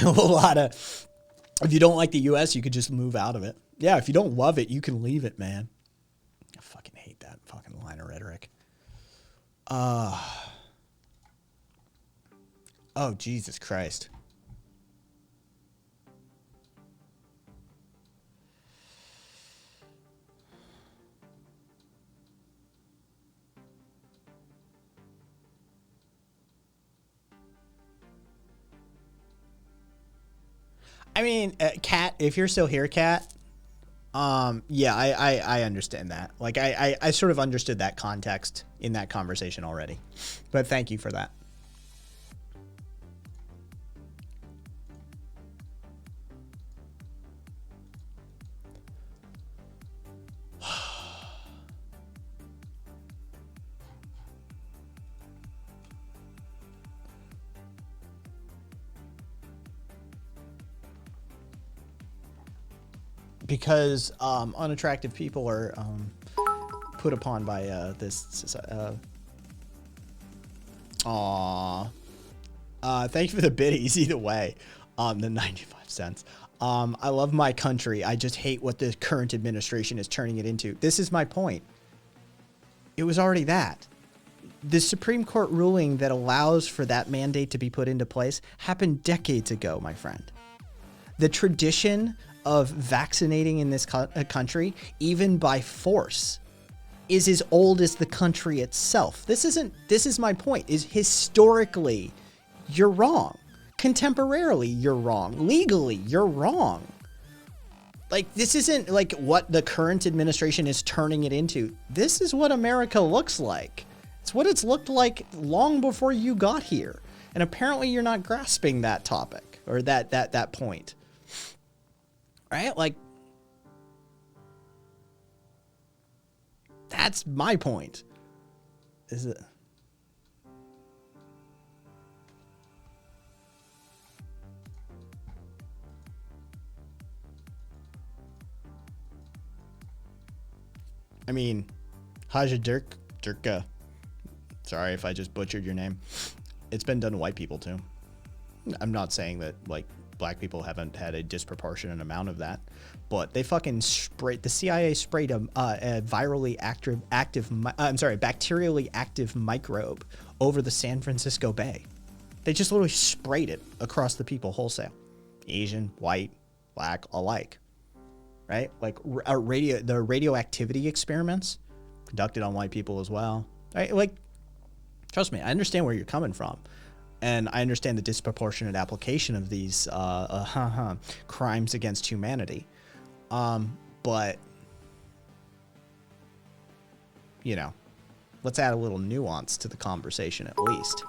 A lot of, if you don't like the US, you could just move out of it. Yeah, if you don't love it, you can leave it, man. I fucking hate that fucking line of rhetoric. Oh, Jesus Christ. I mean, Kat, if you're still here, Kat, yeah, I understand that. Like, I sort of understood that context in that conversation already. But thank you for that. Because unattractive people are put upon by this society. Thank you for the biddies either way. The 95 cents. I love my country. I just hate what the current administration is turning it into. This is my point. It was already that. The Supreme Court ruling that allows for that mandate to be put into place happened decades ago, my friend. The tradition of vaccinating in this country, even by force, is as old as the country itself. This is my point, is historically, you're wrong. Contemporarily, you're wrong. Legally, you're wrong. Like, this isn't like what the current administration is turning it into. This is what America looks like. It's what it's looked like long before you got here. And apparently you're not grasping that topic or that point. Right? Like, that's my point. Is it? I mean, Haja Dirka. Sorry if I just butchered your name. It's been done to white people too. I'm not saying that, like, black people haven't had a disproportionate amount of that, but they fucking sprayed, the CIA sprayed a bacterially active microbe over the San Francisco Bay. They just literally sprayed it across the people wholesale. Asian, white, black, alike. Right? Like the radioactivity experiments conducted on white people as well. Right? Like, trust me, I understand where you're coming from. And I understand the disproportionate application of these crimes against humanity. But, you know, let's add a little nuance to the conversation at least.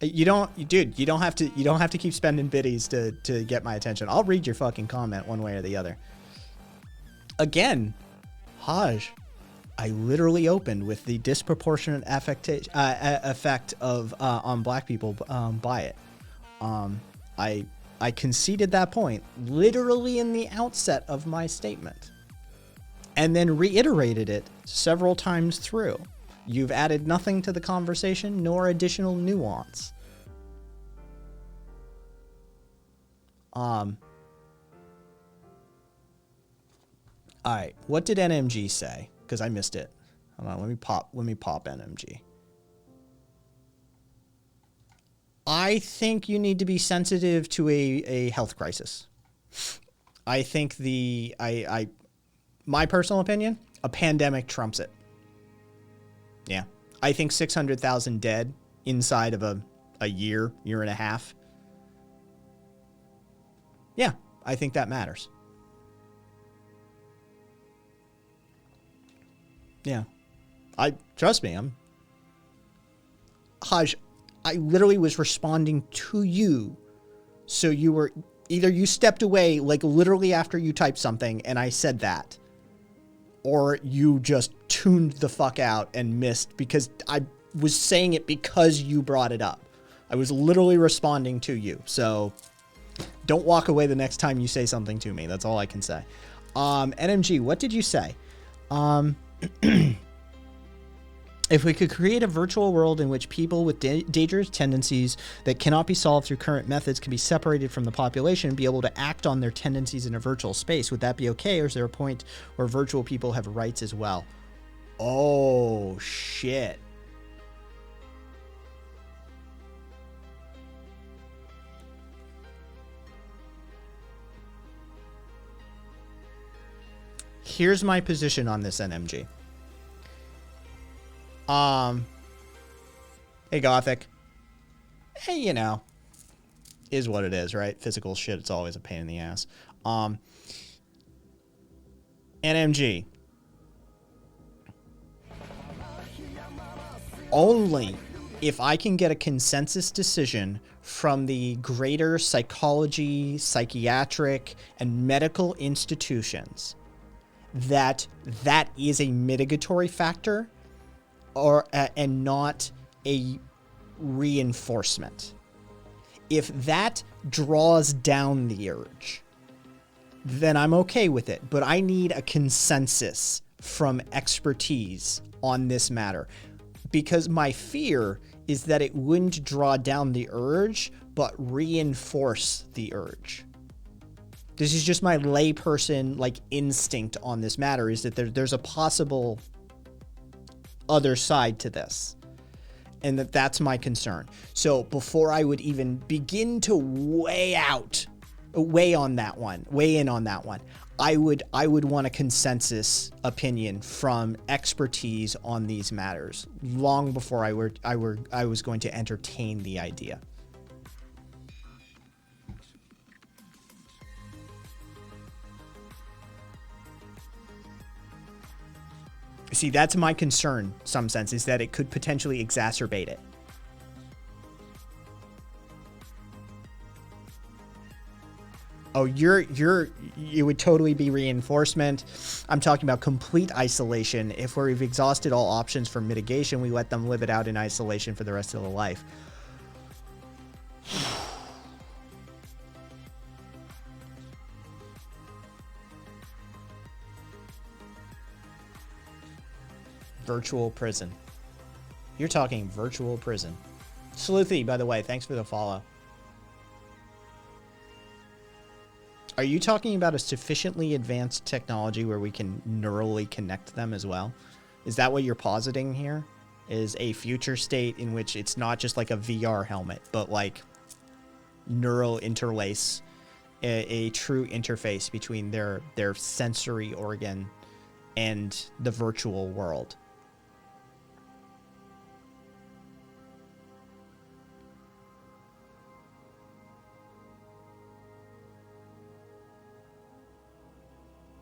You don't have to keep spending biddies to get my attention. I'll read your fucking comment one way or the other. Again, Haj, I literally opened with the disproportionate effect of on black people by it. I conceded that point literally in the outset of my statement, and then reiterated it several times through. You've added nothing to the conversation nor additional nuance. All right, what did NMG say? Because I missed it. Hold on, let me pop NMG. I think you need to be sensitive to a health crisis. I think my personal opinion, a pandemic trumps it. Yeah. I think 600,000 dead inside of a year and a half. Yeah, I think that matters. Yeah. Trust me, Haj, I literally was responding to you. So you stepped away like literally after you typed something and I said that. Or you just tuned the fuck out and missed because I was saying it because you brought it up. I was literally responding to you. So Don't walk away the next time you say something to me. That's all I can say. NMG, what did you say? If we could create a virtual world in which people with dangerous tendencies that cannot be solved through current methods can be separated from the population and be able to act on their tendencies in a virtual space, would that be okay? Or is there a point where virtual people have rights as well? Oh, shit. Here's my position on this, NMG. Hey, Gothic. Hey, you know, is what it is, right? Physical shit, it's always a pain in the ass. NMG. Only if I can get a consensus decision from the greater psychology, psychiatric, and medical institutions that is a mitigatory factor or and not a reinforcement. If that draws down the urge, then I'm okay with it. But I need a consensus from expertise on this matter, because my fear is that it wouldn't draw down the urge, but reinforce the urge. This is just my layperson like instinct on this matter, is that there's a possible other side to this, and that's my concern. So before I would even begin to weigh in on that one, I would want a consensus opinion from expertise on these matters long before I was going to entertain the idea. See, that's my concern, some sense, is that it could potentially exacerbate it. Oh, you would totally be reinforcement. I'm talking about complete isolation. If we've exhausted all options for mitigation, we let them live it out in isolation for the rest of their life. Virtual prison. You're talking virtual prison. Sleuthy, by the way, thanks for the follow. Are you talking about a sufficiently advanced technology where we can neurally connect them as well? Is that what you're positing here? Is a future state in which it's not just like a VR helmet, but like neural interlace, a true interface between their sensory organ and the virtual world?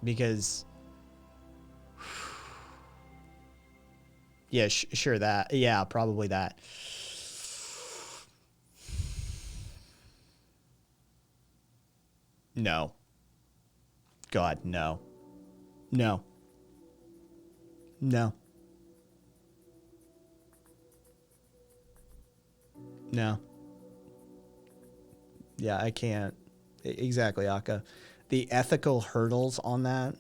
Because, yeah, sure that. Yeah, probably that. No. God, no. No. No. No. Yeah, I can't. Exactly, Akka. The ethical hurdles on that?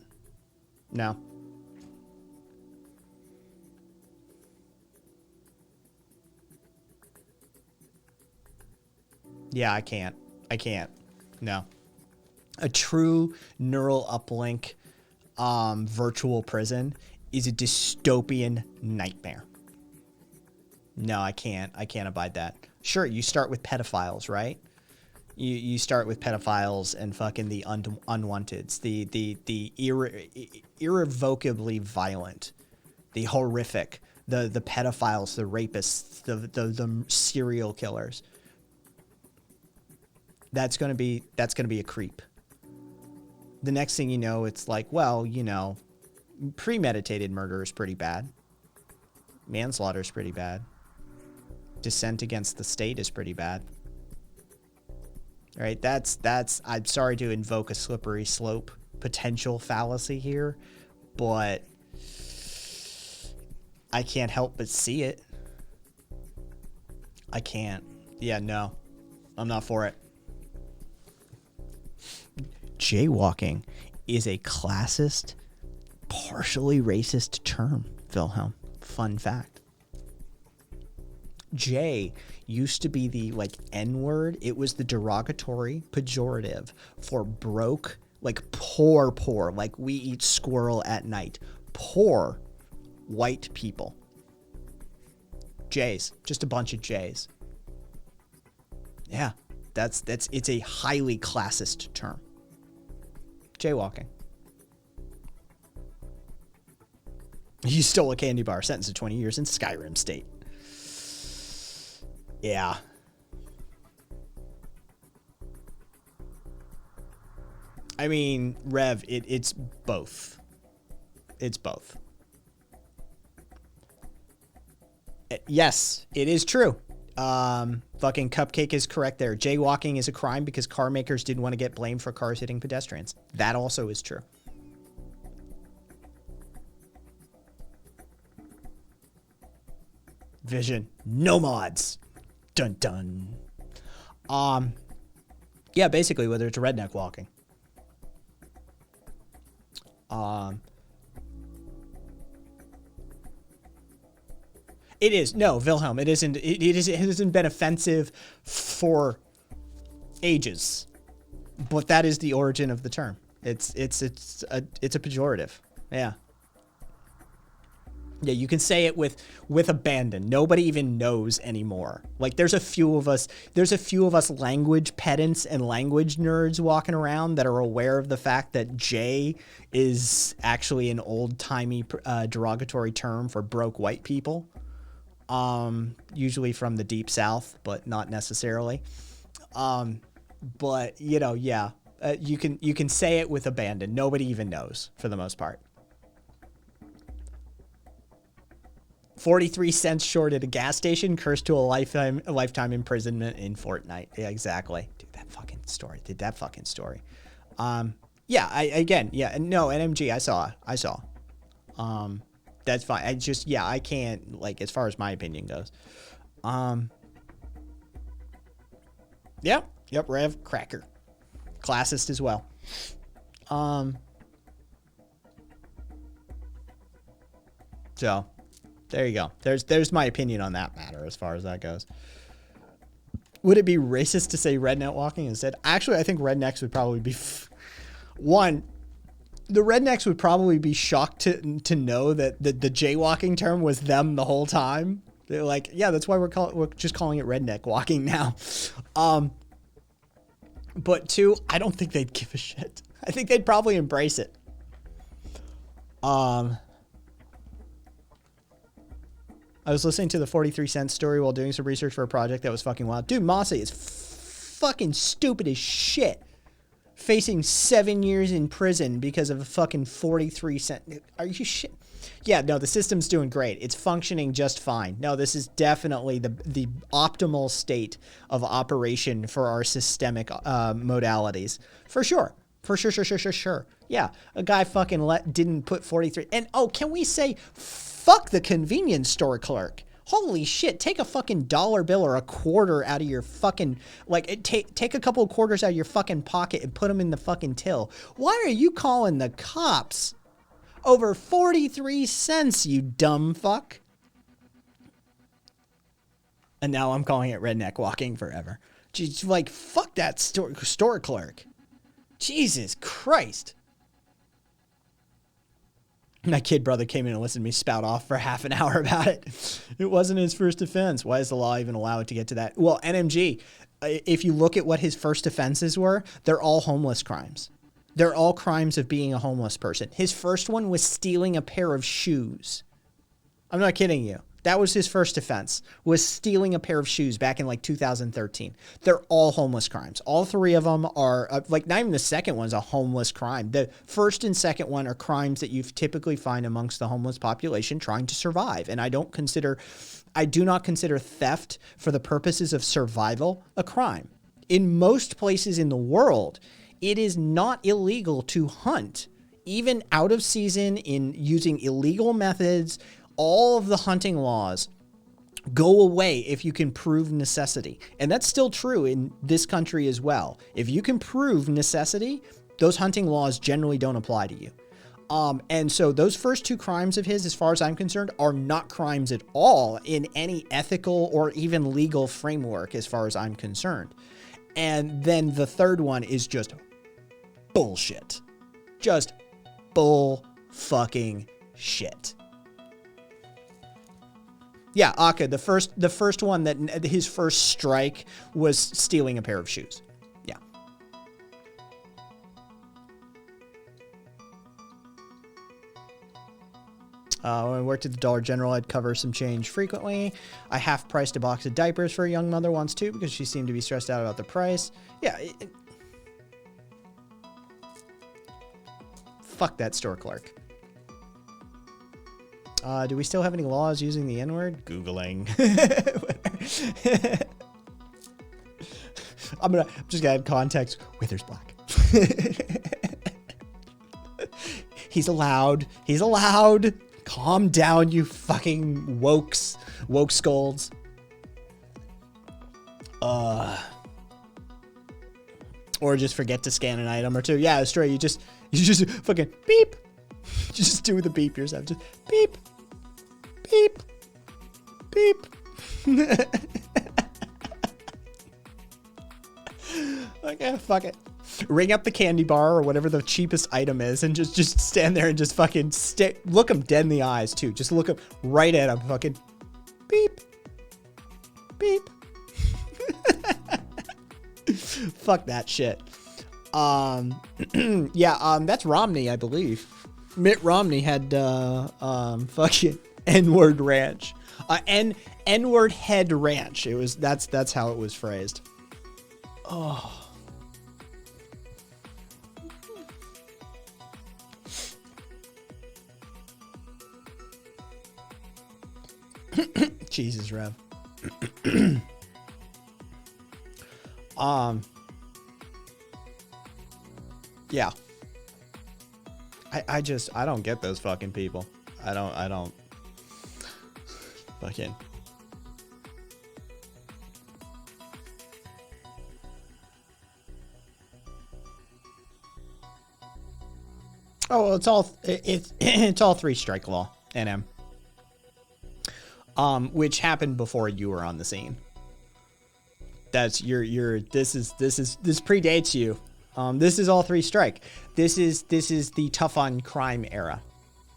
No. Yeah, I can't. No. A true neural uplink virtual prison is a dystopian nightmare. No, I can't abide that. Sure, you start with pedophiles, right? You start with pedophiles and fucking the unwanteds, the irrevocably violent, the horrific, the pedophiles, the rapists, the serial killers. That's gonna be a creep. The next thing you know, it's like, well, you know, premeditated murder is pretty bad. Manslaughter is pretty bad. Dissent against the state is pretty bad. All right, that's I'm sorry to invoke a slippery slope potential fallacy here, but I can't help but see it. I can't. Yeah, no. I'm not for it. Jaywalking is a classist, partially racist term, Wilhelm. Fun fact. Jay used to be the like N-word. It was the derogatory pejorative for broke, like poor, like we eat squirrel at night. Poor white people. Jays, just a bunch of Jays. Yeah, it's a highly classist term. Jaywalking. You stole a candy bar, sentenced to 20 years in Skyrim State. Yeah. I mean, Rev, it's both. It's both. Yes, it is true. Fucking Cupcake is correct there. Jaywalking is a crime because car makers didn't want to get blamed for cars hitting pedestrians. That also is true. Vision. No mods. Dun dun. Yeah, basically whether it's redneck walking. It is. No, Wilhelm, it isn't. It hasn't been offensive for ages, but that is the origin of the term. It's a pejorative. Yeah. Yeah, you can say it with abandon. Nobody even knows anymore. Like there's a few of us language pedants and language nerds walking around that are aware of the fact that J is actually an old-timey derogatory term for broke white people. Usually from the deep south, but not necessarily. But yeah, you can say it with abandon. Nobody even knows for the most part. 43 cents short at a gas station, cursed to a lifetime imprisonment in Fortnite. Yeah, exactly. Dude, that fucking story. Yeah, NMG, I saw. That's fine. I can't, like, as far as my opinion goes. Yep, Rev, cracker. Classist as well. So, there you go. There's my opinion on that matter as far as that goes. Would it be racist to say redneck walking instead? Actually, I think rednecks would probably be... One, the rednecks would probably be shocked to know that the jaywalking term was them the whole time. They're like, yeah, that's why we're just calling it redneck walking now. But two, I don't think they'd give a shit. I think they'd probably embrace it. I was listening to the 43 cent story while doing some research for a project that was fucking wild. Dude, Mossy is fucking stupid as shit. Facing 7 years in prison because of a fucking 43 cent. Are you shit? Yeah, no, the system's doing great. It's functioning just fine. No, this is definitely the optimal state of operation for our systemic modalities. For sure. For sure. Yeah, a guy fucking didn't put 43. And, can we say, fuck the convenience store clerk. Holy shit, take a fucking dollar bill or a quarter out of your fucking, take a couple of quarters out of your fucking pocket and put them in the fucking till. Why are you calling the cops over 43 cents, you dumb fuck? And now I'm calling it redneck walking forever. Just fuck that store clerk. Jesus Christ. My kid brother came in and listened to me spout off for half an hour about it. It wasn't his first offense. Why does the law even allow it to get to that? Well, NMG, if you look at what his first offenses were, they're all homeless crimes. They're all crimes of being a homeless person. His first one was stealing a pair of shoes. I'm not kidding you. That was his first offense, was stealing a pair of shoes back in 2013. They're all homeless crimes. All three of them are, not even the second one's a homeless crime. The first and second one are crimes that you typically find amongst the homeless population trying to survive. And I do not consider theft for the purposes of survival a crime. In most places in the world, it is not illegal to hunt, even out of season, in using illegal methods. All of the hunting laws go away if you can prove necessity. And that's still true in this country as well. If you can prove necessity, Those hunting laws generally don't apply to you. And so those first two crimes of his, as far as I'm concerned, are not crimes at all in any ethical or even legal framework, as far as I'm concerned. And then the third one is just bullshit. Just bull fucking shit. Yeah, Aka, the first one, that his first strike was stealing a pair of shoes. Yeah. When I worked at the Dollar General, I'd cover some change frequently. I half-priced a box of diapers for a young mother once, too, because she seemed to be stressed out about the price. Yeah. Fuck that store clerk. Do we still have any laws using the N-word? Googling. I'm just gonna add context. Wither's black. He's allowed. He's allowed. Calm down, you fucking woke scolds. Or just forget to scan an item or two. Yeah, it's true. You just fucking beep. Just do the beep yourself. Just beep. Beep. Beep. Okay, fuck it. Ring up the candy bar or whatever the cheapest item is and just stand there and just fucking look them dead in the eyes too. Just look them right at them. Fucking beep. Beep. Fuck that shit. Yeah, that's Romney, I believe. Mitt Romney had fucking N-word ranch. N-word head ranch. That's how it was phrased. Oh. Jesus, Rev. Yeah. I don't get those fucking people. I don't fucking. Oh, well, it's all three strike law, NM. Which happened before you were on the scene. That's this predates you. This is all three strike. This is the tough on crime era.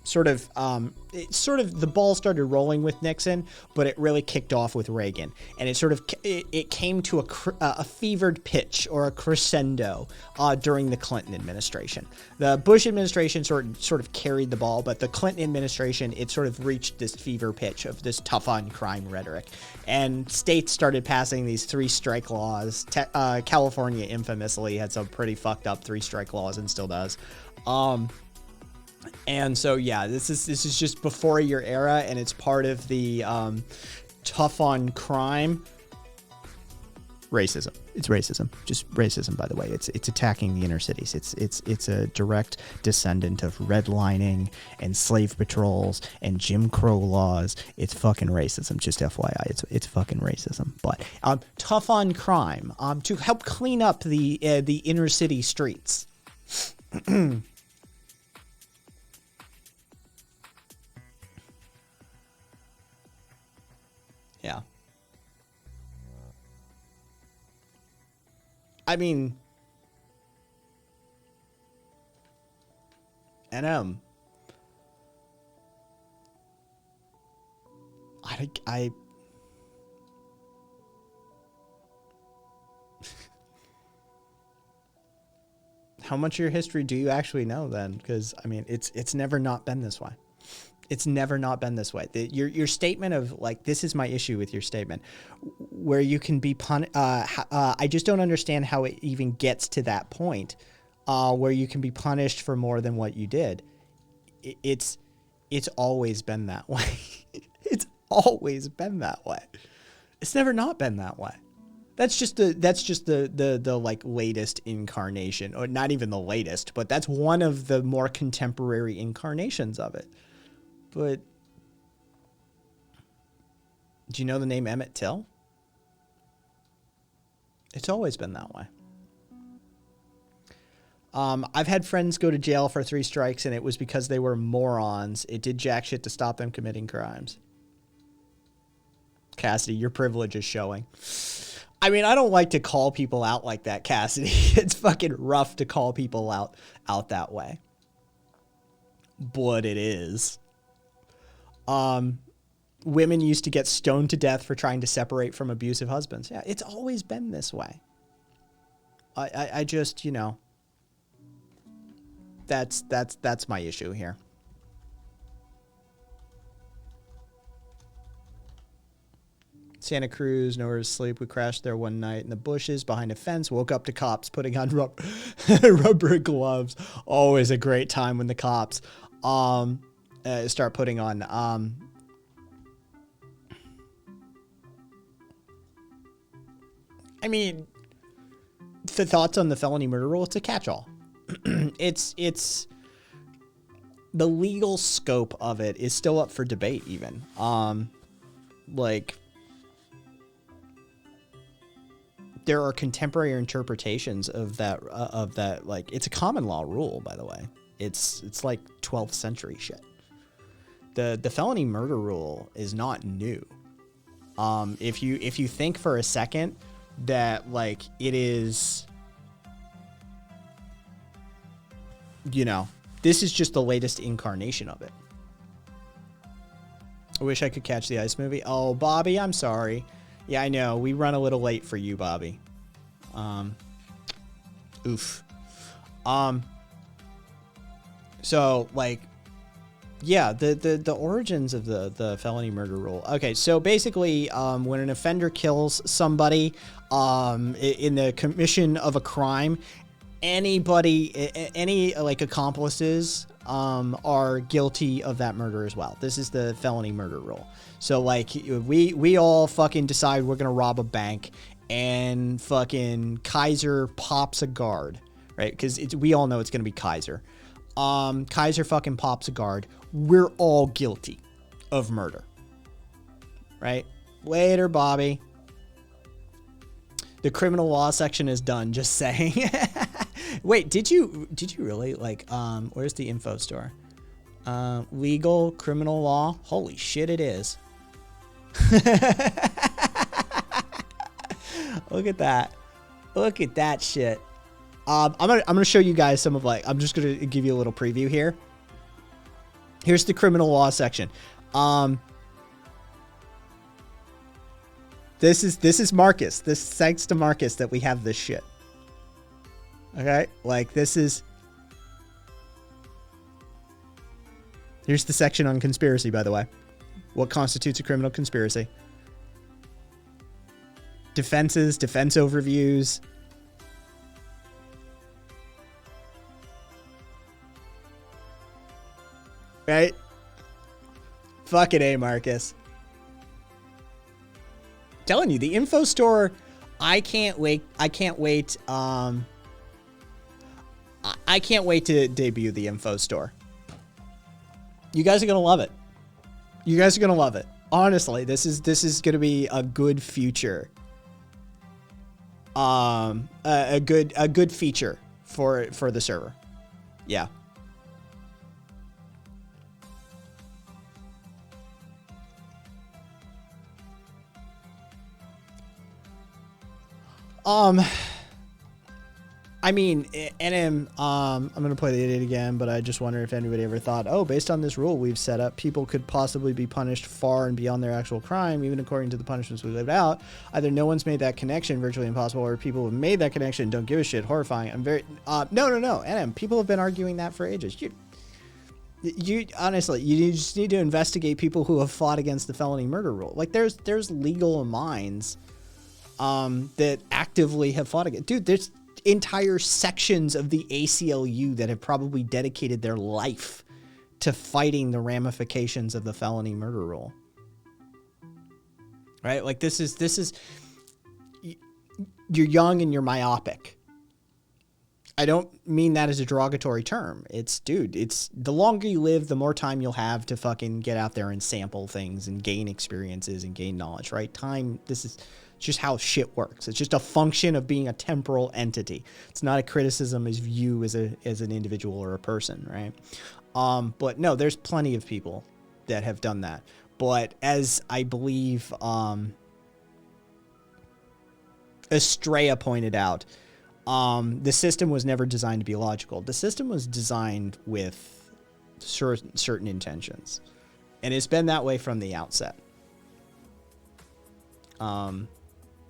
The ball started rolling with Nixon, but it really kicked off with Reagan, and it came to a fevered pitch or a crescendo during the Clinton administration. The Bush administration sort of carried the ball, but the Clinton administration, it sort of reached this fever pitch of this tough on crime rhetoric, and states started passing these three strike laws. California infamously had some pretty fucked up three strike laws and still does. And so, yeah, this is just before your era, and it's part of the tough on crime racism. It's racism, just racism. By the way, it's attacking the inner cities. It's a direct descendant of redlining and slave patrols and Jim Crow laws. It's fucking racism. Just FYI, it's fucking racism. But tough on crime to help clean up the inner city streets. Yeah. I mean, NM. I how much of your history do you actually know then? Because I mean, it's never not been this way. It's never not been this way. Your statement of like, this is my issue with your statement, where you can be I just don't understand how it even gets to that point, where you can be punished for more than what you did. It's always been that way. It's always been that way. It's never not been that way. That's just the like latest incarnation, or not even the latest, but that's one of the more contemporary incarnations of it. But do you know the name Emmett Till? It's always been that way. I've had friends go to jail for 3 strikes, and it was because they were morons. It did jack shit to stop them committing crimes. Cassidy, your privilege is showing. I mean, I don't like to call people out like that, Cassidy. It's fucking rough to call people out that way. But it is. Women used to get stoned to death for trying to separate from abusive husbands. Yeah, it's always been this way. I just, you know, that's my issue here. Santa Cruz, nowhere to sleep. We crashed there one night in the bushes behind a fence. Woke up to cops putting on rubber gloves. Always a great time when the cops start putting on. I mean, the thoughts on the felony murder rule. It's a catch-all. It's the legal scope of it is still up for debate. Even like. There are contemporary interpretations of that, like, it's a common law rule, by the way. It's like 12th century shit. The felony murder rule is not new. If you think for a second that, like, it is, you know, this is just the latest incarnation of it. I wish I could catch the Ice movie. Oh, Bobby, I'm sorry. Yeah, I know. We run a little late for you, Bobby. Oof. So, like, yeah, the origins of the felony murder rule. Okay, so basically, when an offender kills somebody in the commission of a crime, any like accomplices are guilty of that murder as well. This is the felony murder rule. So, like, we all fucking decide we're gonna rob a bank, and fucking Kaiser pops a guard, right? Because we all know it's gonna be Kaiser. Kaiser fucking pops a guard. We're all guilty of murder, right? Later, Bobby. The criminal law section is done. Just saying. Wait, did you really, like, where's the info store? Legal criminal law. Holy shit, it is. Look at that. Look at that shit. I'm gonna show you guys some of, like, I'm just gonna give you a little preview here. Here's the criminal law section. This is Marcus. This is thanks to Marcus that we have this shit. Okay, like, this is. Here's the section on conspiracy, by the way. What constitutes a criminal conspiracy? Defenses, defense overviews. Right? Fucking A, Marcus. Telling you, the info store, I can't wait. I can't wait to debut the info store. You guys are going to love it. You guys are going to love it. Honestly, this is going to be a good future. A good feature for the server. Yeah. I mean, NM, I'm going to play the idiot again, but I just wonder if anybody ever thought, oh, based on this rule we've set up, people could possibly be punished far and beyond their actual crime, even according to the punishments we lived out. Either no one's made that connection, virtually impossible, or people have made that connection, don't give a shit, horrifying. I'm very, no, NM, people have been arguing that for ages. You honestly, you just need to investigate people who have fought against the felony murder rule. Like, there's legal minds, that actively have fought against. Dude, there's entire sections of the ACLU that have probably dedicated their life to fighting the ramifications of the felony murder rule. Right? Like, this is you're young and you're myopic. I don't mean that as a derogatory term. It's the longer you live, the more time you'll have to fucking get out there and sample things and gain experiences and gain knowledge, right? Time, this is It's just how shit works. It's just a function of being a temporal entity. It's not a criticism of you as an individual or a person, right? But no, there's plenty of people that have done that. But as I believe Estrella pointed out, the system was never designed to be logical. The system was designed with certain intentions. And it's been that way from the outset.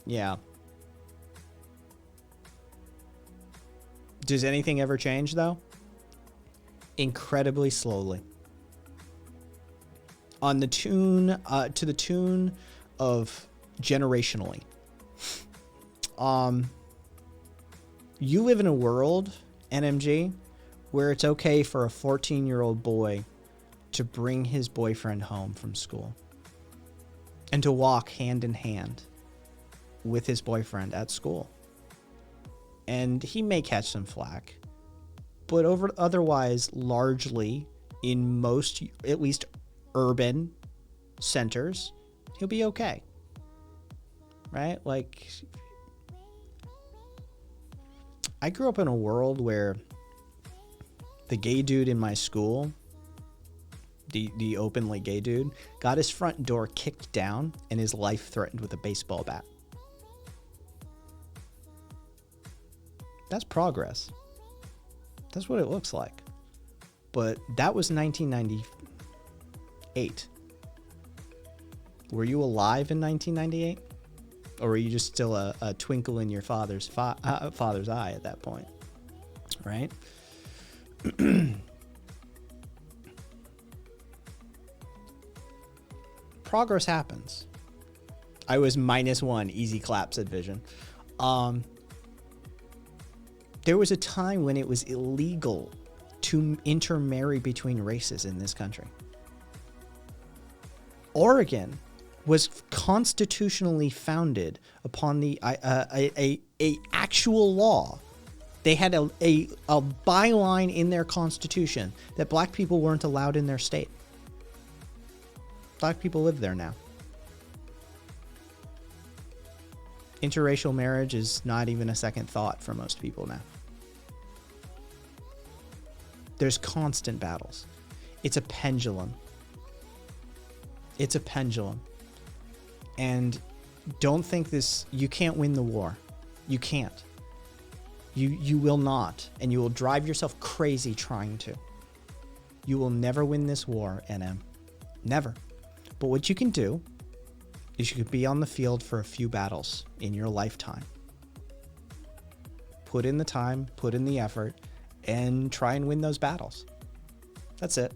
Yeah. Does anything ever change, though? Incredibly slowly. On the tune, to the tune of generationally. You live in a world, NMG, where it's okay for a 14-year-old boy to bring his boyfriend home from school and to walk hand in hand with his boyfriend at school. And he may catch some flack, but otherwise, largely, in most, at least urban centers, he'll be okay. Right? Like, I grew up in a world where the gay dude in my school, the openly gay dude, got his front door kicked down and his life threatened with a baseball bat. That's progress. That's what it looks like. But that was 1998. Were you alive in 1998? Or were you just still a twinkle in your father's eye at that point? Right? Progress happens. I was -1. Easy clap, said Vision. There was a time when it was illegal to intermarry between races in this country. Oregon was constitutionally founded upon the a actual law. They had a byline in their constitution that black people weren't allowed in their state. Black people live there now. Interracial marriage is not even a second thought for most people now. There's constant battles. It's a pendulum. It's a pendulum. And don't think you can't win the war. You can't. You will not. And you will drive yourself crazy trying to. You will never win this war, NM. Never. But what you can do is you could be on the field for a few battles in your lifetime. Put in the time, put in the effort, and try and win those battles. That's it.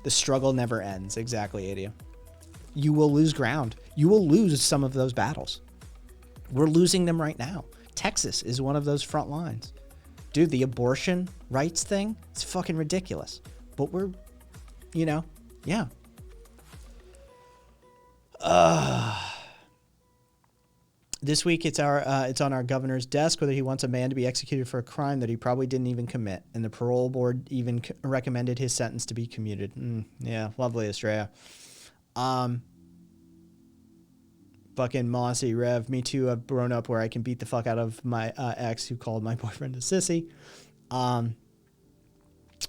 The struggle never ends. Exactly, Adia. You will lose ground. You will lose some of those battles. We're losing them right now. Texas is one of those front lines. Dude, the abortion rights thing, it's fucking ridiculous. But we're, yeah. This week it's on our governor's desk whether he wants a man to be executed for a crime that he probably didn't even commit, and the parole board even recommended his sentence to be commuted. Yeah, lovely, Estrella. Fucking Mossy Rev. Me too. I've grown up where I can beat the fuck out of my ex who called my boyfriend a sissy.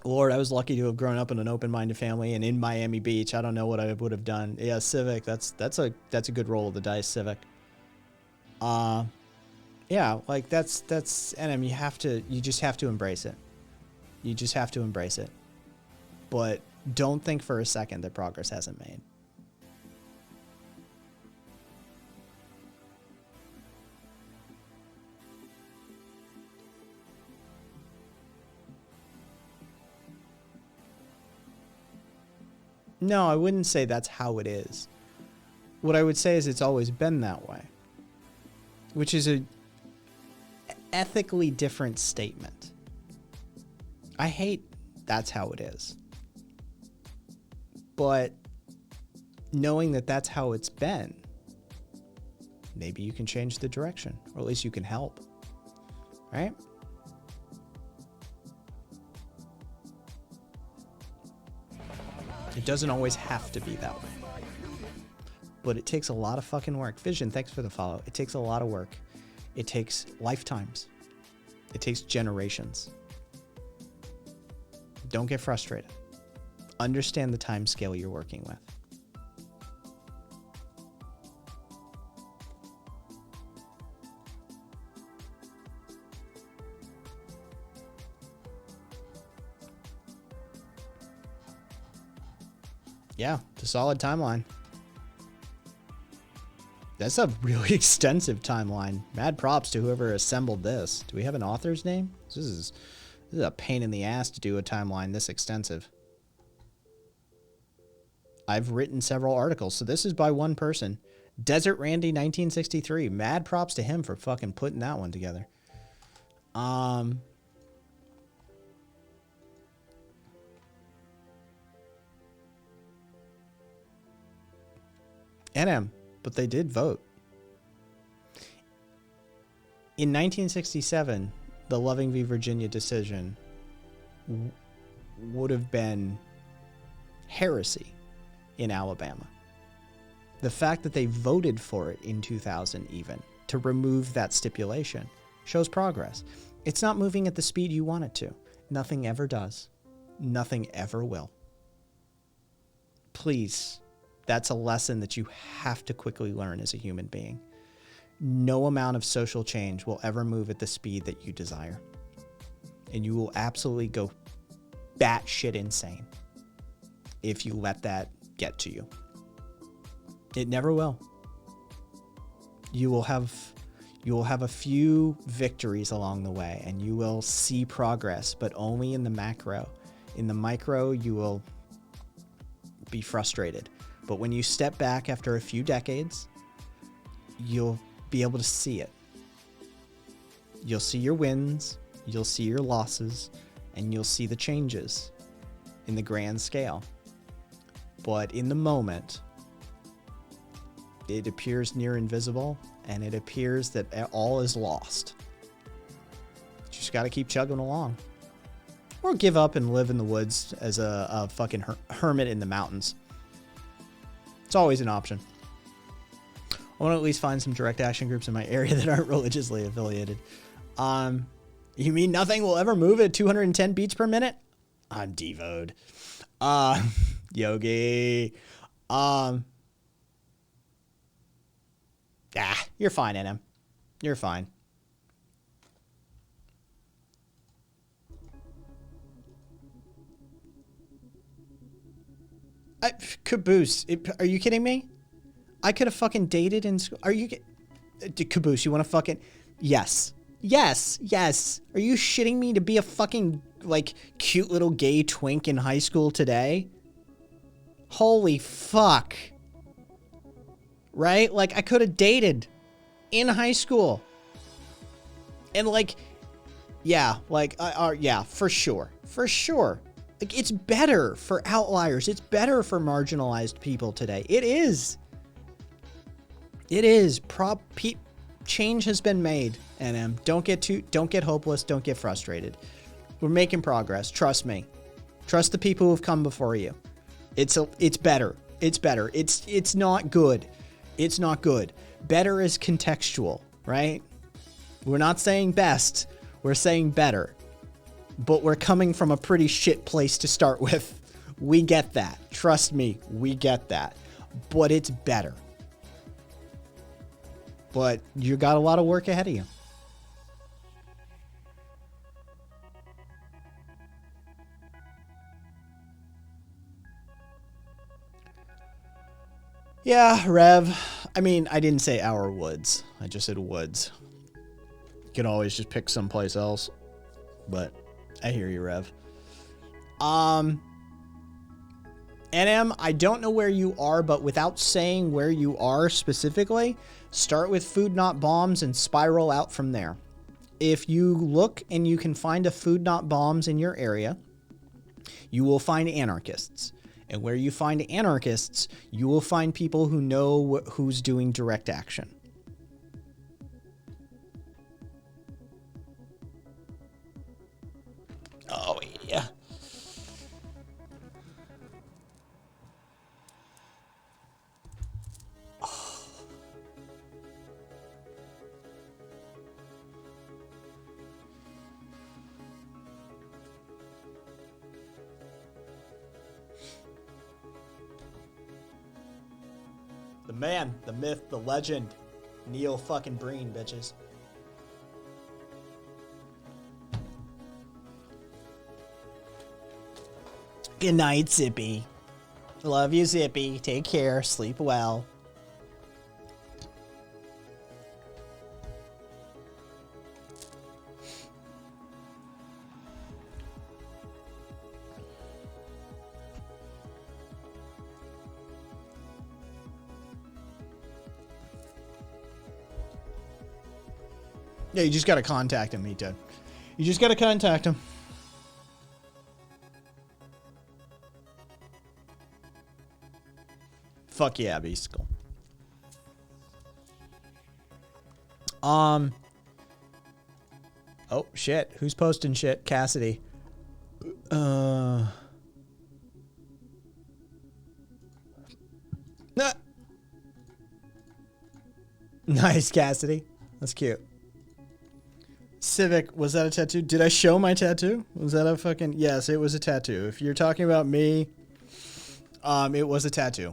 Lord, I was lucky to have grown up in an open-minded family and in Miami Beach. I don't know what I would have done. Yeah, Civic. That's a good roll of the dice, Civic. Yeah, like that's NM. You just have to embrace it. You just have to embrace it. But don't think for a second that progress hasn't made. No, I wouldn't say that's how it is. What I would say is it's always been that way, which is a ethically different statement. I hate that's how it is. But knowing that that's how it's been, maybe you can change the direction, or at least you can help, right? It doesn't always have to be that way. but it takes a lot of fucking work. Vision, thanks for the follow. It takes a lot of work. It takes lifetimes. It takes generations. Don't get frustrated. Understand the time scale you're working with. Yeah, it's a solid timeline. That's a really extensive timeline. Mad props to whoever assembled this. Do we have an author's name? This is a pain in the ass to do a timeline this extensive. I've written several articles, so this is by one person. Desert Randy 1963. Mad props to him for fucking putting that one together. NM, but they did vote. In 1967, the Loving v. Virginia decision would have been heresy in Alabama. The fact that they voted for it in 2000 even to remove that stipulation shows progress. It's not moving at the speed you want it to. Nothing ever does. Nothing ever will. Please, that's a lesson that you have to quickly learn as a human being. No amount of social change will ever move at the speed that you desire. And you will absolutely go batshit insane if you let that get to you. It never will. You will have a few victories along the way, and you will see progress, but only in the macro. In the micro, you will be frustrated. But when you step back after a few decades, you'll be able to see it. You'll see your wins, you'll see your losses, and you'll see the changes in the grand scale. But in the moment, it appears near invisible, and it appears that all is lost. You just got to keep chugging along. Or give up and live in the woods as a fucking hermit in the mountains. It's always an option. I want to at least find some direct action groups in my area that aren't religiously affiliated. You mean nothing will ever move at 210 beats per minute? I'm devoed. Yogi. You're fine, NM. You're fine. Caboose, are you kidding me? I could have fucking dated in school. Are you... Caboose, you want to fucking... Yes. Yes. Yes. Are you shitting me to be a fucking, like, cute little gay twink in high school today? Holy fuck. Right? Like, I could have dated in high school. And, like... Yeah, like, yeah, for sure. For sure. Like, it's better for outliers. It's better for marginalized people today. It is. It is. Change has been made, NM. Don't get hopeless. Don't get frustrated. We're making progress. Trust me. Trust the people who've come before you. It's better. It's better. It's not good. It's not good. Better is contextual, right? We're not saying best. We're saying better. But we're coming from a pretty shit place to start with. We get that. Trust me, we get that. But it's better. But you got a lot of work ahead of you. Yeah, Rev. I mean, I didn't say our woods. I just said woods. You can always just pick someplace else. But... I hear you, Rev. NM, I don't know where you are, but without saying where you are specifically, start with Food Not Bombs and spiral out from there. If you look and you can find a Food Not Bombs in your area, you will find anarchists. And where you find anarchists, you will find people who know who's doing direct action. Oh, yeah. The man, the myth, the legend. Neil fucking Breen, bitches. Good night, Zippy. Love you, Zippy. Take care. Sleep well. Yeah, you just gotta contact him, Mito. You just gotta contact him. Fuck yeah, Beasticle. Oh shit. Who's posting shit? Cassidy. Nah. Nice, Cassidy. That's cute. Civic, was that a tattoo? Did I show my tattoo? Was that a fucking... Yes, it was a tattoo. If you're talking about me, it was a tattoo.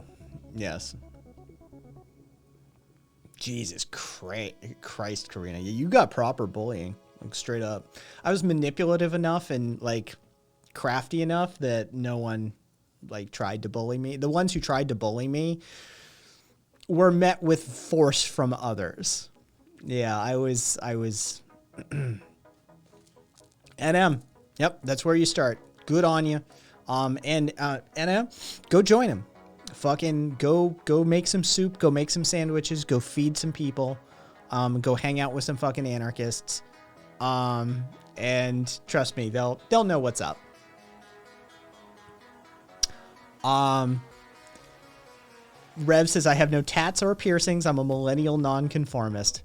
Yes. Jesus Christ, Karina. You got proper bullying. Like, straight up. I was manipulative enough and, like, crafty enough that no one, like, tried to bully me. The ones who tried to bully me were met with force from others. Yeah, I was... NM. Yep, that's where you start. Good on you. NM, go join him. Fucking go make some soup, go make some sandwiches, go feed some people, go hang out with some fucking anarchists. And trust me, they'll know what's up. Rev says, I have no tats or piercings. I'm a millennial nonconformist.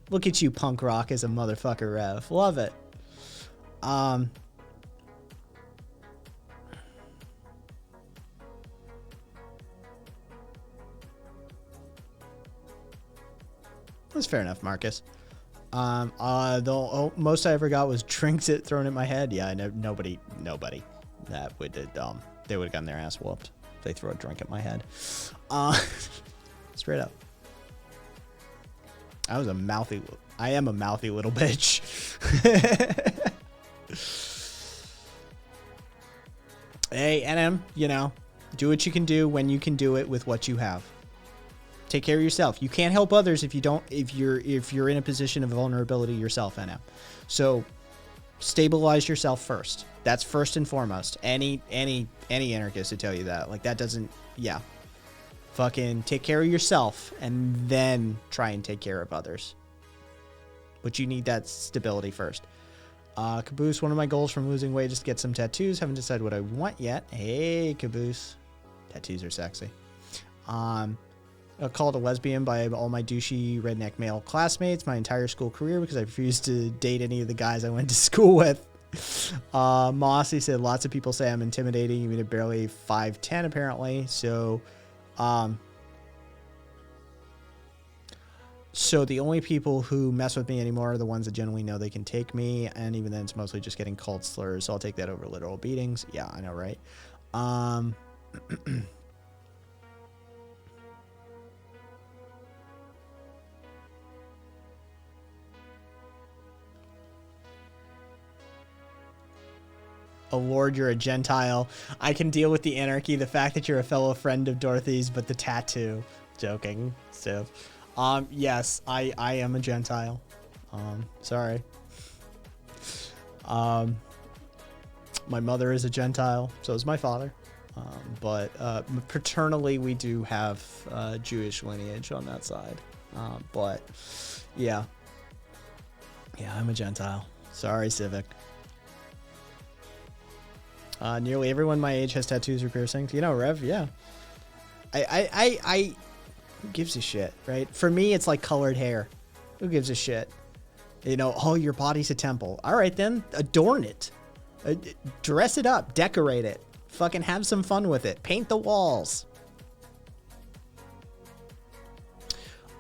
Look at you, punk rock as a motherfucker, Rev. Love it. That's fair enough, Marcus. The most I ever got was drinks it thrown at my head. Yeah, I know nobody that would they would have gotten their ass whooped if they throw a drink at my head. Straight up. I am a mouthy little bitch. Hey, NM, you know, do what you can do when you can do it with what you have. Take care of yourself. You can't help others if you're in a position of vulnerability yourself, NM. So stabilize yourself first. That's first and foremost. Any anarchist to tell you that. Like, that doesn't, yeah. Fucking take care of yourself and then try and take care of others. But you need that stability first. Caboose, one of my goals from losing weight is to get some tattoos. Haven't decided what I want yet. Hey, Caboose. Tattoos are sexy. Called a lesbian by all my douchey redneck male classmates my entire school career because I refused to date any of the guys I went to school with. Mossy said lots of people say I'm intimidating, even at barely 5'10" apparently. So the only people who mess with me anymore are the ones that generally know they can take me, and even then it's mostly just getting called slurs, so I'll take that over literal beatings. Yeah, I know, right? Oh Lord, you're a Gentile. I can deal with the anarchy, the fact that you're a fellow friend of Dorothy's, but the tattoo. Joking. So, yes, I am a Gentile. Sorry. My mother is a Gentile, so is my father. But paternally, we do have Jewish lineage on that side. But yeah, I'm a Gentile. Sorry, Civic. Nearly everyone my age has tattoos or piercings. You know, Rev, yeah. Who gives a shit, right? For me, it's like colored hair. Who gives a shit? You know, oh, your body's a temple. All right, then. Adorn it. Dress it up. Decorate it. Fucking have some fun with it. Paint the walls.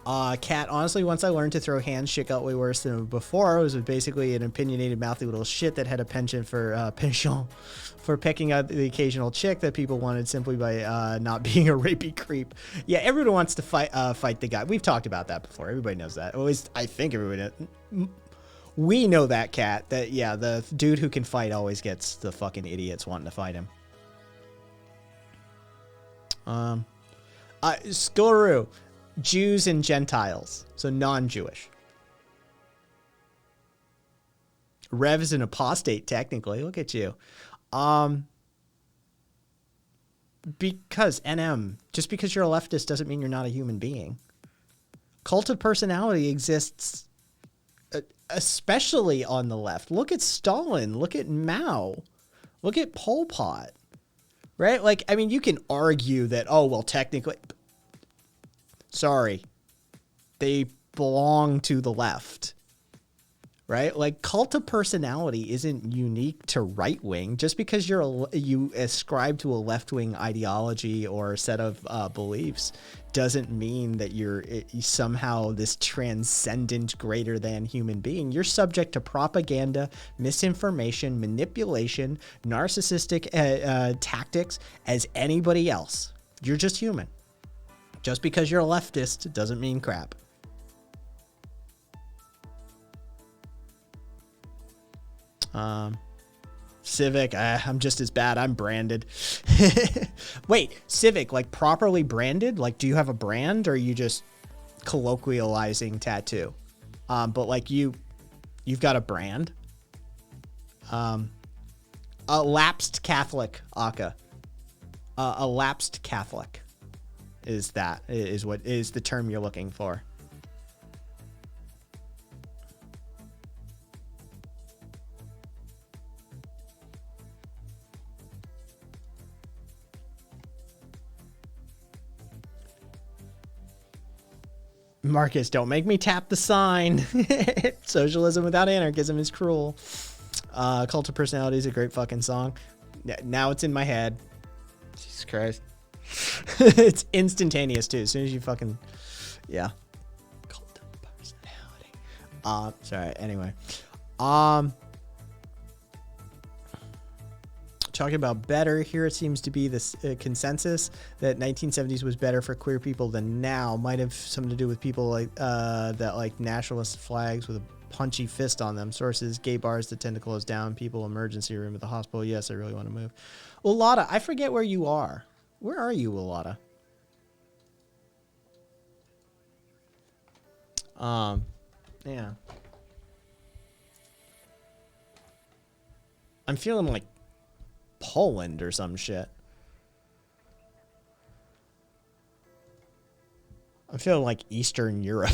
Cat, honestly, once I learned to throw hands, shit got way worse than before. It was basically an opinionated, mouthy little shit that had a penchant for for picking out the occasional chick that people wanted simply by not being a rapey creep. Yeah, everyone wants to fight the guy. We've talked about that before. Everybody knows that. At least I think everybody knows. We know that, Cat. That yeah, the dude who can fight always gets the fucking idiots wanting to fight him. Skullaroo. Jews and Gentiles, so non-Jewish. Rev is an apostate, technically. Look at you. Because NM, just because you're a leftist doesn't mean you're not a human being. Cult of personality exists, especially on the left. Look at Stalin. Look at Mao. Look at Pol Pot. Right? Like, I mean, you can argue that, oh, well, technically... Sorry, they belong to the left, right? Like, cult of personality isn't unique to right wing. Just because you ascribe to a left wing ideology or a set of beliefs doesn't mean that you're somehow this transcendent, greater than human being. You're subject to propaganda, misinformation, manipulation, narcissistic tactics as anybody else. You're just human. Just because you're a leftist doesn't mean crap. Civic, I'm just as bad. I'm branded. Wait, Civic, like properly branded? Like, do you have a brand or are you just colloquializing tattoo? But like you've got a brand. A lapsed Catholic, Aka. A lapsed Catholic. Is what is the term you're looking for. Marcus, don't make me tap the sign. Socialism without anarchism is cruel. Cult of Personality is a great fucking song. Now it's in my head. Jesus Christ. It's instantaneous too. As soon as you fucking, yeah. Cult of personality. Sorry. Anyway, talking about better here, it seems to be this consensus that 1970s was better for queer people than now. Might have something to do with people like that like nationalist flags with a punchy fist on them. Sources: gay bars that tend to close down. People: emergency room at the hospital. Yes, I really want to move. Ulata, I forget where you are. Where are you, Ulata? Yeah. I'm feeling like Poland or some shit. I'm feeling like Eastern Europe.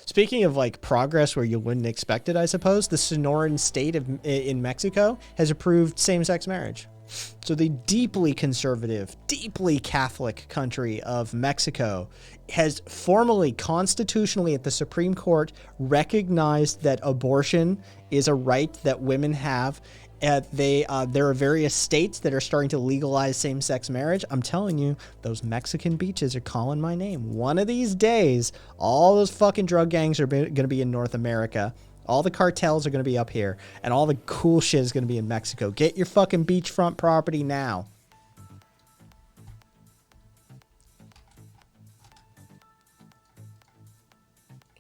Speaking of like progress where you wouldn't expect it, I suppose, the Sonoran state in Mexico has approved same-sex marriage. So the deeply conservative, deeply Catholic country of Mexico has formally, constitutionally at the Supreme Court recognized that abortion is a right that women have. There are various states that are starting to legalize same-sex marriage. I'm telling you, those Mexican beaches are calling my name. One of these days, all those fucking drug gangs are going to be in North America. All the cartels are going to be up here, and all the cool shit is going to be in Mexico. Get your fucking beachfront property now.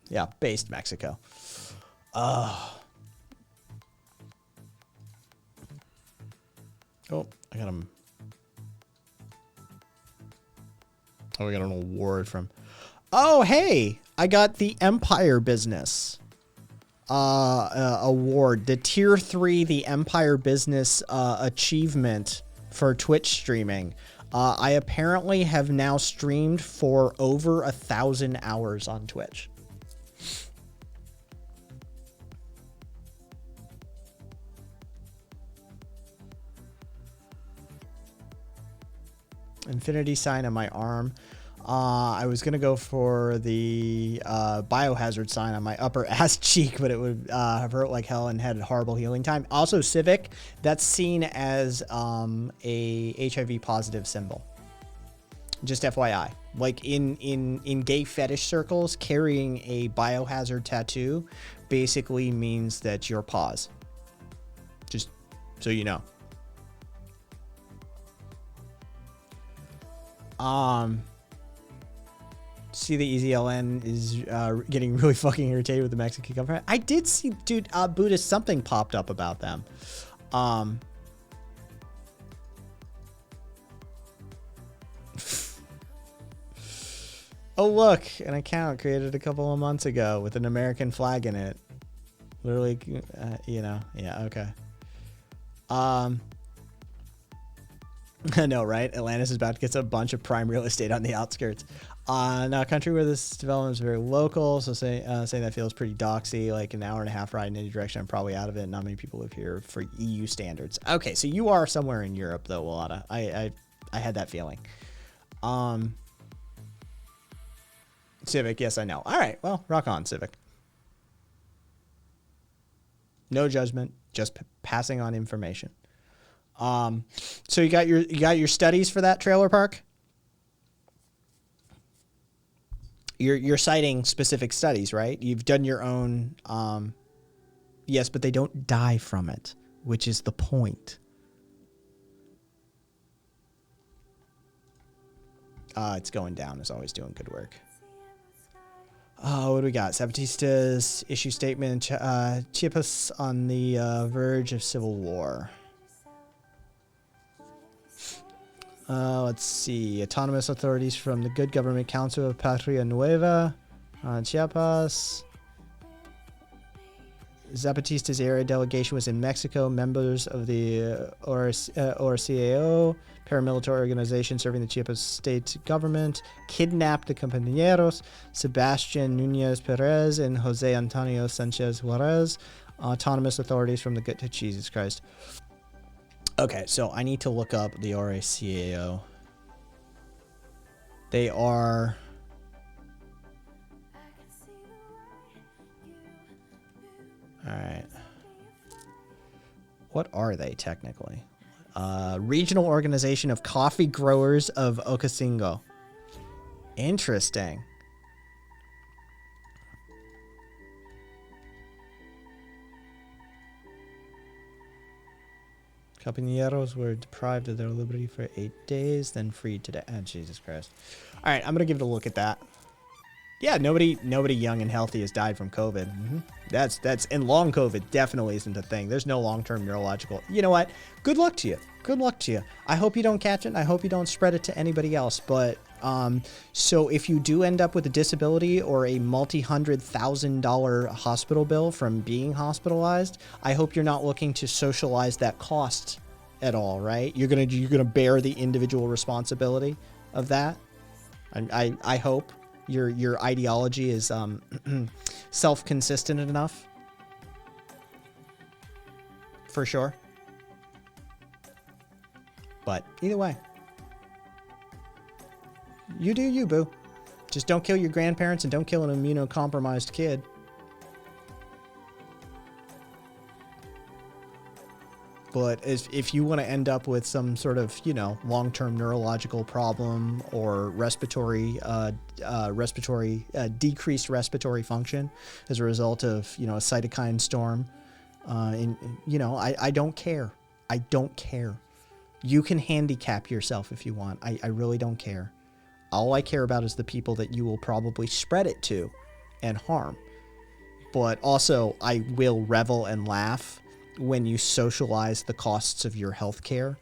Yeah, based Mexico. Oh, I got him. Oh, we got an award from. Oh, hey, I got the Empire Business award, the tier 3, the Empire Business achievement for Twitch streaming. I apparently have now streamed for over 1,000 hours on Twitch. Infinity sign on my arm. I was going to go for the biohazard sign on my upper ass cheek, but it would have hurt like hell and had horrible healing time. Also, Civic, that's seen as a HIV positive symbol. Just FYI. Like in gay fetish circles, carrying a biohazard tattoo basically means that you're pause. Just so you know. See, the EZLN is getting really fucking irritated with the Mexican government. I did see, dude, Buddhist, something popped up about them. Oh, look, an account created a couple of months ago with an American flag in it. Literally, yeah, okay. I know, right? Atlantis is about to get a bunch of prime real estate on the outskirts. Now, a country where this development is very local, so saying that feels pretty doxy, like an hour and a half ride in any direction, I'm probably out of it. Not many people live here for EU standards. Okay, so you are somewhere in Europe, though, Walata. I had that feeling. Civic, yes, I know. All right, well, rock on, Civic. No judgment, just passing on information. So you got your studies for that trailer park? You're citing specific studies, right? You've done your own. Yes, but they don't die from it, which is the point. It's going down. It's always doing good work. What do we got? Zapatistas issue statement. Chiapas on the verge of civil war. Let's see. Autonomous authorities from the Good Government Council of Patria Nueva, Chiapas. Zapatistas area delegation was in Mexico. Members of the ORCAO, paramilitary organization serving the Chiapas state government, kidnapped the compañeros Sebastian Nunez Perez and Jose Antonio Sanchez Juarez. Autonomous authorities from the Good... Jesus Christ. Okay, so I need to look up the ORCAO. They are... Alright. What are they, technically? Regional Organization of Coffee Growers of Ocosingo. Interesting. Compañeros were deprived of their liberty for 8 days, then freed today. Oh, Jesus Christ. All right, I'm going to give it a look at that. Yeah, nobody young and healthy has died from COVID. That's and long COVID definitely isn't a thing. There's no long-term neurological. You know what? Good luck to you. Good luck to you. I hope you don't catch it. I hope you don't spread it to anybody else. But so if you do end up with a disability or a multi-$100,000 hospital bill from being hospitalized, I hope you're not looking to socialize that cost at all, right? You're gonna bear the individual responsibility of that. I hope your ideology is self-consistent enough. For sure. But either way, you do you, boo. Just don't kill your grandparents and don't kill an immunocompromised kid. But if you want to end up with some sort of, long-term neurological problem or decreased respiratory function as a result of, a cytokine storm, I don't care. I don't care. You can handicap yourself if you want. I really don't care. All I care about is the people that you will probably spread it to and harm. But also, I will revel and laugh when you socialize the costs of your health care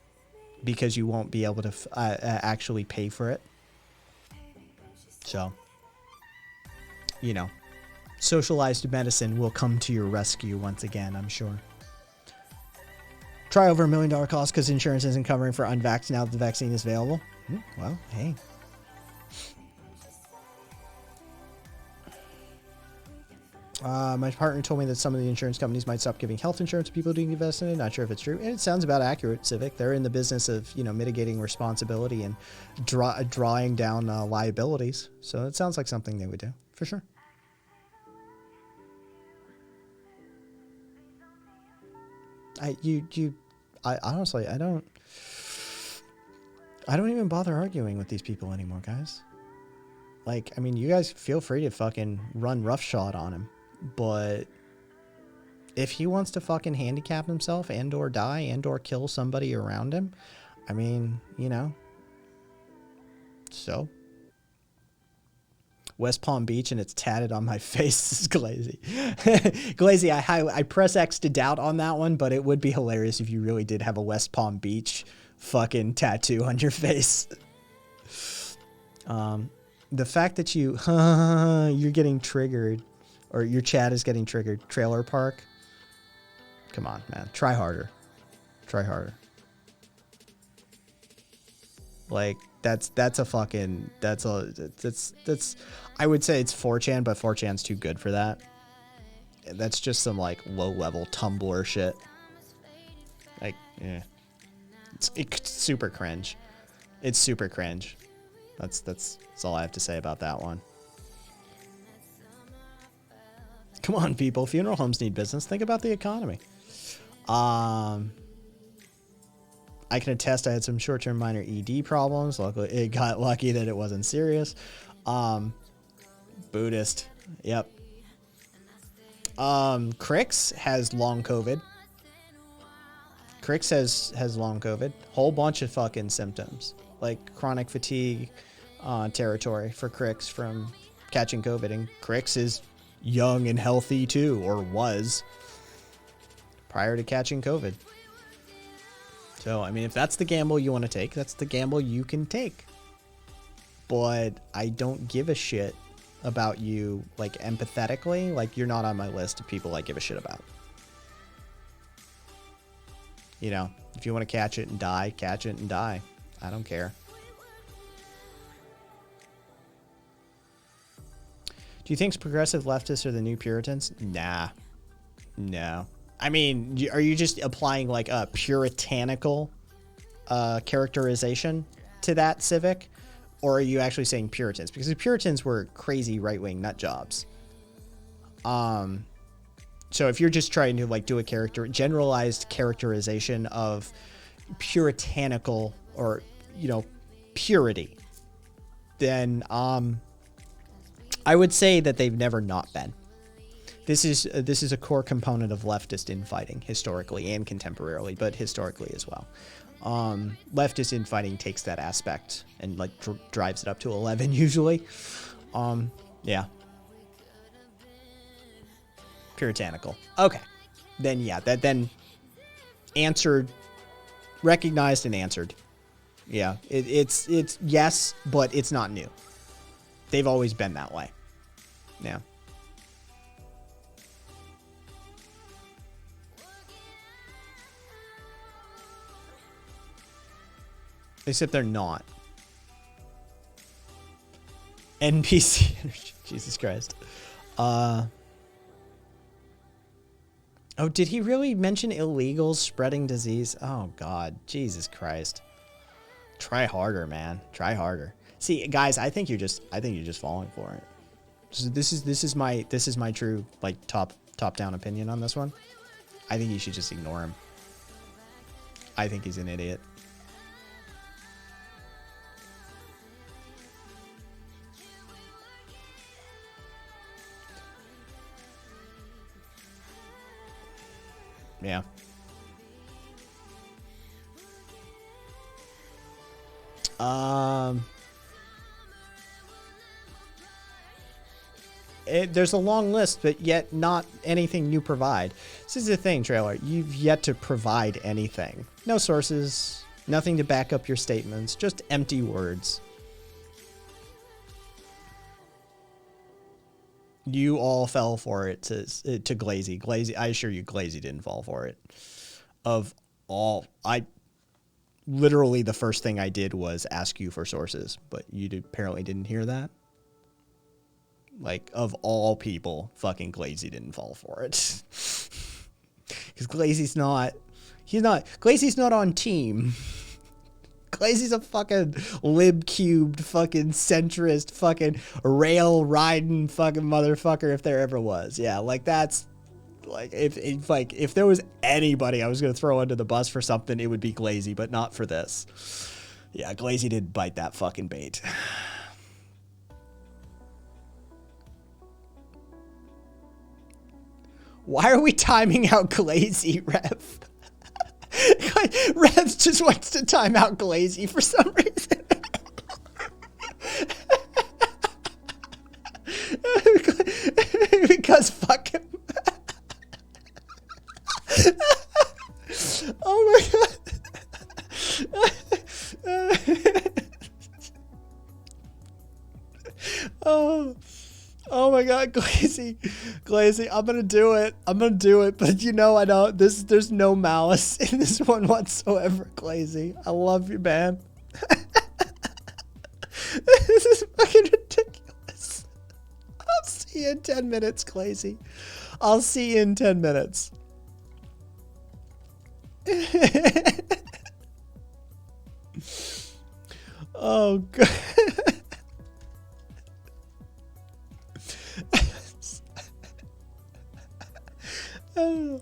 because you won't be able to actually pay for it. So, socialized medicine will come to your rescue once again, I'm sure. Try over $1 million cost because insurance isn't covering for unvaxxed now that the vaccine is available. Well, hey. My partner told me that some of the insurance companies might stop giving health insurance to people doing investment. Not sure if it's true. And it sounds about accurate, Civic. They're in the business of, mitigating responsibility and drawing down liabilities. So it sounds like something they would do, for sure. I honestly, I don't. I don't even bother arguing with these people anymore, guys. Like, I mean, you guys feel free to fucking run roughshod on him, but if he wants to fucking handicap himself and or die and or kill somebody around him, I mean, you know, so. West Palm Beach and it's tatted on my face. This is Glazy. Glazy, I press X to doubt on that one, but it would be hilarious if you really did have a West Palm Beach fucking tattoo on your face. The fact that you're getting triggered, or your chat is getting triggered. Trailer park. Come on, man. Try harder. Try harder. Like, that's I would say it's 4chan, but 4chan's too good for that. That's just some like low level Tumblr shit. Like, yeah. It's super cringe. It's super cringe. That's all I have to say about that one. Come on, people. Funeral homes need business. Think about the economy. I can attest I had some short-term minor ED problems. Luckily, it got lucky that it wasn't serious. Buddhist. Yep. Crix has long COVID. Crix has long COVID. Whole bunch of fucking symptoms. Like chronic fatigue territory for Crix from catching COVID. And Crix is young and healthy too, or was, prior to catching COVID. So, I mean, if that's the gamble you want to take, that's the gamble you can take. But I don't give a shit about you, like, empathetically. Like, you're not on my list of people I give a shit about. You know, if you want to catch it and die, catch it and die. I don't care. Do you think progressive leftists are the new Puritans? Nah. No. I mean, are you just applying like a puritanical characterization to that civic? Or are you actually saying Puritans? Because the Puritans were crazy right-wing nut jobs. So if you're just trying to like do a generalized characterization of puritanical or, you know, purity, then I would say that they've never not been. This is a core component of leftist infighting historically and contemporarily, but historically as well. Leftist infighting takes that aspect and like drives it up to 11 usually. Yeah. Puritanical. Okay. Then yeah, that then answered, recognized and answered. Yeah, it's yes, but it's not new. They've always been that way. Yeah. Except they're not. NPC energy. Jesus Christ. Oh, did he really mention illegals spreading disease? Oh God, Jesus Christ. Try harder, man. Try harder. See, guys, I think you're just falling for it. So this is my true like top down opinion on this one. I think you should just ignore him. I think he's an idiot. Yeah. There's a long list, but yet not anything you provide. This is the thing, Trailer. You've yet to provide anything. No sources, nothing to back up your statements, just empty words. You all fell for it to Glazy. Glazy, I assure you, Glazy didn't fall for it. Of all, literally the first thing I did was ask you for sources, but you apparently didn't hear that. Like, of all people, fucking Glazy didn't fall for it. Because Glazy's not on team. Glazy's a fucking lib-cubed, fucking centrist, fucking rail-riding fucking motherfucker if there ever was. Yeah, like that's, like, if there was anybody I was going to throw under the bus for something, it would be Glazy, but not for this. Yeah, Glazy did bite that fucking bait. Why are we timing out Glazy, Rev? Rev just wants to time out Glazy for some reason. Because fuck him. Oh my god. Oh my god, Glazy, I'm gonna do it. But you know I don't. There's no malice in this one whatsoever, Glazy. I love you, man. This is fucking ridiculous. I'll see you in 10 minutes, Glazy. I'll see you in 10 minutes. Oh god. Oh,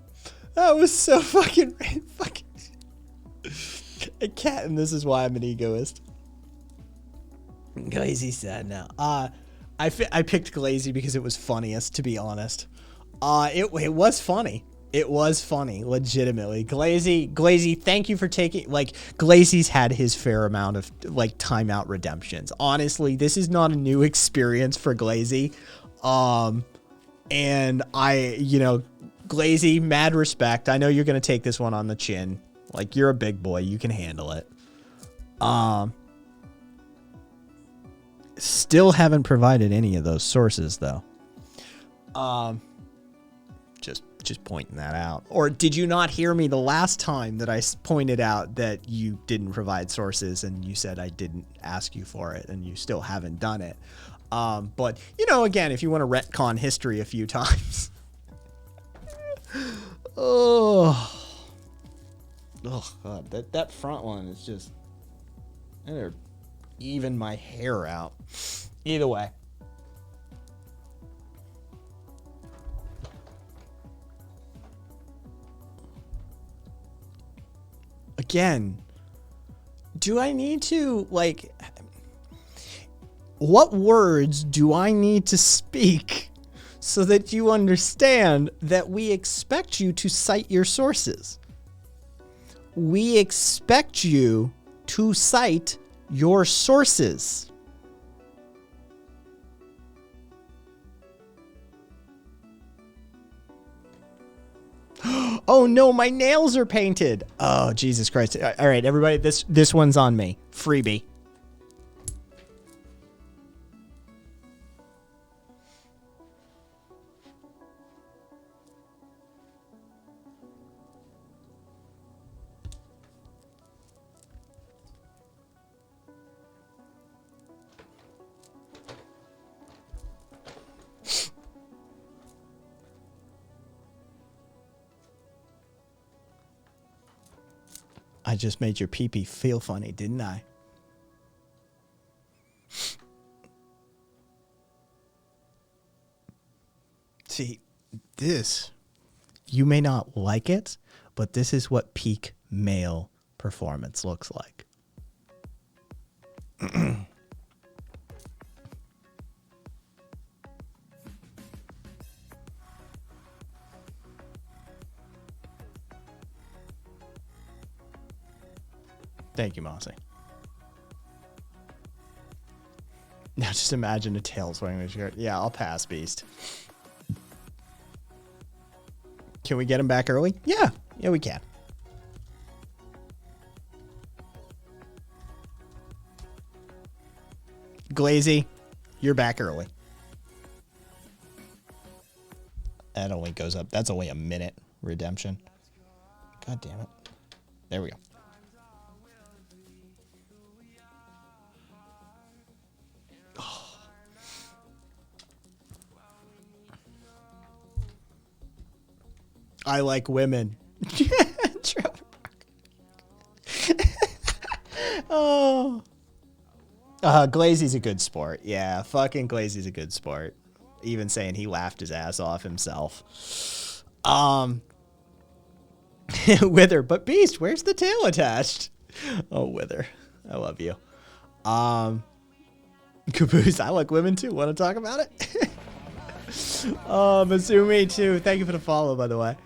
that was so fucking. A cat, and this is why I'm an egoist. Glazy said no. I picked Glazy because it was funniest, to be honest. It was funny. It was funny, legitimately. Glazy, thank you for taking, like, Glazy's had his fair amount of, like, timeout redemptions. Honestly, this is not a new experience for Glazy. And Glazy, mad respect. I know you're going to take this one on the chin. Like, you're a big boy. You can handle it. Still haven't provided any of those sources, though. Just pointing that out. Or did you not hear me the last time that I pointed out that you didn't provide sources and you said I didn't ask you for it and you still haven't done it? But, again, if you want to retcon history a few times. Oh God, that front one is just, they're even my hair out. Either way. Again, do I need to, like, what words do I need to speak so that you understand that we expect you to cite your sources? We expect you to cite your sources. Oh no, my nails are painted. Oh, Jesus Christ. All right, everybody, this one's on me. Freebie. I just made your pee-pee feel funny, didn't I? See, this, you may not like it, but this is what peak male performance looks like. Thank you, Mossy. Now just imagine a tail swinging the shirt. Yeah, I'll pass, Beast. Can we get him back early? Yeah, we can. Glazy, you're back early. That only goes up. That's only a minute redemption. God damn it. There we go. I like women. Oh. Glazy's a good sport. Yeah, fucking Glazy's a good sport. Even saying he laughed his ass off himself. Wither, but Beast, where's the tail attached? Oh, Wither. I love you. Caboose, I like women too. Want to talk about it? Masumi too. Thank you for the follow, by the way.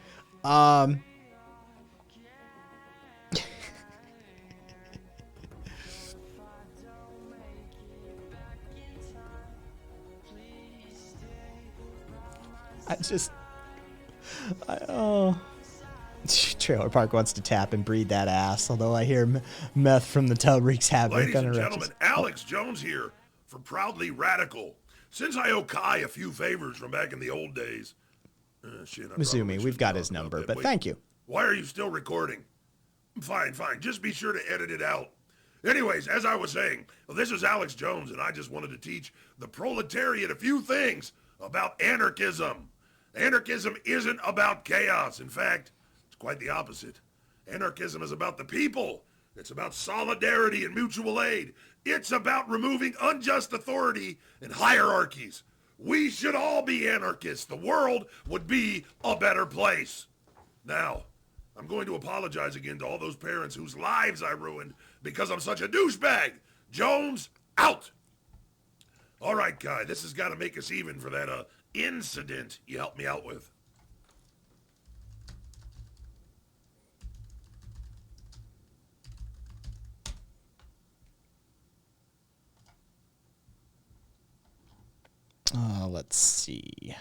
Trailer Park wants to tap and breed that ass, although I hear meth from the tub wreaks havoc. Ladies and gentlemen, Alex Jones here for Proudly Radical. Since I owe Kai a few favors from back in the old days. Mizumi, we've got his number, but thank you. Why are you still recording? Fine. Just be sure to edit it out. Anyways, as I was saying, this is Alex Jones, and I just wanted to teach the proletariat a few things about anarchism. Anarchism isn't about chaos. In fact, it's quite the opposite. Anarchism is about the people. It's about solidarity and mutual aid. It's about removing unjust authority and hierarchies. We should all be anarchists. The world would be a better place. Now, I'm going to apologize again to all those parents whose lives I ruined because I'm such a douchebag. Jones, out. All right, Kai, this has got to make us even for that incident you helped me out with. Let's see.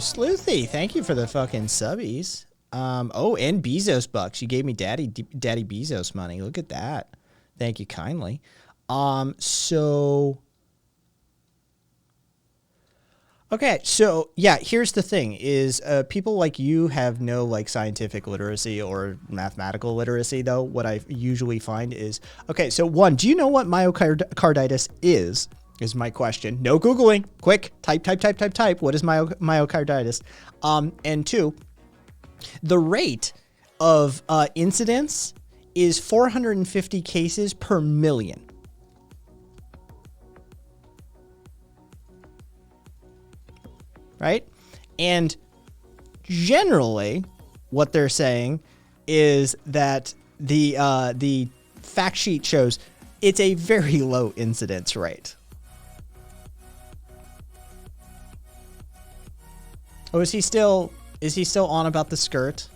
Sleuthy, thank you for the fucking subbies. Oh, and Bezos bucks. You gave me Daddy Bezos money. Look at that. Thank you kindly. Okay, so yeah, here's the thing is people like you have no like scientific literacy or mathematical literacy though. What I usually find is, okay, so one, do you know what myocarditis is my question. No Googling, quick, type. What is myocarditis? And two, the rate of incidence is 450 cases per million. Right? And generally what they're saying is that the fact sheet shows it's a very low incidence rate. Oh, is he still on about the skirt?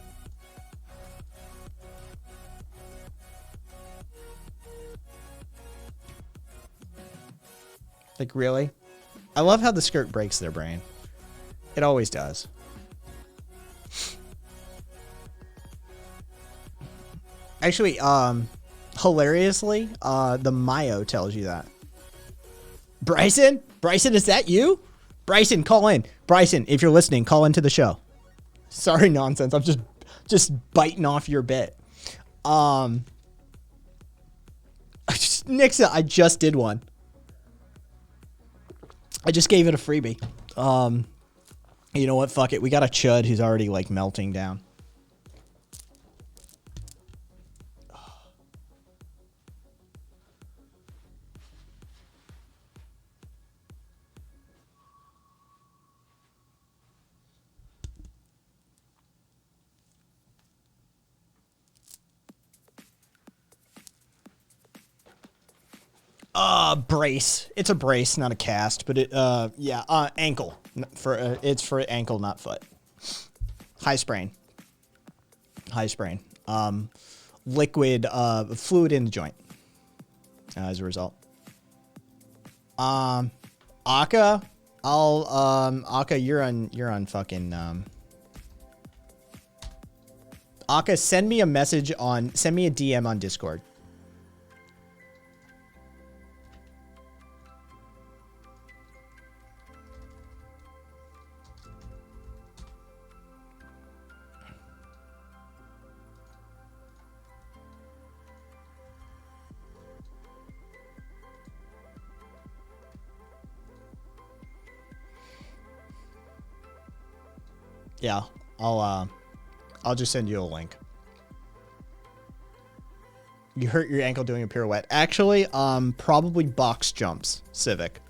Like, really? I love how the skirt breaks their brain. It always does. Actually, hilariously, the Mayo tells you that. Bryson, is that you? Bryson, call in. Bryson, if you're listening, call into the show. Sorry, nonsense. I'm just biting off your bit. Nixa, I just did one. I just gave it a freebie. You know what? Fuck it. We got a chud who's already like melting down. Brace. It's a brace, not a cast, but ankle. It's for ankle, not foot. High sprain. Liquid, fluid in the joint. As a result. Aka, Aka, you're on fucking, Aka, send me a DM on Discord. Yeah, I'll just send you a link. You hurt your ankle doing a pirouette. Actually, probably box jumps, Civic.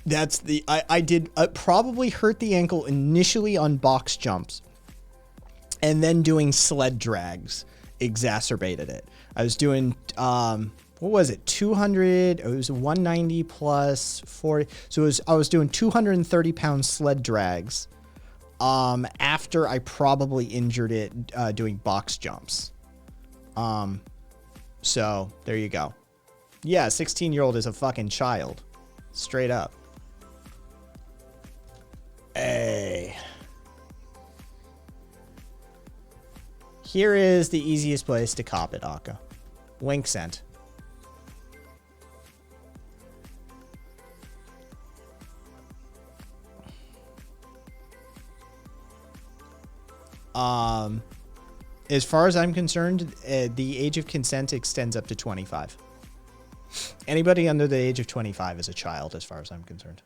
That's the I did probably hurt the ankle initially on box jumps, and then doing sled drags exacerbated it. I was doing what was it, 200, it was 190 plus 40, so I was doing 230-pound sled drags after I probably injured it doing box jumps. So there you go. Yeah, 16-year-old is a fucking child, straight up. Hey. Here is the easiest place to cop it, Akka. Wink sent. As far as I'm concerned, the age of consent extends up to 25. Anybody under the age of 25 is a child, as far as I'm concerned.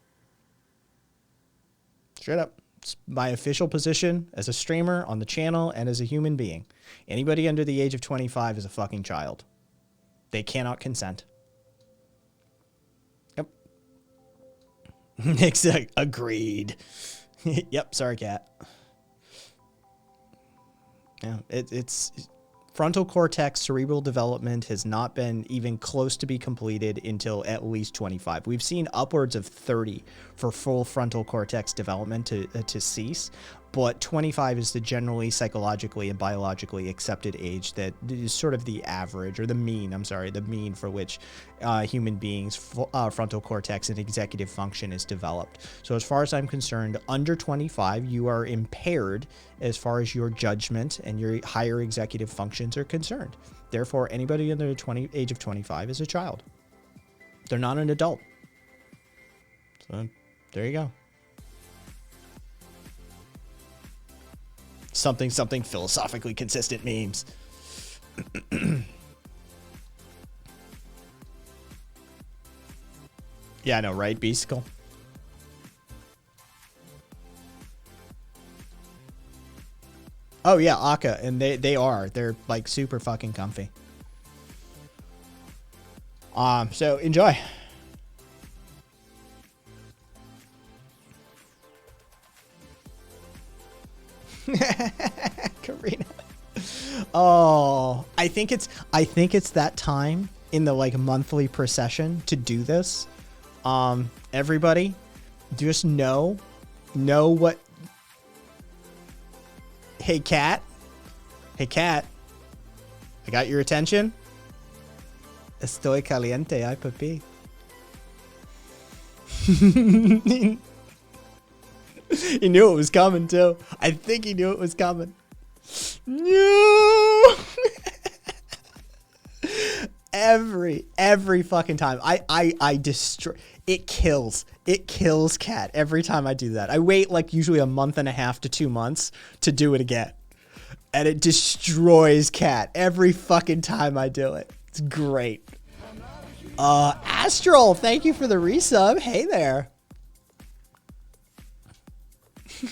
Straight up. It's my official position as a streamer on the channel and as a human being. Anybody under the age of 25 is a fucking child. They cannot consent. Yep. Nick's agreed. Yep, sorry, cat. Yeah, it's frontal cortex cerebral development has not been even close to be completed until at least 25. We've seen upwards of 30 for full frontal cortex development to cease, but 25 is the generally psychologically and biologically accepted age that is sort of the average, or the mean, the mean for which human beings' frontal cortex and executive function is developed. So as far as I'm concerned, under 25, you are impaired as far as your judgment and your higher executive functions are concerned. Therefore, anybody under the age of 25 is a child. They're not an adult. So there you go. Something philosophically consistent memes. Yeah, I know, right, Beasticle? Oh yeah, Akka, and they're like super fucking comfy. So enjoy. Karina. Oh, I think it's that time in the like monthly procession to do this. Everybody just know what. Hey cat, I got your attention. Estoy caliente, ay papi. He knew it was coming too. I think he knew it was coming. No. every fucking time I destroy it. Kills cat every time I do that. I wait like usually a month and a half to 2 months to do it again, and it destroys cat every fucking time I do it. It's great. Astral, thank you for the resub. Hey there.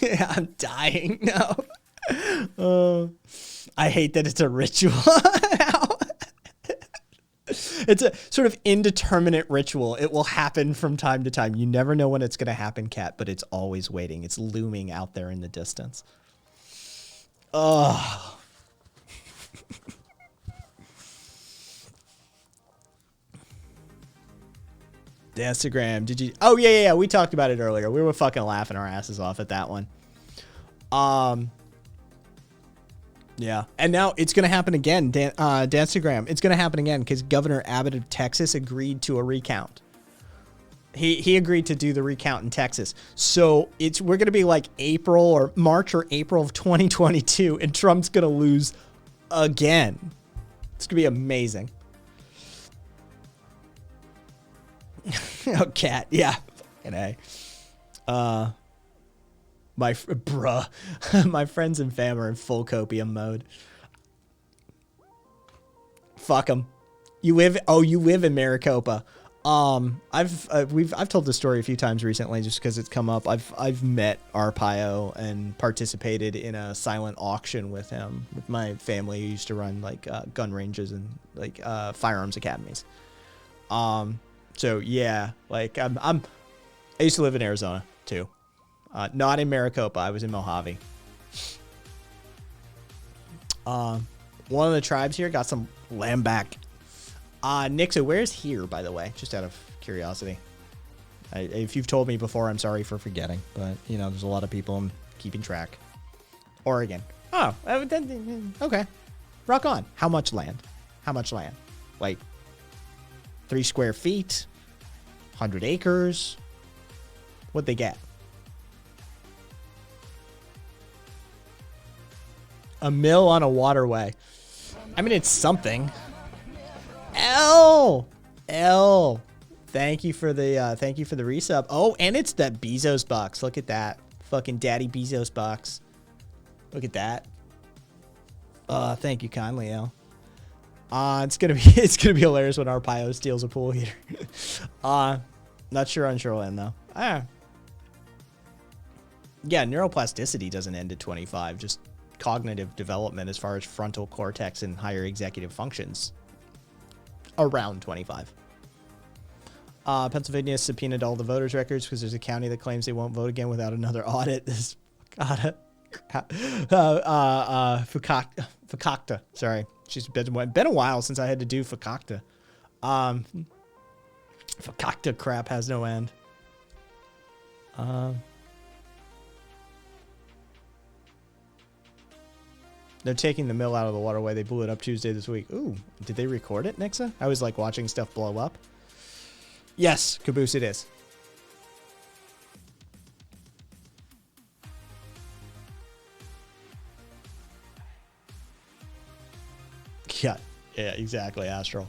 Yeah, I'm dying now. I hate that it's a ritual. It's a sort of indeterminate ritual. It will happen from time to time. You never know when it's going to happen, cat, but it's always waiting. It's looming out there in the distance. Oh. The Instagram. Did you? Oh yeah. We talked about it earlier. We were fucking laughing our asses off at that one. Yeah, and now it's gonna happen again. Dancegram. It's gonna happen again because Governor Abbott of Texas agreed to a recount. He agreed to do the recount in Texas. So we're gonna be like April or March or April of 2022, and Trump's gonna lose again. It's gonna be amazing. Oh, cat. Yeah. Fucking A. My friends and fam are in full copium mode. Fuck them. You live in Maricopa. I've told the story a few times recently just because it's come up. I've met Arpaio and participated in a silent auction with him, with my family who used to run like gun ranges and like firearms academies. So yeah, like I'm I used to live in Arizona, too. Not in Maricopa. I was in Mojave. One of the tribes here got some land back. Nixa, where's here, by the way? Just out of curiosity. If you've told me before, I'm sorry for forgetting. But, you know, there's a lot of people I'm keeping track. Oregon. Oh, okay. Rock on. How much land? How much land? Like 3 square feet? 100 acres? What'd they get? A mill on a waterway. I mean, it's something. L. Thank you for the resub. Oh, and it's that Bezos box. Look at that. Fucking Daddy Bezos box. Look at that. Thank you kindly, L. It's gonna be hilarious when Arpaio steals a pool heater. Not sure on Shoreland though. Yeah, neuroplasticity doesn't end at 25. Just cognitive development as far as frontal cortex and higher executive functions. Around 25. Pennsylvania subpoenaed all the voters' records because there's a county that claims they won't vote again without another audit. This Fakakta. Sorry. She's been a while since I had to do Fakakta. Fakakta crap has no end. They're taking the mill out of the waterway. They blew it up Tuesday this week. Ooh, did they record it, Nixa? I was like watching stuff blow up. Yes, Caboose, it is. Yeah, exactly, Astral.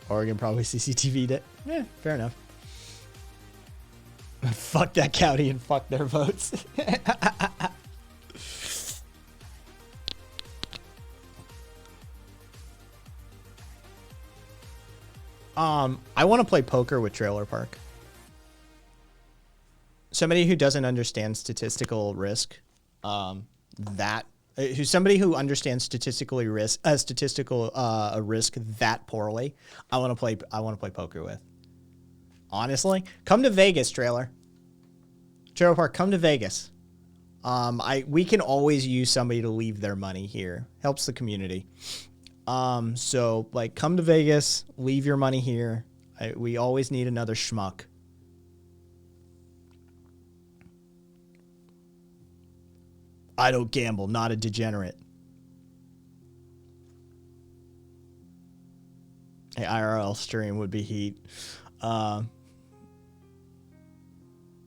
Oregon probably CCTV'd it. Yeah, fair enough. Fuck that county and fuck their votes. I want to play poker with Trailer Park. Somebody who doesn't understand statistical risk, who's somebody who understands statistical risk that poorly. I want to play poker with. Honestly, come to Vegas, Trailer Park. Come to Vegas. We can always use somebody to leave their money here. Helps the community. So like, come to Vegas, leave your money here. We always need another schmuck. I don't gamble, not a degenerate. Hey, IRL stream would be heat.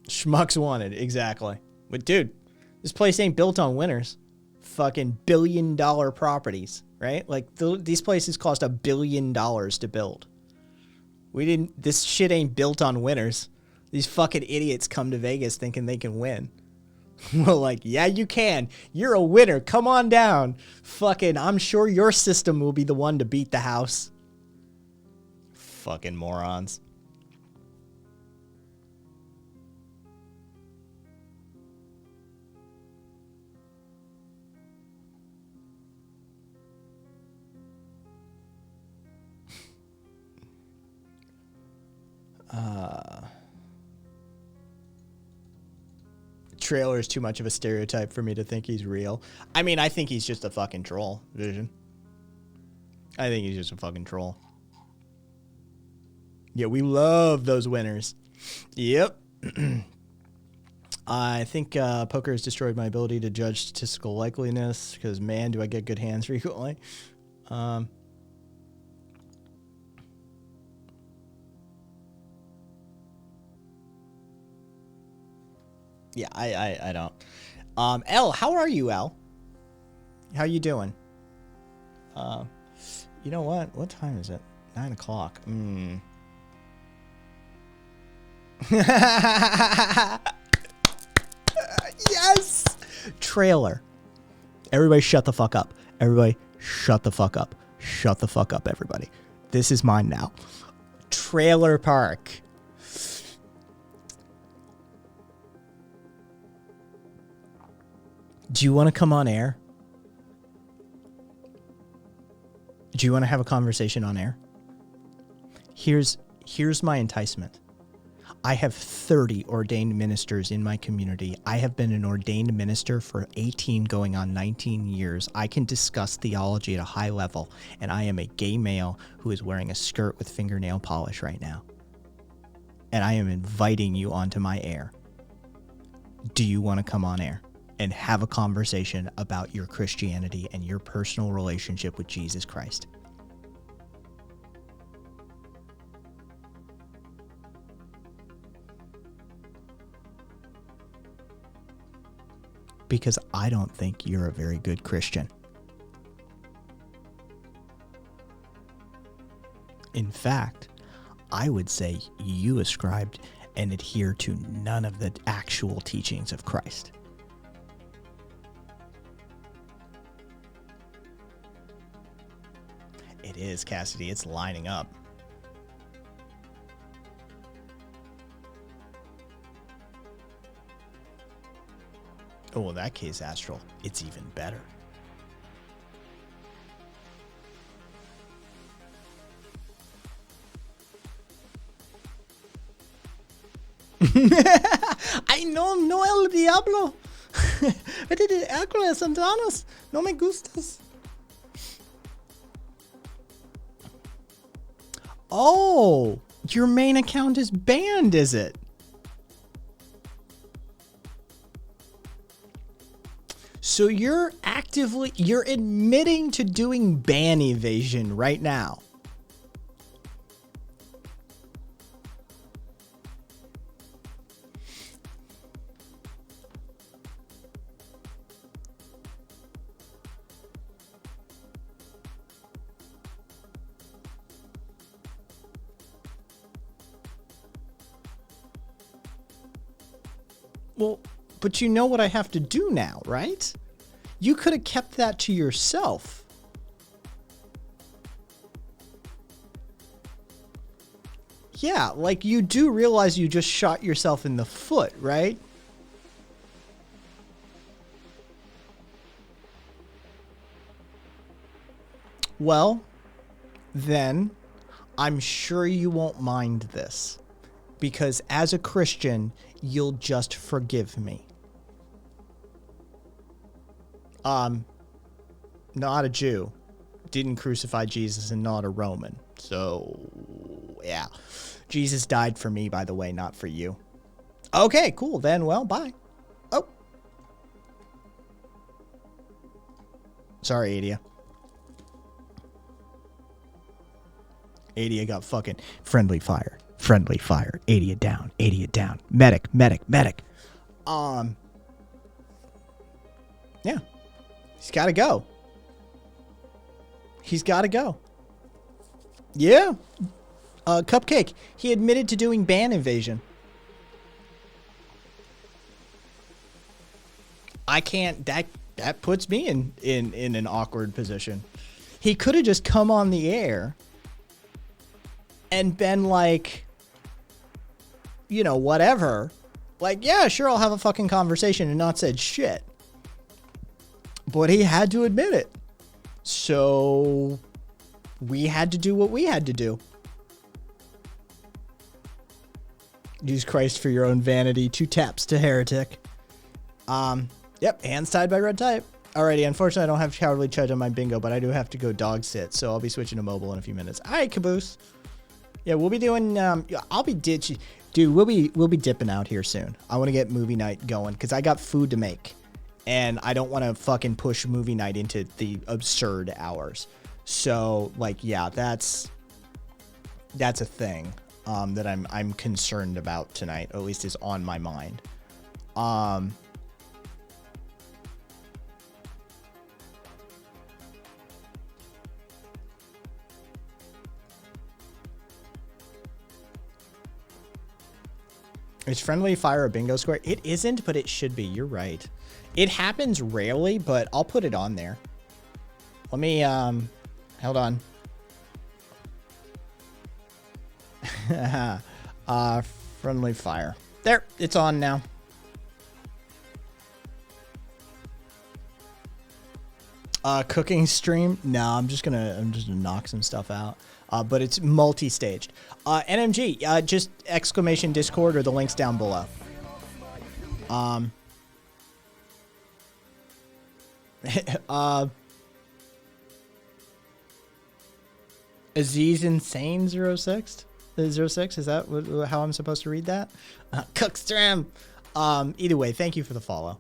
Schmucks wanted, exactly. But dude, this place ain't built on winners. Fucking $1 billion properties, right? Like these places cost $1 billion to build. This shit ain't built on winners. These fucking idiots come to Vegas thinking they can win. Well, like, yeah, you can. You're a winner. Come on down. Fucking, I'm sure your system will be the one to beat the house. Fucking morons. Trailer is too much of a stereotype for me to think he's real. I mean, I think he's just a fucking troll, Vision. I think he's just a fucking troll. Yeah, we love those winners. Yep. I think poker has destroyed my ability to judge statistical likeliness because, man, do I get good hands frequently. Yeah, I don't. L, how are you, L? How you doing? You know what? What time is it? 9 o'clock. Yes! Trailer. Everybody shut the fuck up. Everybody shut the fuck up. Shut the fuck up, everybody. This is mine now. Trailer Park. Do you want to come on air? Do you want to have a conversation on air? Here's my enticement. I have 30 ordained ministers in my community. I have been an ordained minister for 18 going on 19 years. I can discuss theology at a high level, and I am a gay male who is wearing a skirt with fingernail polish right now. And I am inviting you onto my air. Do you want to come on air and have a conversation about your Christianity and your personal relationship with Jesus Christ? Because I don't think you're a very good Christian. In fact, I would say you ascribed and adhere to none of the actual teachings of Christ. It is, Cassidy. It's lining up. Oh, in that case, Astral, it's even better. Ay, no el diablo. Vete de Hércules Santanos. No me gustas. Oh, your main account is banned, is it? So you're admitting to doing ban evasion right now. Well, but you know what I have to do now, right? You could have kept that to yourself. Yeah, like you do realize you just shot yourself in the foot, right? Well, then I'm sure you won't mind this, because as a Christian, you'll just forgive me. Not a Jew, didn't crucify Jesus, and not a Roman. So, yeah. Jesus died for me, by the way, not for you. Okay, cool. Then, well, bye. Oh. Sorry, Adia. Adia got fucking friendly fire. Friendly fire. Adia down. Adia down. Medic. Yeah. He's got to go. Yeah. Cupcake. He admitted to doing ban evasion. I can't. That puts me in an awkward position. He could have just come on the air and been like, you know, whatever. Like, yeah, sure, I'll have a fucking conversation, and not said shit. But he had to admit it. So we had to do what we had to do. Use Christ for your own vanity. 2 taps to heretic. Yep, hands tied by red type. Alrighty, unfortunately I don't have cowardly judge on my bingo, but I do have to go dog sit, so I'll be switching to mobile in a few minutes. Alright, caboose. Yeah, we'll be doing I'll be ditching. Dude, we'll be dipping out here soon. I want to get movie night going because I got food to make. And I don't want to fucking push movie night into the absurd hours. So, like, yeah, that's a thing that I'm concerned about tonight, or at least is on my mind. Is friendly fire a bingo square? It isn't, but it should be. You're right. It happens rarely, but I'll put it on there. Let me, hold on. Friendly fire. There, it's on now. Cooking stream? No, I'm just gonna knock some stuff out. But it's multi-staged. NMG, just exclamation Discord or the links down below. Aziz Insane 06? 06? Is that how I'm supposed to read that? Cookstream. Either way, thank you for the follow.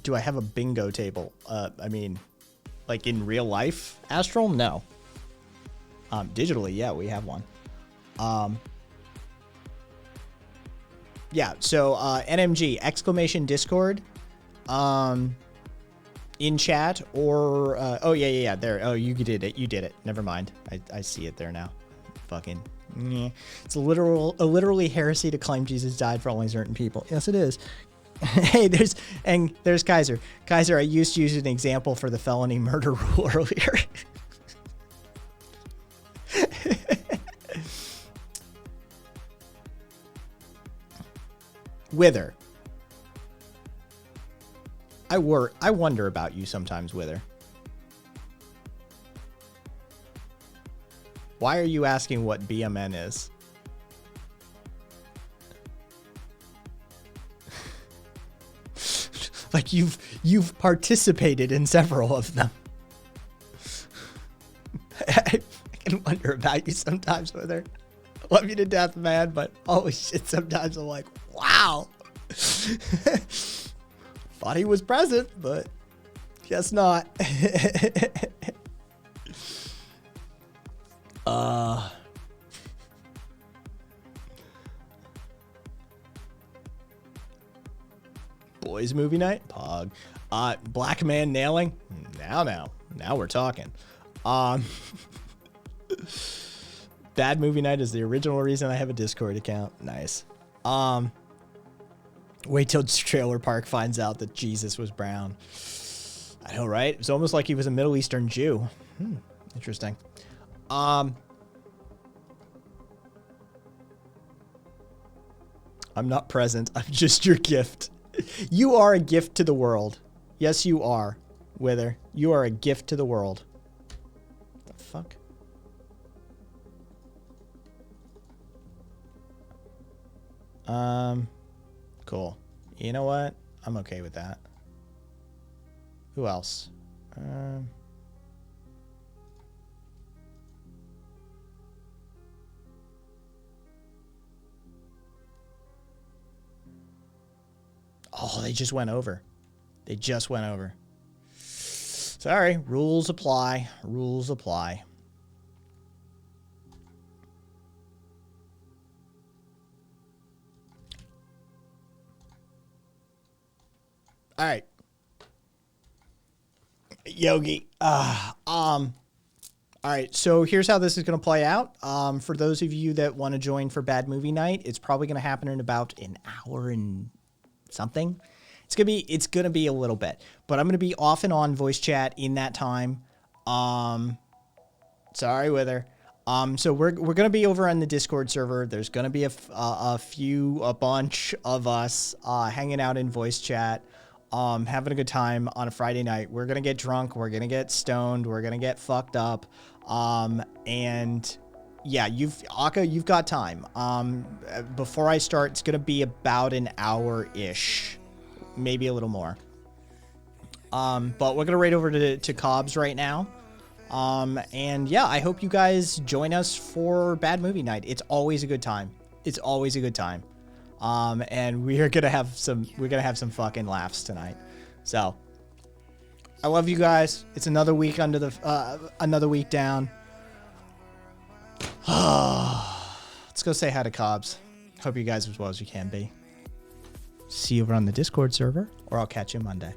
Do I have a bingo table? I mean, like in real life, Astral? No. Digitally, yeah, we have one. Yeah, so NMG, exclamation Discord, in chat, or oh yeah, there. Oh, you did it. Never mind. I see it there now. Fucking. Yeah. It's literally heresy to claim Jesus died for only certain people. Yes, it is. Hey, there's Kaiser. Kaiser, I used to use an example for the felony murder rule earlier. Wither. I wonder about you sometimes, Wither. Why are you asking what BMN is? Like you've participated in several of them. I can wonder about you sometimes, Wither. Love you to death, man, but holy shit, sometimes I'm like, wow. Thought he was present, but guess not. Boys movie night? Pog. Black man nailing? Now we're talking. Bad movie night is the original reason I have a Discord account. Nice. Wait till Trailer Park finds out that Jesus was brown. I know, right? It's almost like he was a Middle Eastern Jew. Interesting. I'm not present. I'm just your gift. You are a gift to the world. Yes, you are, Wither. You are a gift to the world. What the fuck? Cool. You know what? I'm okay with that. Who else? Oh, they just went over. They just went over. Sorry. Rules apply. Rules apply. All right. Yogi. All right, so here's how this is going to play out. For those of you that want to join for Bad Movie Night, it's probably going to happen in about an hour and something. It's gonna be a little bit, but I'm gonna be off and on voice chat in that time. Sorry, Wither. So we're gonna be over on the Discord server. There's gonna be a bunch of us hanging out in voice chat, having a good time on a Friday night. We're gonna get drunk. We're gonna get stoned. We're gonna get fucked up. And yeah, you've got time. Before I start, it's gonna be about an hour-ish, maybe a little more. But we're gonna raid over to Cobb's right now. And yeah, I hope you guys join us for Bad Movie Night. It's always a good time. It's always a good time. And we're gonna have some fucking laughs tonight. So I love you guys. It's another week another week down. Let's go say hi to Cobbs. Hope you guys as well as you can be. See you over on the Discord server, or I'll catch you Monday.